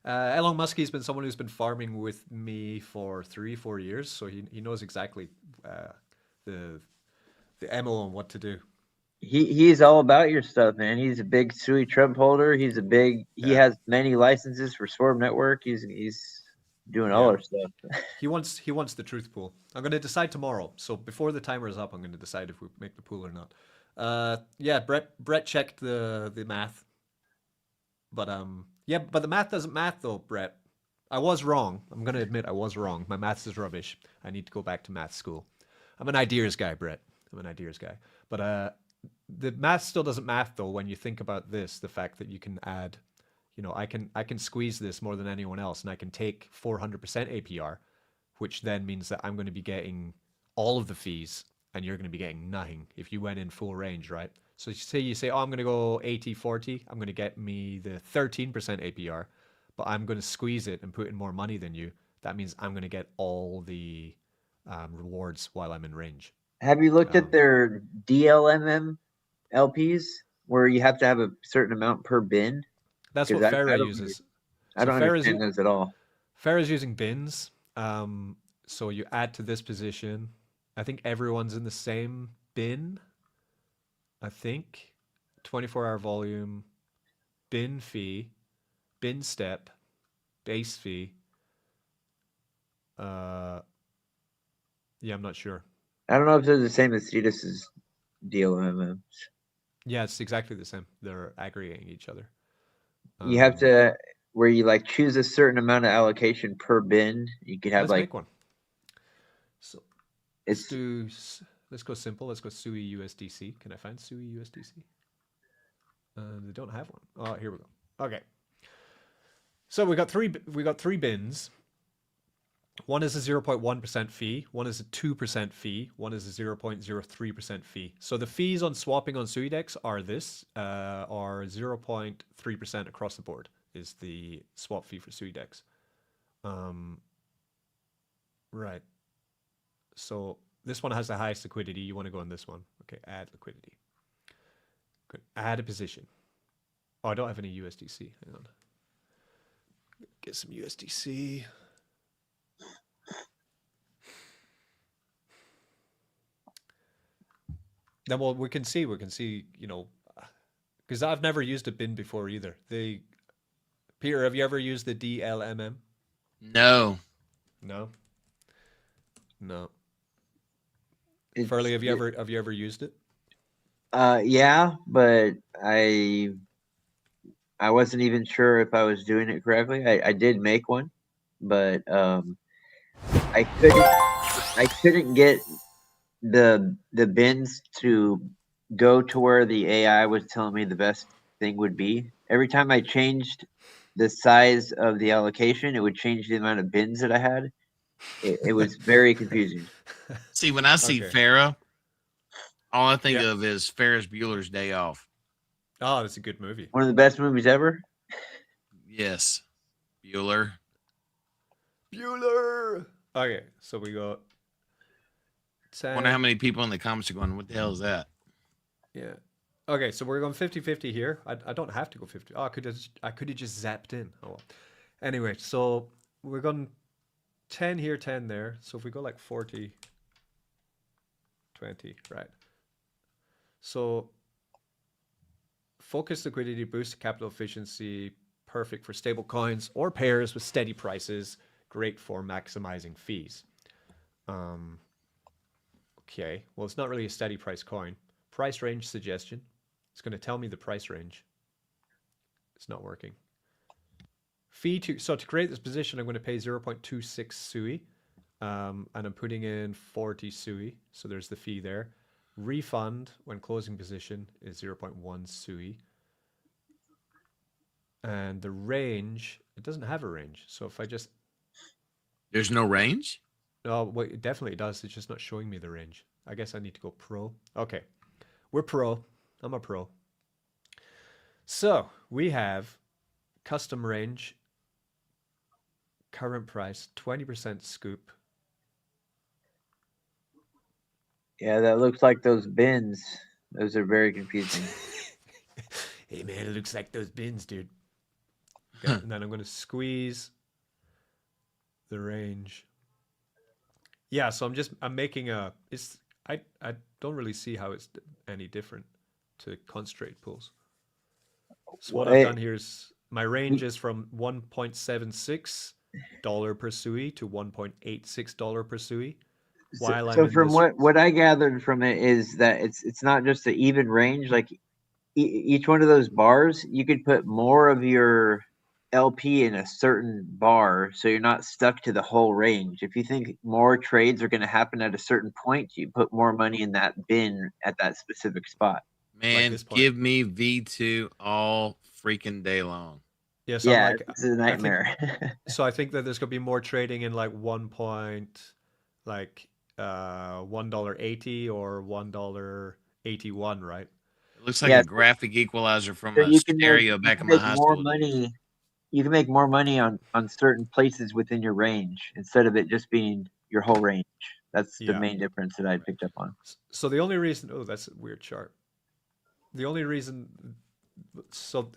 Elon Muskie's been someone who's been farming with me for 3-4 years, so he knows exactly the MO on what to do. He's all about your stuff, man. He's a big Suitrump holder. He has many licenses for Swarm Network. He's doing all our stuff. He wants the truth pool. I'm going to decide tomorrow. So before the timer is up, I'm going to decide if we make the pool or not. Brett checked the math. But but the math doesn't math though, Brett. I was wrong. I'm going to admit I was wrong. My maths is rubbish. I need to go back to math school. I'm an ideas guy, Brett. I'm an ideas guy. But the math still doesn't math though when you think about this, the fact that you can add, I can squeeze this more than anyone else, and I can take 400% APR, which then means that I'm going to be getting all of the fees and you're going to be getting nothing if you went in full range, right? So you say, oh, I'm going to go 80-40, I'm going to get me the 13% APR, but I'm going to squeeze it and put in more money than you. That means I'm going to get all the rewards while I'm in range. Have you looked at their DLMM LPs where you have to have a certain amount per bin? That's what Farah uses. I don't understand those at all. Farah's using bins. So you add to this position. I think everyone's in the same bin. I think 24-hour volume, bin fee, bin step, base fee. I'm not sure. I don't know if they're the same as Suidex's DLMMs. Yeah, it's exactly the same. They're aggregating each other. You have to, where you like choose a certain amount of allocation per bin. You could have make one. So let's go simple. Let's go Sui USDC. Can I find Sui USDC? They don't have one. Oh, here we go. Okay. So we got three bins. One is a 0.1% fee, one is a 2% fee, one is a 0.03% fee. So the fees on swapping on Suidex are 0.3% across the board is the swap fee for Suidex. Right. So this one has the highest liquidity. You want to go on this one. Okay, add liquidity. Good. Add a position. Oh, I don't have any USDC. Hang on. Get some USDC. Then we can see, you know, because I've never used a bin before either. Peter, have you ever used the DLMM? No. No. Furley, have you ever used it? Yeah, but I wasn't even sure if I was doing it correctly. I did make one, but I couldn't get the bins to go to where the AI was telling me the best thing would be. Every time I changed the size of the allocation, it would change the amount of bins that I had. It was very confusing. See, when I see Okay. Farrah, all I think Yeah. of is Ferris Bueller's Day Off. Oh, that's a good movie. One of the best movies ever. Yes. Bueller. Okay, so we got 10. Wonder how many people in the comments are going, what the hell is that? Yeah. Okay, so we're going 50-50 here. I don't have to go 50. Oh, I could have just zapped in. Oh well. Anyway, so we're going 10 here, 10 there. So if we go like 40, 20, right? So focused liquidity, boost capital efficiency, perfect for stable coins or pairs with steady prices, great for maximizing fees. Okay, well, it's not really a steady price coin. Price range suggestion. It's going to tell me the price range. It's not working. So to create this position, I'm going to pay 0.26 Sui. And I'm putting in 40 Sui. So there's the fee there. Refund when closing position is 0.1 Sui. And the range, it doesn't have a range. So if I just... There's no range? Oh, well, it definitely does. It's just not showing me the range. I guess I need to go pro. Okay. We're pro. I'm a pro. So we have custom range, current price, 20% scoop. Yeah, that looks like those bins. Those are very confusing. Hey, man, it looks like those bins, dude. Okay, and then I'm going to squeeze the range. Yeah, so I'm making a, I don't really see how it's any different to concentrate pools. So what I've done here is my range is from $1.76 per Sui to $1.86 per Sui. So from what I gathered from it is that it's not just an even range. Like each one of those bars, you could put more of your LP in a certain bar, so you're not stuck to the whole range. If you think more trades are going to happen at a certain point, you put more money in that bin at that specific spot. Man, give me V2 all freaking day long. Yeah, so yeah, it's a nightmare. So I think that there's going to be more trading in like $1.80 or $1.81, right? It looks like a graphic equalizer from a stereo back in my high school. You can make more money on certain places within your range instead of it just being your whole range. That's the main difference that I picked up on. So the only reason, oh, that's a weird chart. The only reason, so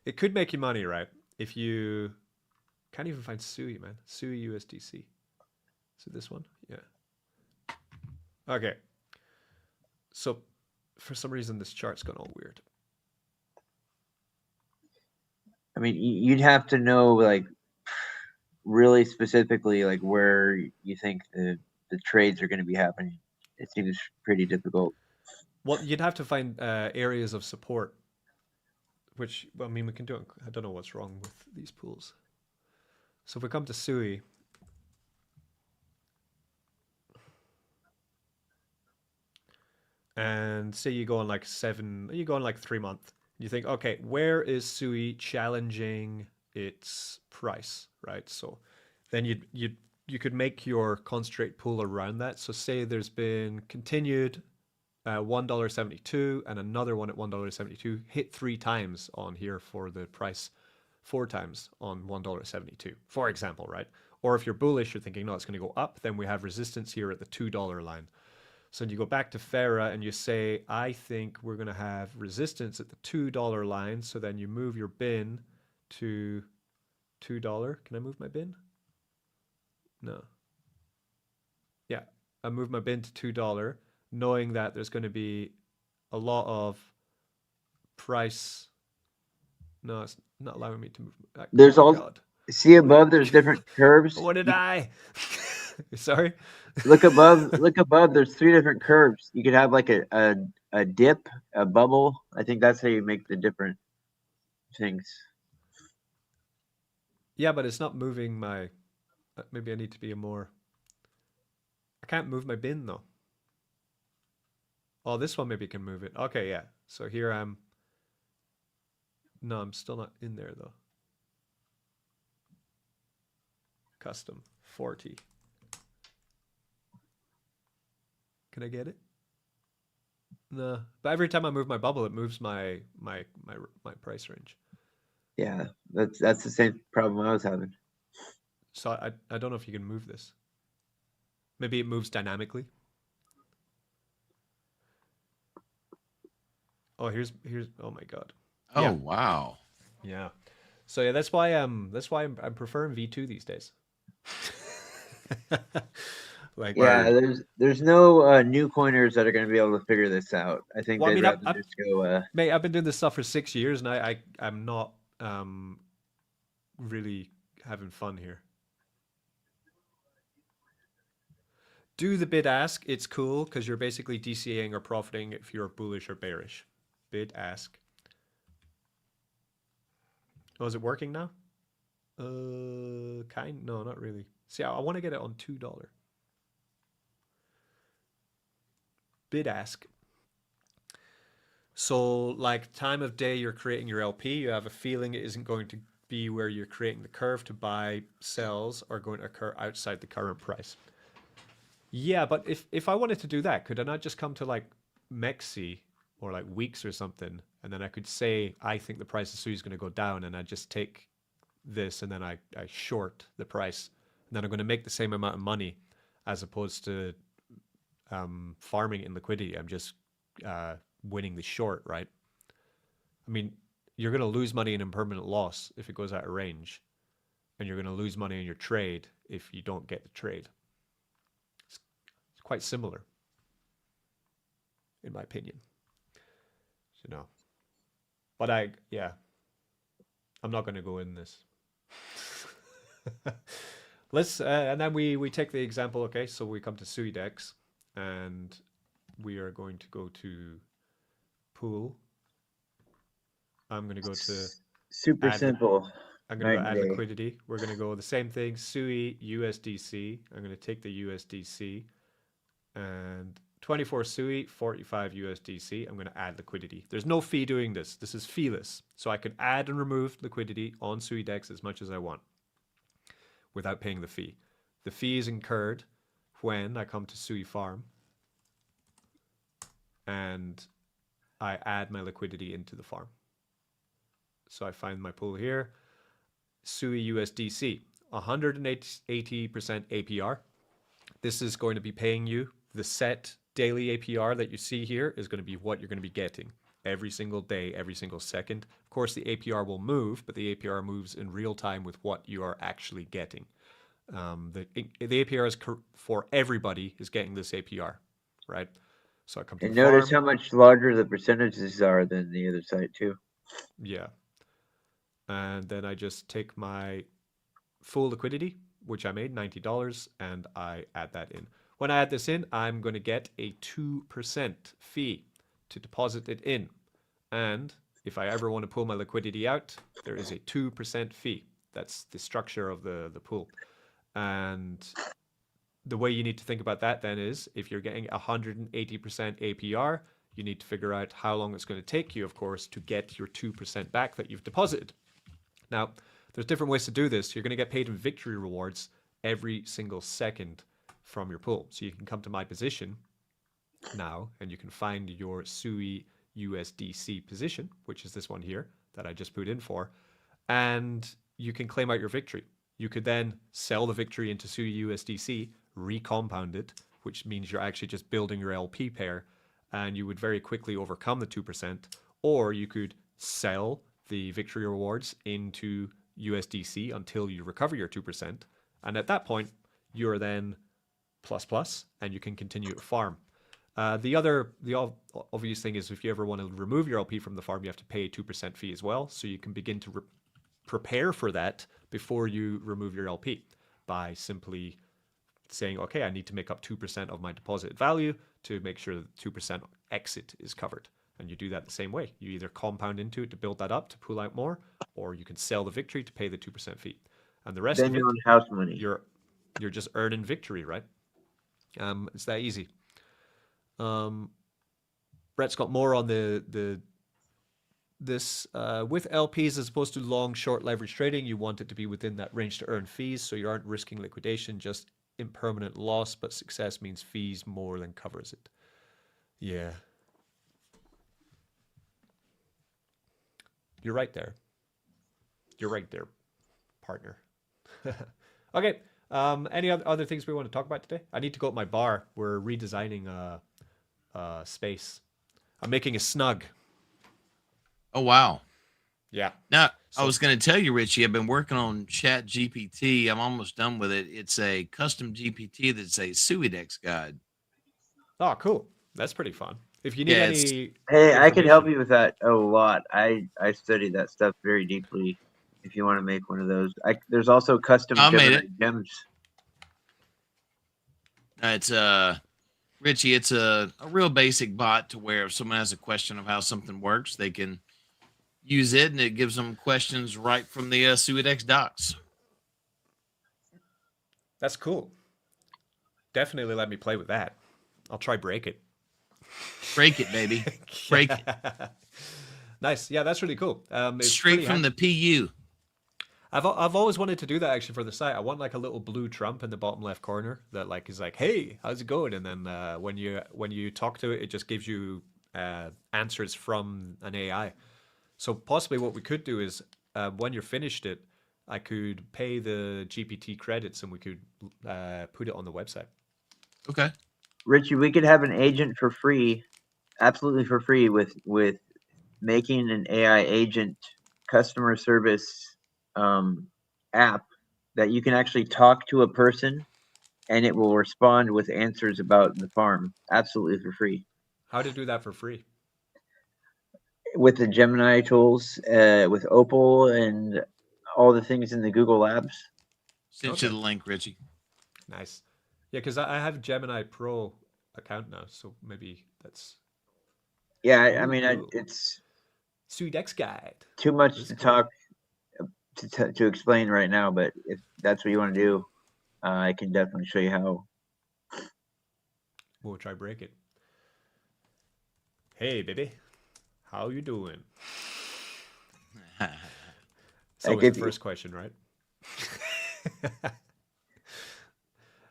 it could make you money, right? If you can't even find Sui, man. Sui USDC. Is it this one? Yeah. Okay. So for some reason, this chart's gone all weird. I mean, you'd have to know, like, really specifically, like, where you think the trades are going to be happening. It seems pretty difficult. Well, you'd have to find areas of support, which, well, I mean, we can do it. I don't know what's wrong with these pools. So if we come to Sui, and say you go on like 3 months, you think, okay, where is Sui challenging its price, right? So then you could make your concentrate pool around that. So say there's been continued $1.72 and another one at $1.72 hit 3 times on here for the price, 4 times on $1.72, for example, right? Or if you're bullish, you're thinking, no, it's going to go up, then we have resistance here at the $2 line. So you go back to Farah and you say, I think we're going to have resistance at the $2 line. So then you move your bin to $2. Can I move my bin? No. Yeah, I move my bin to $2, knowing that there's going to be a lot of price. No, it's not allowing me to move. There's oh, also, God. see above, there's different curves. What did I? Sorry? Look above, there's 3 different curves. You could have like a dip, a bubble. I think that's how you make the different things. Yeah, but it's not moving my, maybe I need to be a more, I can't move my bin though. Oh, this one maybe can move it. Okay, yeah. So here I'm, no, I'm still not in there though. Custom 40. Can I get it? No, but every time I move my bubble, it moves my price range. Yeah, that's the same problem I was having. So I don't know if you can move this. Maybe it moves dynamically. Oh, here's oh my God. Oh, Yeah. wow. Yeah. So yeah, that's why I'm preferring V2 these days. Like, yeah, there's no new coiners that are going to be able to figure this out. I think well, I they'd mean, rather just go. mate, I've been doing this stuff for 6 years, and I'm not really having fun here. Do the bid ask. It's cool because you're basically DCAing or profiting if you're bullish or bearish. Bid ask. Oh, is it working now? No, not really. See, I want to get it on $2. Bid ask. So, like, time of day you're creating your LP, you have a feeling it isn't going to be where you're creating the curve to buy sells are going to occur outside the current price. Yeah, but if I wanted to do that, could I not just come to like Mexi or like weeks or something, and then I could say I think the price of Sui is going to go down, and I just take this and then I short the price, and then I'm going to make the same amount of money as opposed to farming in liquidity. I'm just winning the short, right? I mean, you're going to lose money in impermanent loss if it goes out of range, and you're going to lose money in your trade if you don't get the trade. It's quite similar, in my opinion. You know, but I'm not going to go in this. Let's and then we take the example. Okay, so we come to Suidex, and we are going to go to pool. I'm going to go to Super simple. I'm going to go add liquidity. We're going to go the same thing, Sui USDC. I'm going to take the USDC and 24 Sui, 45 USDC. I'm going to add liquidity. There's no fee doing this. This is feeless. So I can add and remove liquidity on Suidex as much as I want without paying the fee. The fee is incurred when I come to Sui Farm and I add my liquidity into the farm. So I find my pool here, Sui USDC, 180% APR. This is going to be paying you the set daily APR that you see here is going to be what you're going to be getting every single day, every single second. Of course, the APR will move, but the APR moves in real time with what you are actually getting. The APR is for everybody is getting this APR, right? So I come to and the notice farm. how much larger the percentages are than the other side too. Yeah. And then I just take my full liquidity, which I made $90, and I add that in. When I add this in, I'm going to get a 2% fee to deposit it in. And if I ever want to pull my liquidity out, there is a 2% fee. That's the structure of the pool. And the way you need to think about that then is if you're getting 180% APR, you need to figure out how long it's going to take you, of course, to get your 2% back that you've deposited. Now, there's different ways to do this. You're going to get paid in victory rewards every single second from your pool. So you can come to my position now, and you can find your Sui USDC position, which is this one here that I just put in for, and you can claim out your victory. You could then sell the victory into Sui USDC, recompound it, which means you're actually just building your LP pair, and you would very quickly overcome the 2%, or you could sell the victory rewards into USDC until you recover your 2%, and at that point, you're then plus, and you can continue to farm. The obvious thing is if you ever want to remove your LP from the farm, you have to pay a 2% fee as well, so you can begin to prepare for that before you remove your LP by simply saying, okay, I need to make up 2% of my deposit value to make sure that 2% exit is covered. And you do that the same way. You either compound into it to build that up to pull out more, or you can sell the victory to pay the 2% fee. And the rest Then of it, you're on house money. you're just earning victory, right? It's that easy. Brett's got more on this with LPs as opposed to long short leverage trading. You want it to be within that range to earn fees, so you aren't risking liquidation, just impermanent loss, but success means fees more than covers it. Yeah, you're right there. You're right there, partner. Okay. Any other things we want to talk about today? I need to go at my bar. We're redesigning space. I'm making a snug. Oh, wow. Yeah. Now, I was going to tell you, Richie, I've been working on Chat GPT. I'm almost done with it. It's a custom GPT that's a Suidex guide. Oh, cool. That's pretty fun. If you need Yeah, any Hey, I can help information- you with that a lot. I studied that stuff very deeply. If you want to make one of those, there's also custom I made Gemini it. gems. It's Richie, it's a real basic bot to where if someone has a question of how something works, they can use it, and it gives them questions right from the Suidex docs. That's cool. Definitely let me play with that. I'll try break it. Break it, baby. Break it. Nice. Yeah, that's really cool. It's Straight pretty from handy. the PU. I've always wanted to do that actually for the site. I want like a little blue Trump in the bottom left corner that like is like, "Hey, how's it going?" And then when you talk to it, it just gives you answers from an AI. So possibly what we could do is when you're finished it, I could pay the GPT credits and we could put it on the website. Okay. Richie, we could have an agent for free, absolutely for free, with making an AI agent customer service app that you can actually talk to a person and it will respond with answers about the farm, absolutely for free. How to do that for free? With the Gemini tools, with Opal and all the things in the Google Labs. Sent you the link, Richie. Nice. Yeah, because I have Gemini Pro account now, so maybe that's... Yeah, I Ooh, mean, cool. it's Suidex guide. too much That's to cool. talk to explain right now, but if that's what you want to do, I can definitely show you how. We'll try break it. Hey, baby. How you doing? So it's the first question, right?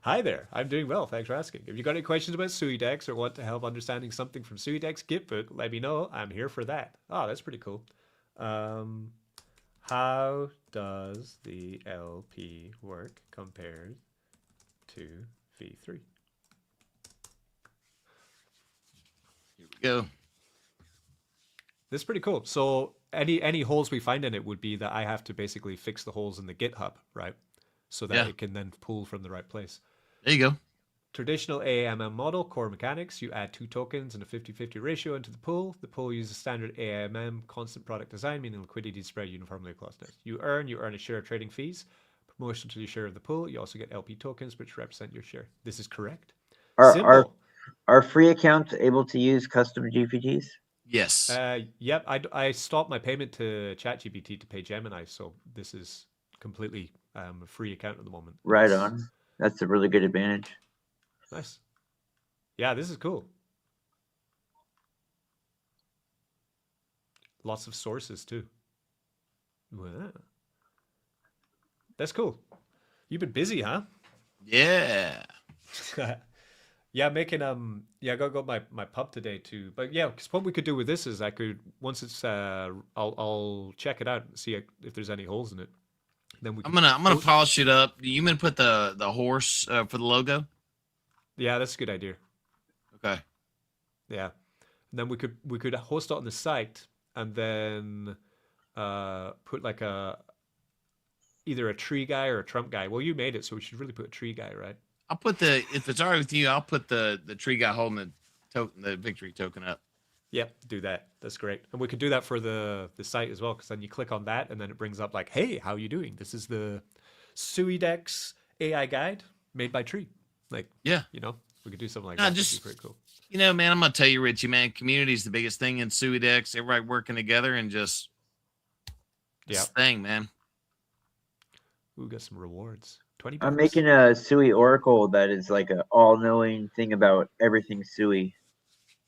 Hi there. I'm doing well. Thanks for asking. If you got any questions about Suidex or want to help understanding something from Suidex Gitbook, let me know. I'm here for that. Oh, that's pretty cool. How does the LP work compared to V3? Here we go. This is pretty cool. So any holes we find in it would be that I have to basically fix the holes in the GitHub, right? So that it can then pull from the right place. There you go. Traditional AMM model, core mechanics, you add 2 tokens and a 50-50 ratio into the pool. The pool uses standard AMM constant product design, meaning liquidity is spread uniformly across nodes. You earn a share of trading fees, promotion to your share of the pool. You also get LP tokens, which represent your share. This is correct. Are free accounts able to use custom GPTs? Yes. Yep. I stopped my payment to ChatGPT to pay Gemini, so this is completely a free account at the moment. Right on. That's a really good advantage. Nice. Yeah, this is cool. Lots of sources too. Wow. That's cool. You've been busy, huh? Yeah. Yeah, making yeah, I gotta go to my pub today too. But yeah, because what we could do with this is I could once it's I'll check it out and see if there's any holes in it. Then we I'm can gonna post. polish it up. You gonna put the horse for the logo? Yeah, that's a good idea. Okay. Yeah, and then we could host it on the site and then put like either a tree guy or a Trump guy. Well, you made it, so we should really put a tree guy, right? I'll put if it's all right with you, I'll put the tree guy holding the victory token up. Yep, do that. That's great. And we could do that for the site as well, because then you click on that and then it brings up like, hey, how you doing? This is the Suidex AI guide made by Tree. Like, yeah, you know, we could do something like No, that. just- That'd be pretty cool. You know, man, I'm gonna tell you, Richie, man, community is the biggest thing in Suidex. Everybody working together and just Yeah. thing, man. Ooh, got some rewards. 20 I'm bucks. making a Sui Oracle that is like an all-knowing thing about everything Sui,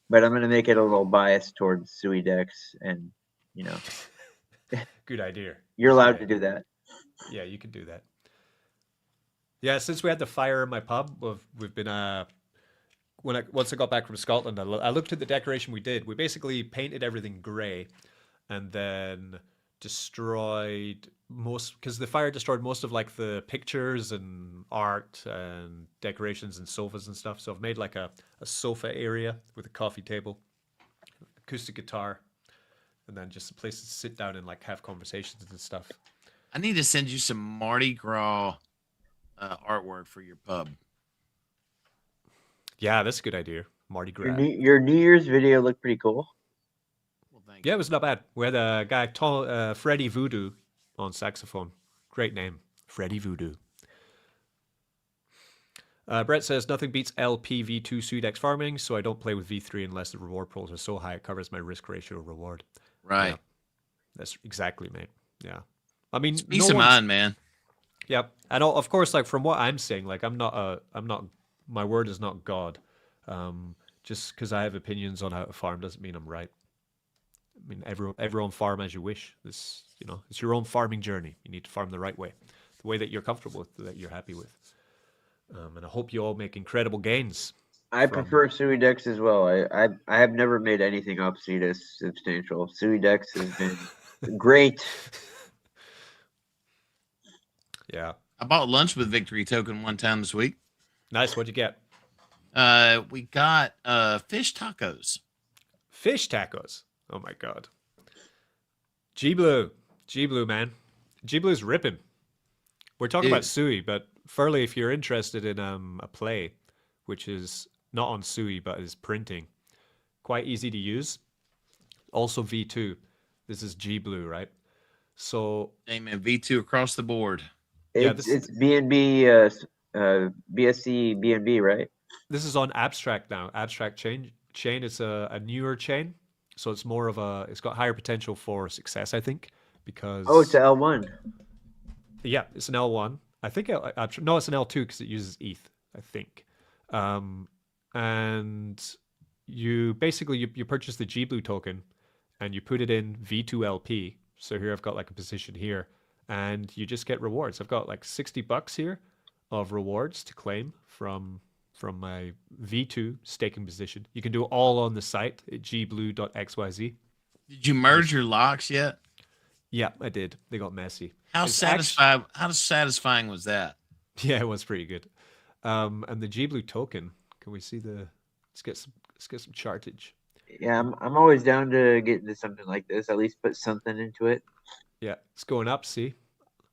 but I'm gonna make it a little biased towards Suidex, and you know, Good idea. you're allowed Good to idea. do that. Yeah, you can do that. Yeah, since we had the fire in my pub, we've been once I got back from Scotland, I looked at the decoration we did. We basically painted everything grey, and then destroyed because the fire destroyed most of like the pictures and art and decorations and sofas and stuff. So I've made like a sofa area with a coffee table, acoustic guitar, and then just a place to sit down and like have conversations and stuff. I need to send you some Mardi Gras artwork for your pub. Yeah, that's a good idea. Mardi Gras. Your New Year's video looked pretty cool. Well, thank Yeah, it was not bad. We had a guy, Freddie Voodoo, on saxophone. Great name, Freddie Voodoo. Brett says, nothing beats LPv2 Suidex farming, so I don't play with V3 unless the reward pools are so high it covers my risk ratio reward. Right. Yeah, that's exactly, mate. Yeah. I mean, Peace of mind, man. Yep. And of course, like from what I'm saying, like my word is not God. Just because I have opinions on how to farm doesn't mean I'm right. I mean, everyone farm as you wish. This, you know, it's your own farming journey. You need to farm the right way, the way that you're comfortable with, that you're happy with. And I hope you all make incredible gains. I prefer Suidex as well. I have never made anything opposite as substantial. Suidex has been great. Yeah. I bought lunch with Victory Token one time this week. Nice. What'd you get? We got fish tacos. Fish tacos. Oh my god. G Blue, man. G Blue's ripping. We're talking about Sui, but Furley, if you're interested in a play, which is not on Sui but is printing, quite easy to use. Also V2. This is G Blue, right? So, Amen. V2 across the board. Yeah, It's BNB, BSC BNB, right? this is on Abstract now. Abstract chain. It's a newer chain, so it's more of it's got higher potential for success, I think, because Oh, it's a L1. yeah, it's an L1. I think no, it's an L2 because it uses ETH, I think. And you basically you purchase the G Blue token and you put it in V2LP. So here I've got like a position here, and you just get rewards. I've got like $60 here of rewards to claim from my V2 staking position. You can do it all on the site at gblue.xyz. Did you merge your locks yet? Yeah, I did. They got messy. How It's satisfying was that? Yeah, it was pretty good. And the G Blue token, can we see let's get some chartage. Yeah, I'm always down to get into something like this. At least put something into it. Yeah, it's going up, see?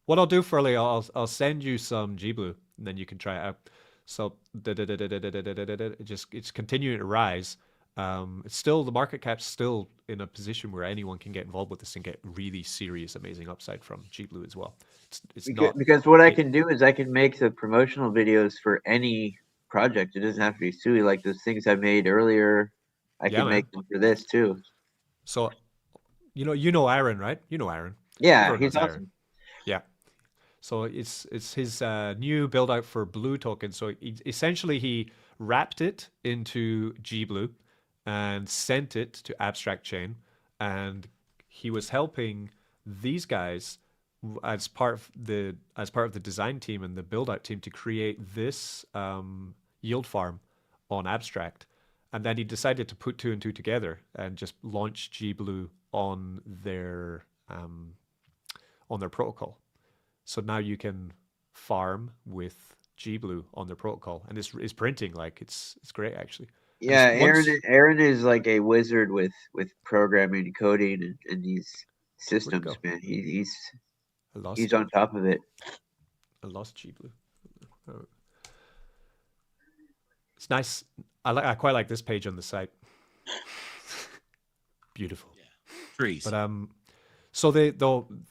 What I'll do, Furley, I'll send you some G Blue and then you can try it out. So it's continuing to rise. It's still, the market cap's still in a position where anyone can get involved with this and get really serious, amazing upside from G Blue as well. It's not Because what I can do is I can make the promotional videos for any project. It doesn't have to be Sui. Like those things I made earlier, I can make them for this too. So, you know Aaron, right? You know Aaron. Yeah, Everyone he's knows awesome. Aaron. Yeah. So it's his new build out for Blue token. So essentially he wrapped it into G Blue and sent it to Abstract Chain, and he was helping these guys as part of the design team and the build out team to create this yield farm on Abstract, and then he decided to put two and two together and just launch GBlue on their protocol. So now you can farm with GBlue on their protocol, and it's printing like it's great actually. And Yeah, once Aaron is like a wizard with programming and coding and these systems, go? man. He's I lost he's on top of it. GBlue. Oh. It's nice. I quite like this page on the site. Beautiful. Trees. But so the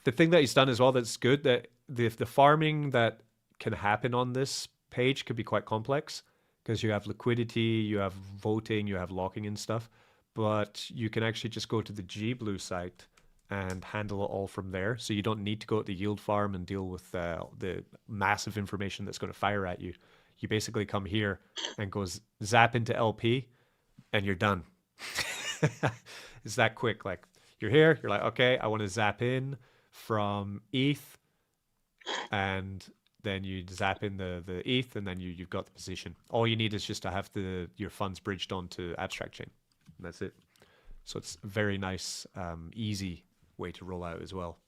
thing that he's done as well that's good, that the farming that can happen on this page could be quite complex because you have liquidity, you have voting, you have locking and stuff. But you can actually just go to the GBlue site and handle it all from there. So you don't need to go to the yield farm and deal with the massive information that's going to fire at you. You basically come here and go zap into LP and you're done. It's that quick. Like you're here, you're like, okay, I want to zap in from ETH, and then you zap in the ETH, and then you've got the position. All you need is just to have your funds bridged onto Abstract Chain. And that's it. So it's a very nice, easy way to roll out as well.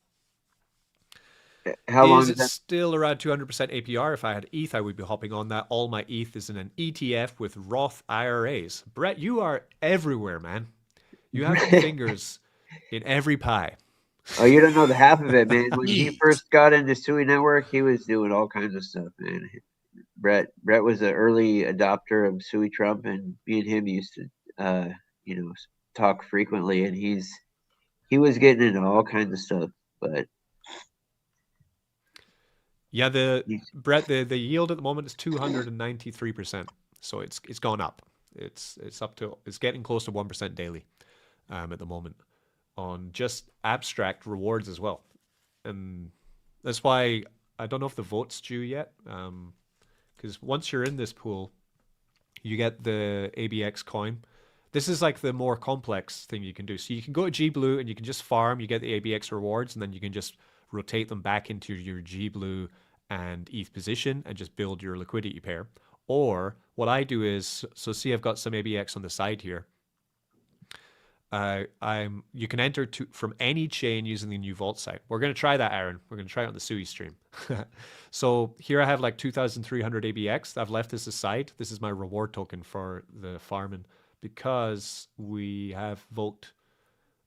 How long is is it that? still around 200% APR? If I had ETH, I would be hopping on that. All my ETH is in an ETF with Roth IRAs. Brett, you are everywhere, man. You have your fingers in every pie. Oh, you don't know the half of it, man. When he Yeet. first got into Sui Network, he was doing all kinds of stuff, man. Brett was an early adopter of Suitrump, and me and him used to, talk frequently. And he was getting into all kinds of stuff, but Yeah, he's, Brett, the yield at the moment is 293%. So it's gone up. It's getting close to 1% daily at the moment on just Abstract rewards as well. And that's why I don't know if the vote's due yet. Because once you're in this pool, you get the ABX coin. This is like the more complex thing you can do. So you can go to GBlue and you can just farm, you get the ABX rewards, and then you can just rotate them back into your GBlue and ETH position and just build your liquidity pair. Or what I do is, so see I've got some ABX on the side here. You can enter from any chain using the new vault site. We're going to try that, Aaron. We're going to try it on the Sui stream. So here I have like 2,300 ABX. I've left this aside. This is my reward token for the farming because we have vote.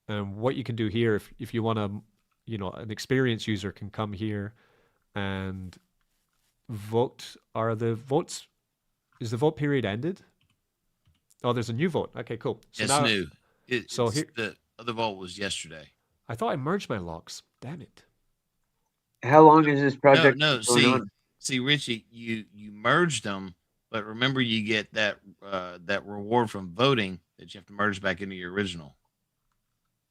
And what you can do here, if you want to, an experienced user can come here and vote. Is the vote period ended? Oh, there's a new vote. Okay, cool. So It's now, new. So here, The other vote was yesterday. I thought I merged my locks. Damn it. how long is this project No, going on? see, Richie, you merged them, but remember you get that reward from voting that you have to merge back into your original,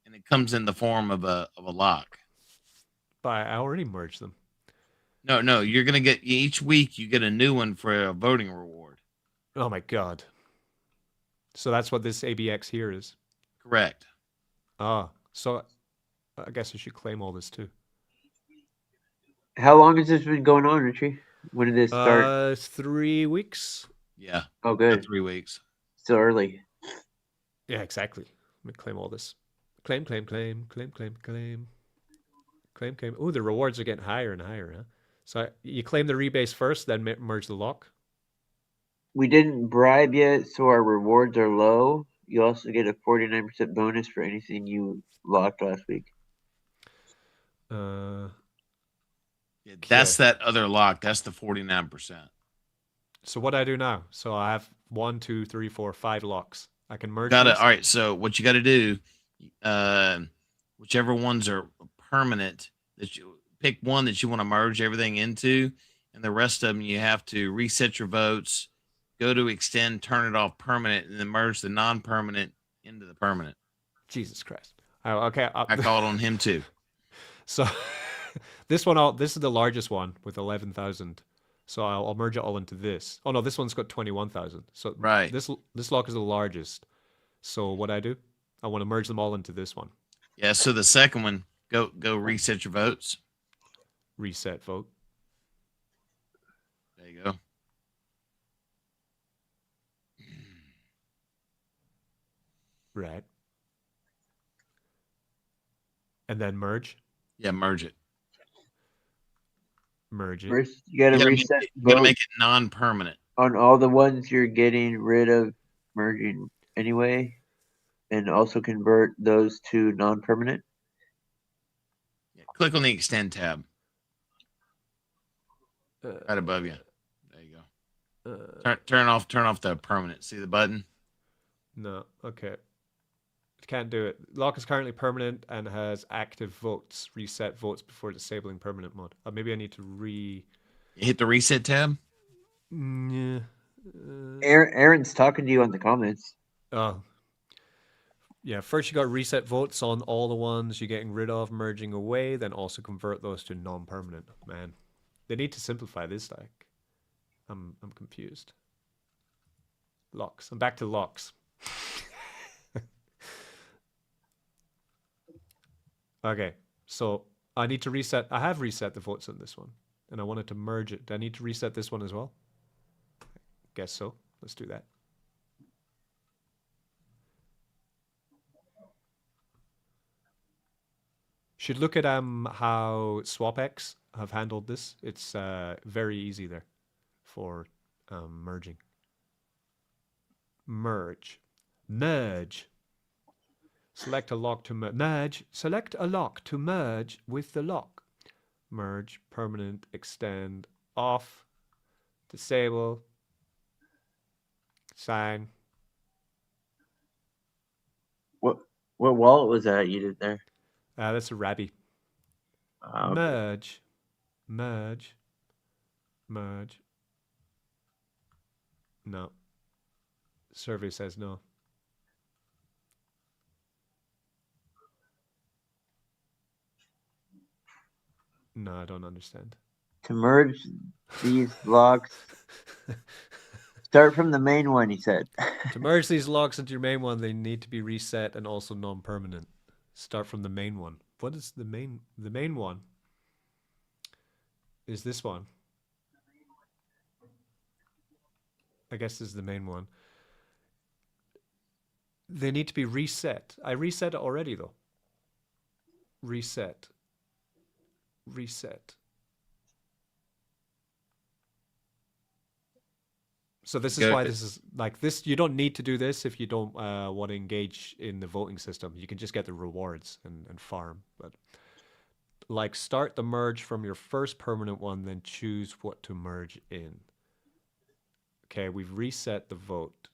and it comes in the form of a lock. But I already merged them. No, you're gonna get each week. You get a new one for a voting reward. Oh my god. So that's what this ABX here is. Correct. So I guess I should claim all this too. How long has this been going on, Richie? When did this start? 3 weeks. Yeah. Oh, good. 3 weeks. Still early. Yeah, exactly. Let me claim all this. Claim. Oh, the rewards are getting higher and higher, huh? So you claim the rebase first, then merge the lock. We didn't bribe yet, so our rewards are low. You also get a 49% bonus for anything you locked last week. Yeah, that's that other lock. That's the 49%. So what do I do now? So I have 1, 2, 3, 4, 5 locks. I can merge. Got it. these? All right. So what you got to do, whichever ones are permanent, that you pick one that you want to merge everything into, and the rest of them you have to reset your votes, go to extend, turn it off permanent, and then merge the non-permanent into the permanent. Jesus Christ. Oh, okay. I called on him too. So this is the largest one with 11,000. So I'll merge it all into this. Oh no, this one's got 21,000. So Right. this lock is the largest. So what I do, I want to merge them all into this one. Yeah. So the second one, go reset your votes. reset vote. There you go. Right. And then merge. Yeah, merge it. Merge it. First, you gotta reset You gotta vote make it non-permanent. on all the ones you're getting rid of merging anyway, and also convert those to non-permanent. Yeah, click on the extend tab right above you. There you go. Turn off the permanent. See the button? No. Okay. Can't do it. Lock is currently permanent and has active votes. Reset votes before disabling permanent mode. Maybe I need to Hit the reset tab. Yeah. Aaron's talking to you on the comments. Oh. Yeah, first you got reset votes on all the ones you're getting rid of, merging away, then also convert those to non-permanent. Man, they need to simplify this. Like, I'm confused. Locks. I'm back to locks. Okay, so I need to reset. I have reset the votes on this one, and I wanted to merge it. Do I need to reset this one as well? Guess so. Let's do that. Should look at how SwapX have handled this. It's very easy there for merging. Merge. Select a lock to merge. Select a lock to merge with the lock. Merge, permanent, extend, off, disable, sign. What wallet was that you did there? That's a Rabby. Okay. Merge. No. Survey says no. No, I don't understand. To merge these locks, start from the main one, he said. To merge these locks into your main one, they need to be reset and also non-permanent. Start from the main one. What is the main? The main one is this one. I guess this is the main one. They need to be reset. I reset it already, though. Reset. So this is why this is like this. You don't need to do this if you don't want to engage in the voting system. You can just get the rewards and farm. But like start the merge from your first permanent one, then choose what to merge in. Okay, we've reset the vote.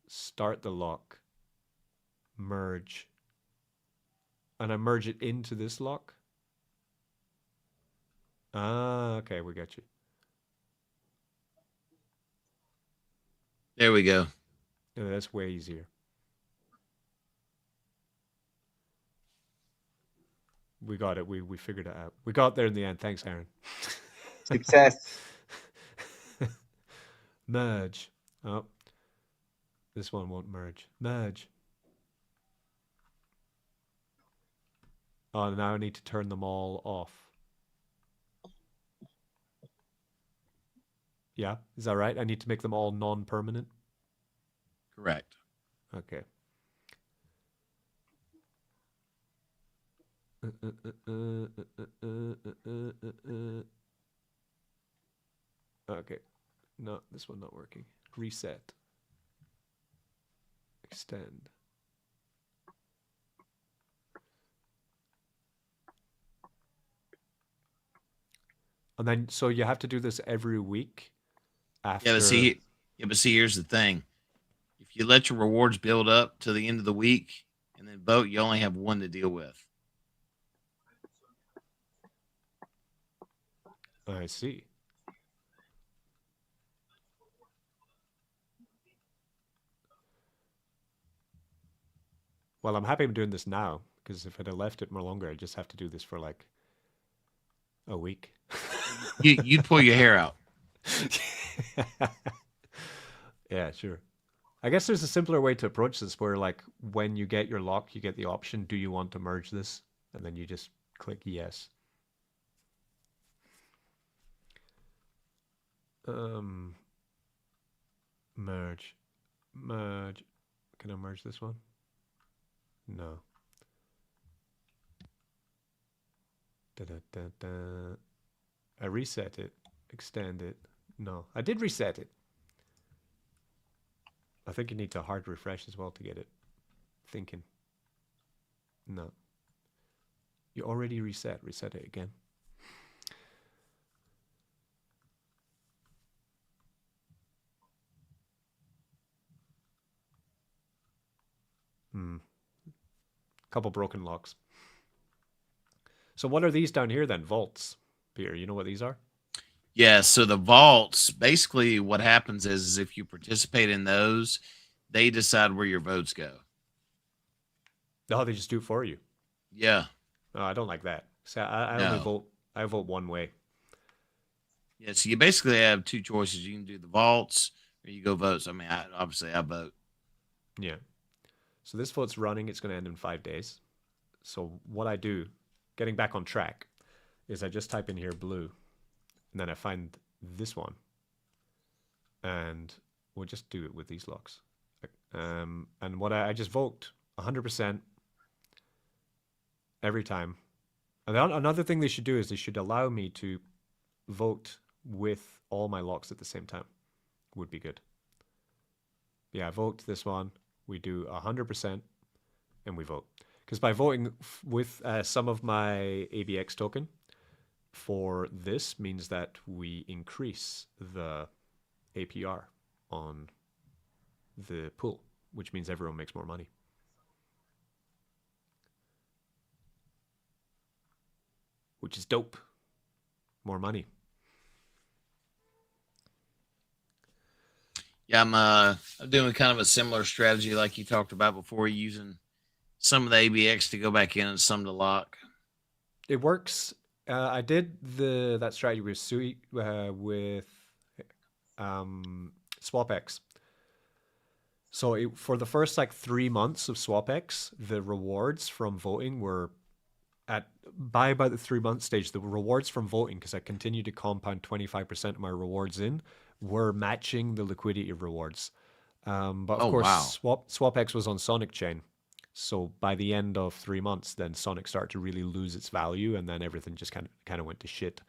Start the lock. Merge. And I merge it into this lock. Ah, okay, we got you. There we go. Yeah, that's way easier. We got it. We figured it out. We got there in the end. Thanks, Aaron. Success. Merge. Oh, this one won't merge. Merge. Oh, now I need to turn them all off. Yeah, is that right? I need to make them all non-permanent? Correct. Okay. Okay. No, this one not working. Reset. Extend. And then, so you have to do this every week after... Yeah, but see, here's the thing. If you let your rewards build up to the end of the week and then vote, you only have one to deal with. I see. Well, I'm happy I'm doing this now, because if I'd have left it more longer, I'd just have to do this for like a week. You'd pull your hair out. Yeah, sure. I guess there's a simpler way to approach this where like when you get your lock, you get the option, do you want to merge this? And then you just click yes. Merge. Merge. Can I merge this one? No. Da-da-da-da. I reset it. Extend it. No. I did reset it. I think you need to hard refresh as well to get it thinking. No. You already reset. Reset it again. Couple broken locks. So what are these down here then? Vaults. Peter, you know what these are? Yeah, so the vaults, basically what happens is if you participate in those, they decide where your votes go. Oh, they just do it for you. Yeah. Oh, I don't like that. So I No. only vote. I vote one way. Yeah, so you basically have two choices. You can do the vaults or you go vote. So, I mean, obviously I vote. Yeah. So this vote's running. It's going to end in 5 days. So what I do, getting back on track, is I just type in here blue, and then I find this one, and we'll just do it with these locks. And what I just vote 100% every time. And another thing they should do is they should allow me to vote with all my locks at the same time. Would be good. Yeah, I vote this one. We do 100% and we vote. Because by voting with some of my ABX token for this means that we increase the APR on the pool, which means everyone makes more money. Which is dope. More money. Yeah, I'm doing kind of a similar strategy like you talked about before, using some of the ABX to go back in and some to lock. It works. I did that strategy with SwapX. So for the first like 3 months of SwapX, the rewards from voting were by about the 3 month stage, the rewards from voting, because I continued to compound 25% of my rewards in, were matching the liquidity rewards. But of course, wow. SwapX was on Sonic Chain. So by the end of 3 months, then Sonic started to really lose its value, and then everything just kind of went to shit.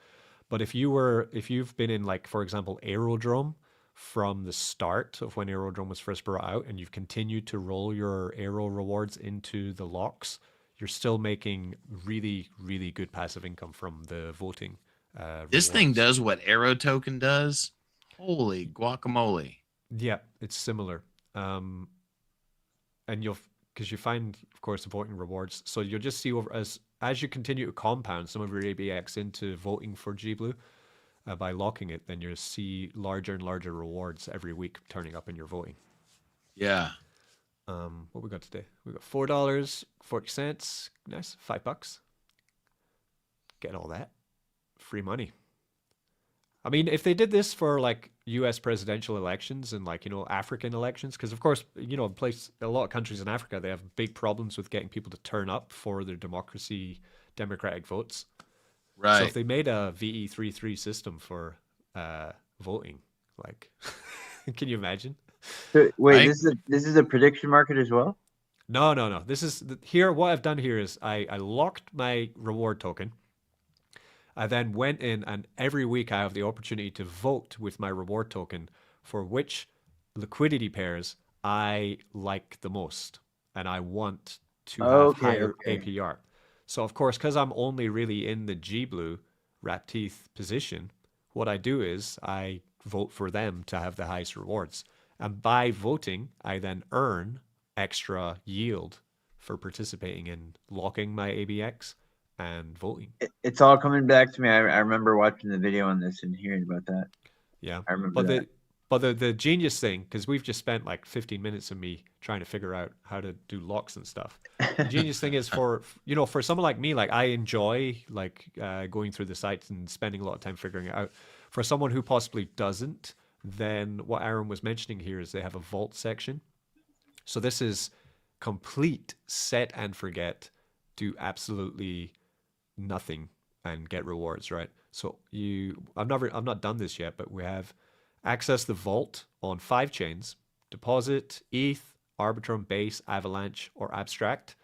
But if you've been in, like, for example, Aerodrome from the start of when Aerodrome was first brought out, and you've continued to roll your Aero rewards into the locks, you're still making really, really good passive income from the voting. This thing rewards. does what Aero token does. Holy guacamole. Yeah, it's similar. And because you find, of course, the voting rewards. So you'll just see as you continue to compound some of your ABX into voting for GBlue by locking it, then you'll see larger and larger rewards every week turning up in your voting. Yeah. What we got today? We got $4.40. Nice, $5. Get all that free money. I mean, if they did this for like U.S. presidential elections and like, African elections, because of course, a lot of countries in Africa, they have big problems with getting people to turn up for their democratic votes. Right. So if they made a VE33 system for voting, like, can you imagine? So, wait, Right? this is a prediction market as well? No. This is here. What I've done here is I locked my reward token. I then went in, and every week I have the opportunity to vote with my reward token for which liquidity pairs I like the most, and I want to have higher APR. So of course, because I'm only really in the GBlue rat teeth position, what I do is I vote for them to have the highest rewards. And by voting, I then earn extra yield for participating in locking my ABX and voting. It's all coming back to me. I remember watching the video on this and hearing about that. Yeah. I remember that. But the genius thing, because we've just spent like 15 minutes of me trying to figure out how to do locks and stuff. The genius thing is for someone like me, like I enjoy going through the sites and spending a lot of time figuring it out. For someone who possibly doesn't, then what Aaron was mentioning here is they have a vault section. So this is complete set and forget, do absolutely nothing and get rewards, right? So I've not done this yet, but we have Access the vault on 5 chains. Deposit ETH, Arbitrum, Base, Avalanche, or Abstract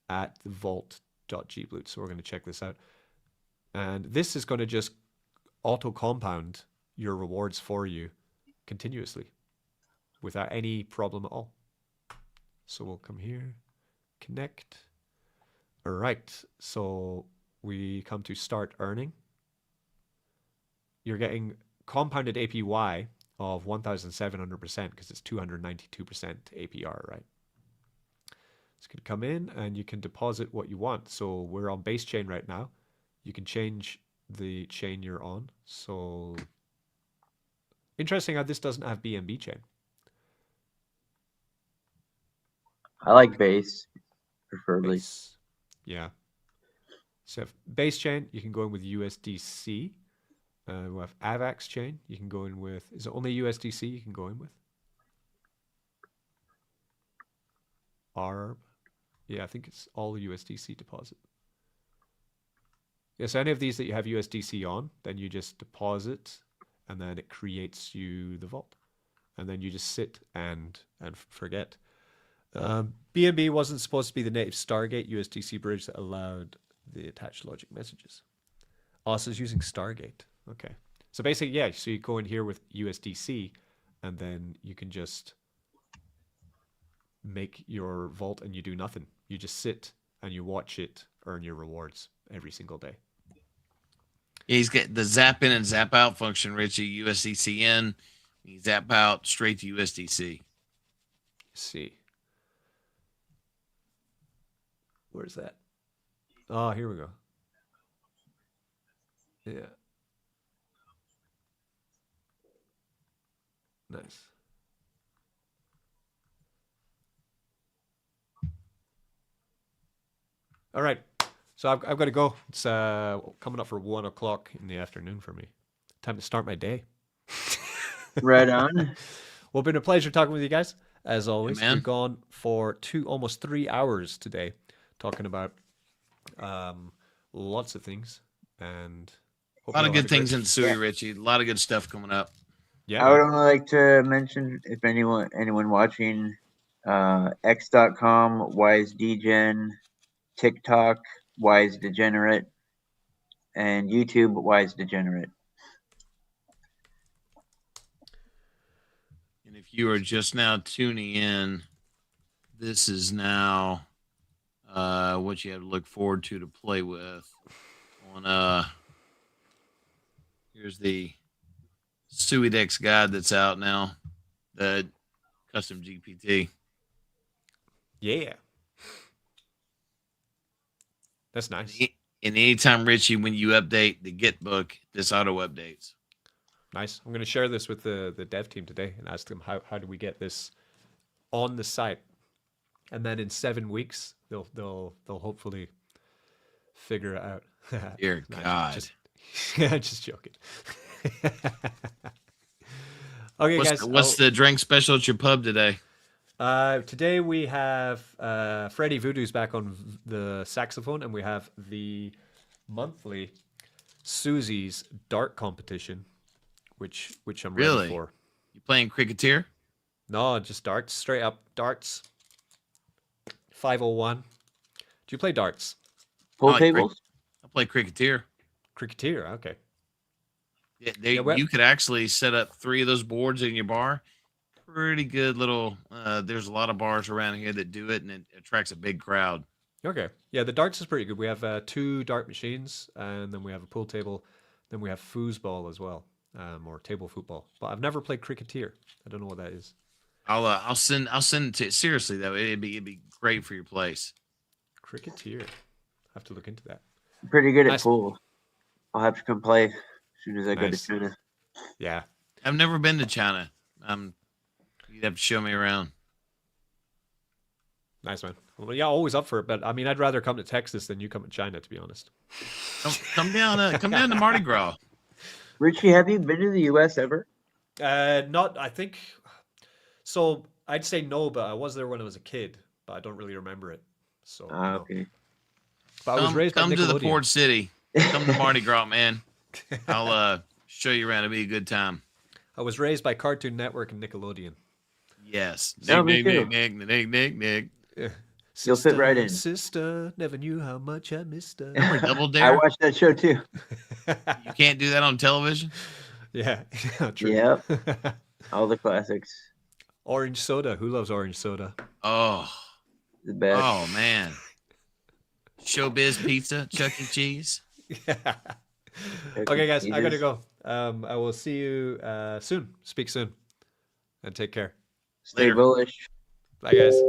at the vault.gbloot. So we're going to check this out. And this is going to just auto compound your rewards for you continuously without any problem at all. So we'll come here, connect. All right, so we come to start earning. You're getting compounded APY of 1,700% because it's 292% APR, right? It's going to come in and you can deposit what you want. So we're on base chain right now. You can change the chain you're on. So interesting how this doesn't have BNB chain. I like base, preferably. Base. Yeah. So if base chain, you can go in with USDC. We have AVAX chain. You can go in with, is it only USDC you can go in with? ARB. Yeah, I think it's all USDC deposit. Yes, any of these that you have USDC on, then you just deposit and then it creates you the vault. And then you just sit and forget. BNB wasn't supposed to be the native Stargate USDC bridge that allowed the attached logic messages. Also, it's using Stargate. Okay. So basically, yeah, so you go in here with USDC and then you can just make your vault and you do nothing. You just sit and you watch it earn your rewards every single day. Yeah, he's got the zap in and zap out function, Richie. USDC in, you zap out straight to USDC. See. Where's that? Oh, here we go. Yeah. Nice. All right. So I've got to go. It's coming up for 1 o'clock in the afternoon for me. Time to start my day. Right on. Well, been a pleasure talking with you guys. As always, man. we've gone for almost 3 hours today talking about lots of things. And A lot of good things in Sui, Richie. A lot of good stuff coming up. Yeah. I would only like to mention, if anyone watching, X.com, Wise Degen, TikTok, Wise Degenerate, and YouTube, Wise Degenerate. And if you are just now tuning in, this is now what you have to look forward to play with. On here's the Suidex guide that's out now, the custom GPT. Yeah. That's nice. And anytime, Richie, when you update the Git book, this auto updates. Nice. I'm going to share this with the dev team today and ask them how do we get this on the site, and then in 7 weeks they'll hopefully figure it out. Dear God, just joking. Okay, guys. What's the drink special at your pub today? Today we have Freddie Voodoo's back on the saxophone, and we have the monthly Susie's dart competition, which I'm Really? ready for. You playing cricketer? No, just darts, straight up darts. 501. Do you play darts? Pool like tables? I play cricketer. Cricketer, okay. Yeah, you could actually set up 3 of those boards in your bar. Pretty good little. There's a lot of bars around here that do it, and it attracts a big crowd. Okay. Yeah, the darts is pretty good. We have 2 dart machines, and then we have a pool table. Then we have foosball as well, or table football. But I've never played cricketer. I don't know what that is. I'll send it to. Seriously though, it'd be great for your place. Cricketer. I have to look into that. I'm pretty good at Nice. pool. I'll have to come play as soon as I go to Nice. China. Yeah. I've never been to China. You'd have to show me around. Nice, man. Well, yeah, always up for it. But I mean, I'd rather come to Texas than you come to China, to be honest. Come down to Mardi Gras. Richie, have you been to the U.S. ever? Not, I think. So I'd say no, but I was there when I was a kid, but I don't really remember it. So. No. Okay. But I was raised by Come to the Nickelodeon. port city. Come to Mardi Gras, man. I'll show you around. It'll be a good time. I was raised by Cartoon Network and Nickelodeon. Yes. No, me too. Nick. Yeah. You'll fit right in. Sister, never knew how much I missed her. Remember Double I Dare? watched that show too. You can't do that on television. Yeah, true. Yep. All the classics. Orange soda. Who loves orange soda? Oh, The best. oh man. Showbiz Pizza, Chuck E. Cheese. Yeah. Chuck Okay, E. guys, I gotta Cheese's. go. I will see you soon. Speak soon, and take care. Stay Later. bullish. Bye, guys.